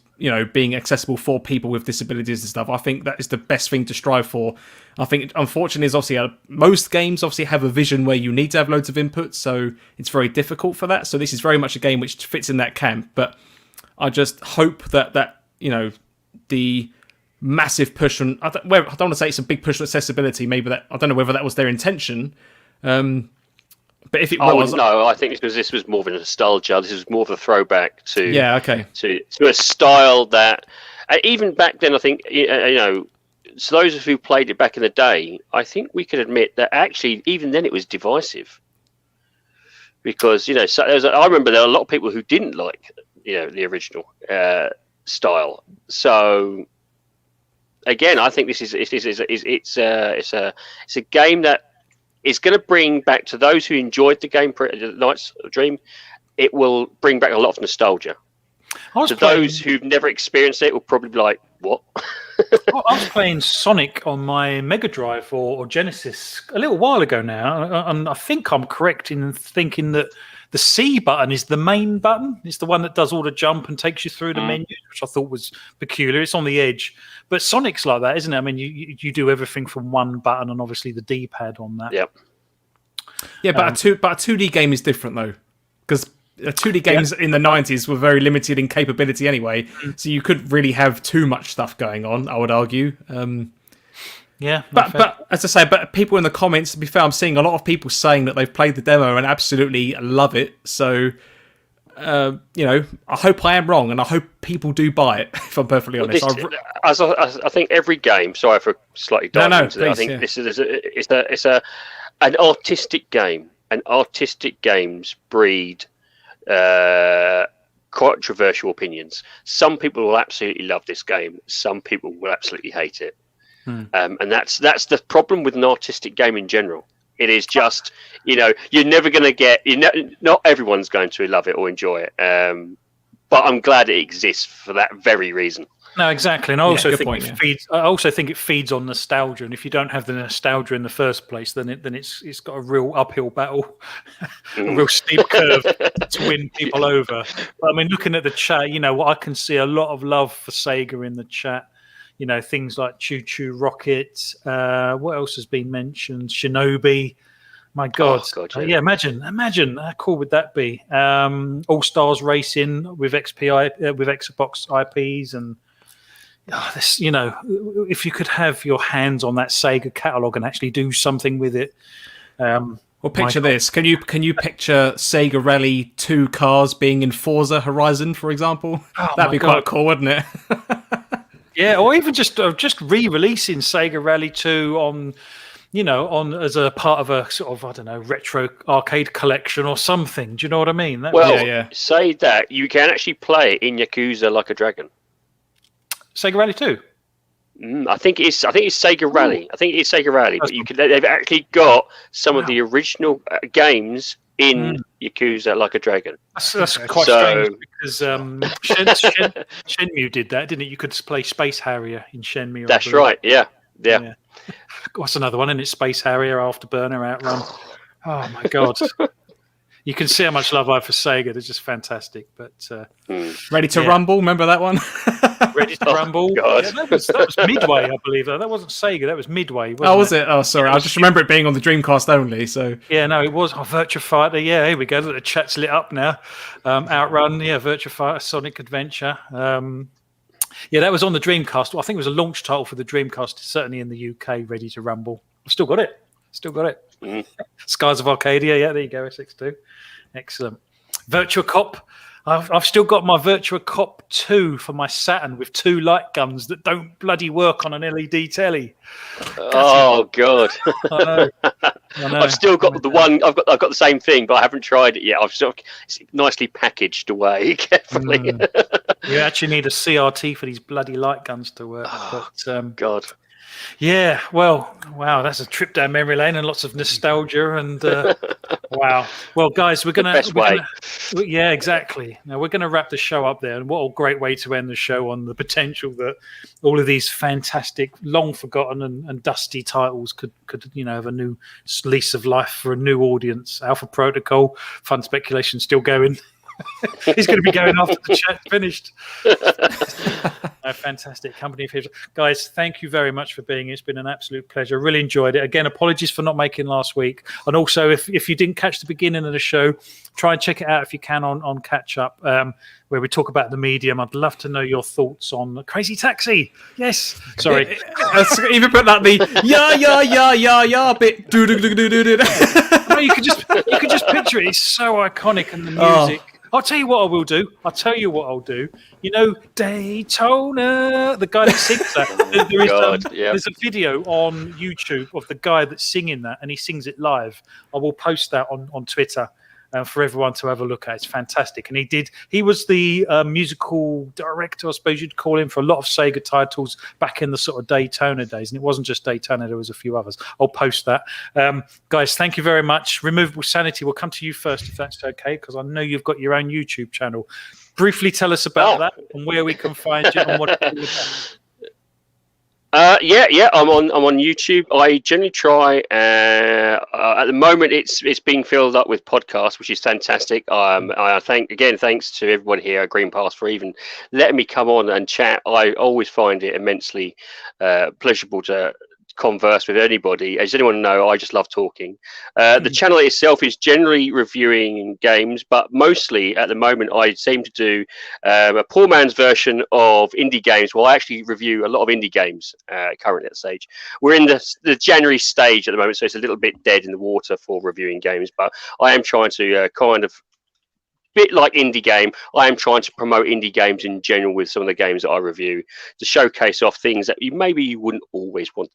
being accessible for people with disabilities and stuff. I think that is the best thing to strive for. I think, unfortunately, is obviously most games obviously have a vision where you need to have loads of input, so it's very difficult for that. So this is very much a game which fits in that camp. But I just hope that the massive push on, I don't want to say it's a big push on accessibility. Maybe that, I don't know whether that was their intention. But if it was, no, I think it's because this was more of a nostalgia. This was more of a throwback to to a style that even back then, I think so those who played it back in the day, I think we could admit that actually even then it was divisive because I remember there were a lot of people who didn't like the original style. So again, I think this is it's a game that is going to bring back to those who enjoyed the game, Knight's Dream. It will bring back a lot of nostalgia. So those who've never experienced it will probably be like, what? I was playing Sonic on my Mega Drive or Genesis a little while ago now, and I think I'm correct in thinking that the C button is the main button. It's the one that does all the jump and takes you through the menus, which I thought was peculiar. It's on the edge. But Sonic's like that, isn't it? I mean, you do everything from one button and obviously the D-pad on that. Yep. Yeah, but a 2D game is different, though. Because 2D games in the 90s were very limited in capability anyway, so you couldn't really have too much stuff going on, I would argue. But as I say, but people in the comments, to be fair, I'm seeing a lot of people saying that they've played the demo and absolutely love it. So, I hope I am wrong, and I hope people do buy it, if I'm perfectly honest. I think every game, sorry for slightly diving into that, I think this is an artistic game, and artistic games breed controversial opinions. Some people will absolutely love this game. Some people will absolutely hate it. And that's the problem with an artistic game in general. It is just, you're never going to get, not everyone's going to love it or enjoy it. But I'm glad it exists for that very reason. No, exactly, and I also think it feeds on nostalgia. And if you don't have the nostalgia in the first place, then it's got a real uphill battle, a real steep curve to win people over. But, I mean, looking at the chat, I can see a lot of love for Sega in the chat. Things like Choo Choo Rocket. What else has been mentioned? Shinobi. My God. Imagine how cool would that be? All Stars Racing with Xbox IPs and. This, if you could have your hands on that Sega catalog and actually do something with it. Well, picture this. Can you picture Sega Rally 2 cars being in Forza Horizon, for example? That'd be quite cool, wouldn't it? Yeah, or even just re-releasing Sega Rally 2 on as a part of a sort of, I don't know, retro arcade collection or something. Do you know what I mean? Say that you can actually play it in Yakuza Like a Dragon. Sega Rally 2? I think it's Sega Rally. I think it's Sega Rally, but they've actually got some of the original games in Yakuza Like a Dragon. That's quite strange because Shenmue did that, didn't it? You could play Space Harrier in Shenmue. That's right. Yeah. What's another one? And it's Space Harrier, Afterburner, Outrun. Oh my God. You can see how much love I have for Sega. They're just fantastic. But Ready to Rumble, remember that one? Ready to Rumble. God. Yeah, that was Midway, I believe. That wasn't Sega. That was Midway. Was it? Oh, sorry. I just remember it being on the Dreamcast only. So yeah, no, it was. Virtua Fighter. Yeah, here we go. The chat's lit up now. Outrun. Yeah, Virtua Fighter, Sonic Adventure. That was on the Dreamcast. Well, I think it was a launch title for the Dreamcast. Certainly in the UK. Ready to Rumble. I've still got it. Skies of Arcadia. Yeah, there you go. SX2. Excellent. Virtua Cop. I've still got my Virtua Cop 2 for my Saturn with 2 light guns that don't bloody work on an LED telly. Oh God! I know. I've still got the one. I've got the same thing, but I haven't tried it yet. It's nicely packaged away carefully. You actually need a CRT for these bloody light guns to work. God. Yeah, well, wow, that's a trip down memory lane and lots of nostalgia and wow. Well, guys, yeah, exactly. Now we're gonna wrap the show up there, and what a great way to end the show on the potential that all of these fantastic, long forgotten and dusty titles could have a new lease of life for a new audience. Alpha Protocol, Fun Speculation still going. He's going to be going after the chat's finished. Fantastic company of his. Guys, thank you very much for being here. It's been an absolute pleasure. Really enjoyed it. Again, apologies for not making last week. And also, if you didn't catch the beginning of the show, try and check it out if you can on Catch Up, where we talk about the medium. I'd love to know your thoughts on Crazy Taxi. Yes. Sorry. Even put that yeah bit. No, you could just picture it. It's so iconic, and the music. I'll tell you what I will do. I'll do. Daytona, the guy that sings that. There's a video on YouTube of the guy that's singing that, and he sings it live. I will post that on Twitter. for everyone to have a look at. It's fantastic. And he was the musical director, I suppose you'd call him, for a lot of Sega titles back in the sort of Daytona days. And it wasn't just Daytona, there was a few others. I'll post that. Guys, thank you very much. Removable Sanity, we'll come to you first if that's okay, because I know you've got your own YouTube channel. Briefly tell us about that and where we can find you and what you do with that. Yeah, I'm on YouTube. I generally try. At the moment, it's being filled up with podcasts, which is fantastic. Thanks to everybody here at GamePass for even letting me come on and chat. I always find it immensely pleasurable to converse with anybody. As anyone know, I just love talking. The channel itself is generally reviewing games, but mostly at the moment I seem to do a poor man's version of indie games. Well, I actually review a lot of indie games currently at the stage. We're in the January stage at the moment, so it's a little bit dead in the water for reviewing games, but I am trying to kind of, bit like indie game, I am trying to promote indie games in general with some of the games that I review, to showcase off things that you wouldn't always want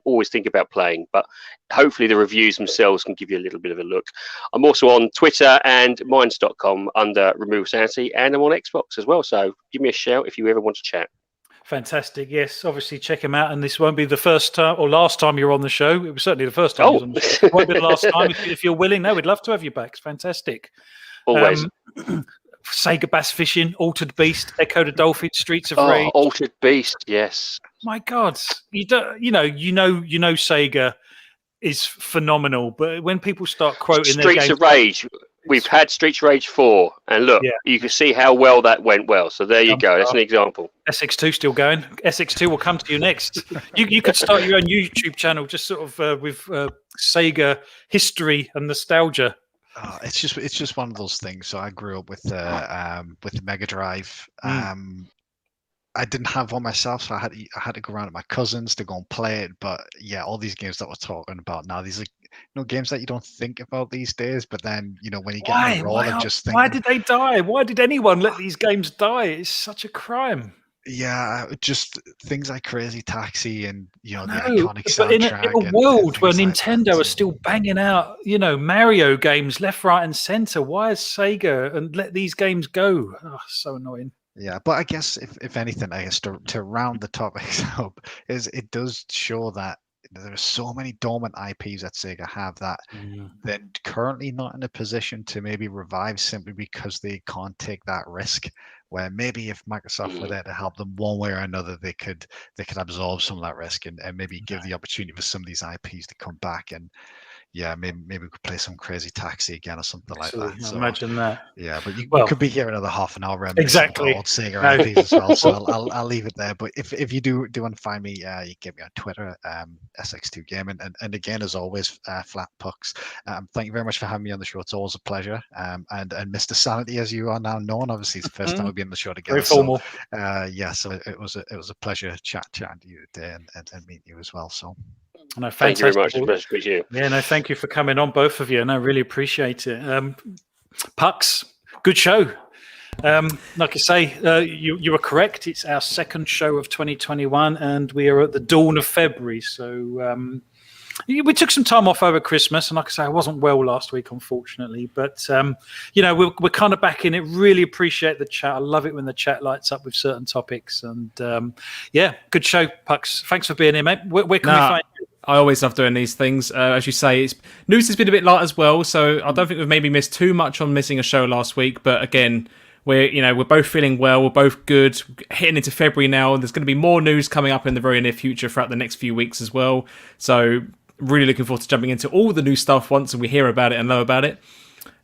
always think about playing, but hopefully the reviews themselves can give you a little bit of a look. I'm also on Twitter and minds.com under Removable Sanity, and I'm on Xbox as well, so give me a shout if you ever want to chat. Fantastic. Yes, obviously check him out. And this won't be the first time or last time you're on the show. It was certainly the first time. On the show. It won't be the last time if you're willing. No, we'd love to have you back. It's fantastic. Always. Sega Bass Fishing, Altered Beast, Echo the Dolphin, Streets of Rage. Altered Beast, yes. My God, you know, Sega is phenomenal, but when people start quoting Streets of Rage, we've had Streets of Rage 4, and look, you can see how well that went well. So there you go. That's an example. SX2 still going. SX2 will come to you next. You could start your own YouTube channel, just sort of with Sega history and nostalgia. It's just one of those things. So I grew up with the Mega Drive. I didn't have one myself, so I had to go around to my cousins to go and play it. But yeah, all these games that we're talking about now, these are games that you don't think about these days. But then when you get in the role of just thinking, why did they die? Why did anyone let these games die? It's such a crime. Yeah, just things like Crazy Taxi and the iconic soundtrack. But in a world where like Nintendo are still banging out, Mario games left, right, and center, why is Sega and let these games go? Oh, so annoying. Yeah, but I guess if anything, I guess to round the topics up, is it does show that there are so many dormant IPs that Sega have that they're currently not in a position to maybe revive simply because they can't take that risk. Where maybe if Microsoft were there to help them one way or another, they could absorb some of that risk and maybe give the opportunity for some of these IPs to come back. And maybe we could play some Crazy Taxi again or something like that. So, imagine that. Yeah, but you could be here another half an hour exactly old Sega IPs as well. So I'll leave it there. But if you do want to find me, you get me on Twitter, SX2 Gaming, and again as always, Flat Pucks. Thank you very much for having me on the show. It's always a pleasure. And Mr. Sanity, as you are now known, obviously it's the first time we've been on the show together. Very formal. So it was a pleasure chatting to you today and meeting you as well. So. No, thank you very much. Appreciate it. Yeah, no, thank you for coming on, both of you. And I really appreciate it. Pucks, good show. Like I say, you were correct. It's our second show of 2021, and we are at the dawn of February. So we took some time off over Christmas, and like I say, I wasn't well last week, unfortunately. But we're kind of back in it. Really appreciate the chat. I love it when the chat lights up with certain topics. And good show, Pucks. Thanks for being here, mate. Where can we find you? I always love doing these things. As you say, news has been a bit light as well, so I don't think we've maybe missed too much on missing a show last week. But again, we're both feeling well, we're both good, hitting into February now, and there's going to be more news coming up in the very near future throughout the next few weeks as well. So really looking forward to jumping into all the new stuff once we hear about it and know about it.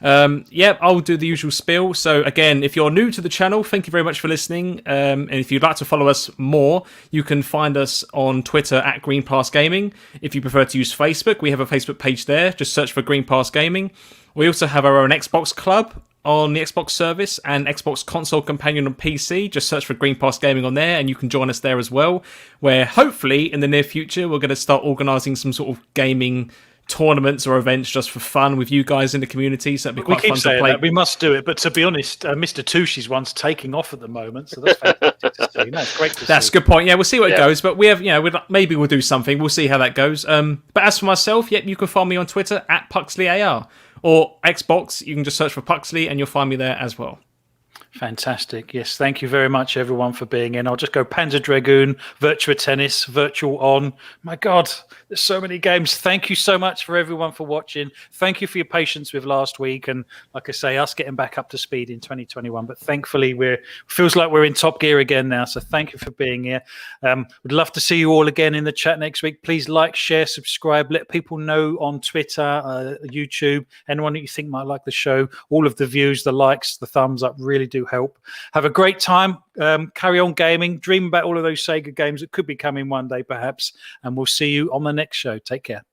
I'll do the usual spiel. So again, if you're new to the channel, thank you very much for listening. And if you'd like to follow us more, you can find us on Twitter at GamePass Gaming. If you prefer to use Facebook, we have a Facebook page there. Just search for GamePass Gaming. We also have our own Xbox Club on the Xbox service and Xbox Console Companion on PC. Just search for GamePass Gaming on there and you can join us there as well, where hopefully in the near future we're going to start organising some sort of gaming tournaments or events just for fun with you guys in the community, so it'd be quite fun to play. That. We must do it, but to be honest, Mr. Tushi's one's taking off at the moment, so that's fantastic to see. No, it's great to see. That's a good point. Yeah, we'll see what it goes, but we have, maybe we'll do something. We'll see how that goes. But as for myself, you can find me on Twitter at PuxleyAR. or Xbox, you can just search for Puxley and you'll find me there as well. Fantastic. Yes, thank you very much, everyone, for being in. I'll just go Panzer Dragoon, Virtua Tennis, Virtual On. My God, there's so many games. Thank you so much for everyone for watching. Thank you for your patience with last week. And like I say, us getting back up to speed in 2021. But thankfully, feels like we're in top gear again now. So thank you for being here. Would love to see you all again in the chat next week. Please like, share, subscribe. Let people know on Twitter, YouTube, anyone that you think might like the show. All of the views, the likes, the thumbs up really do help. Have a great time. Carry on gaming. Dream about all of those Sega games that could be coming one day, perhaps. And we'll see you on the next show. Take care.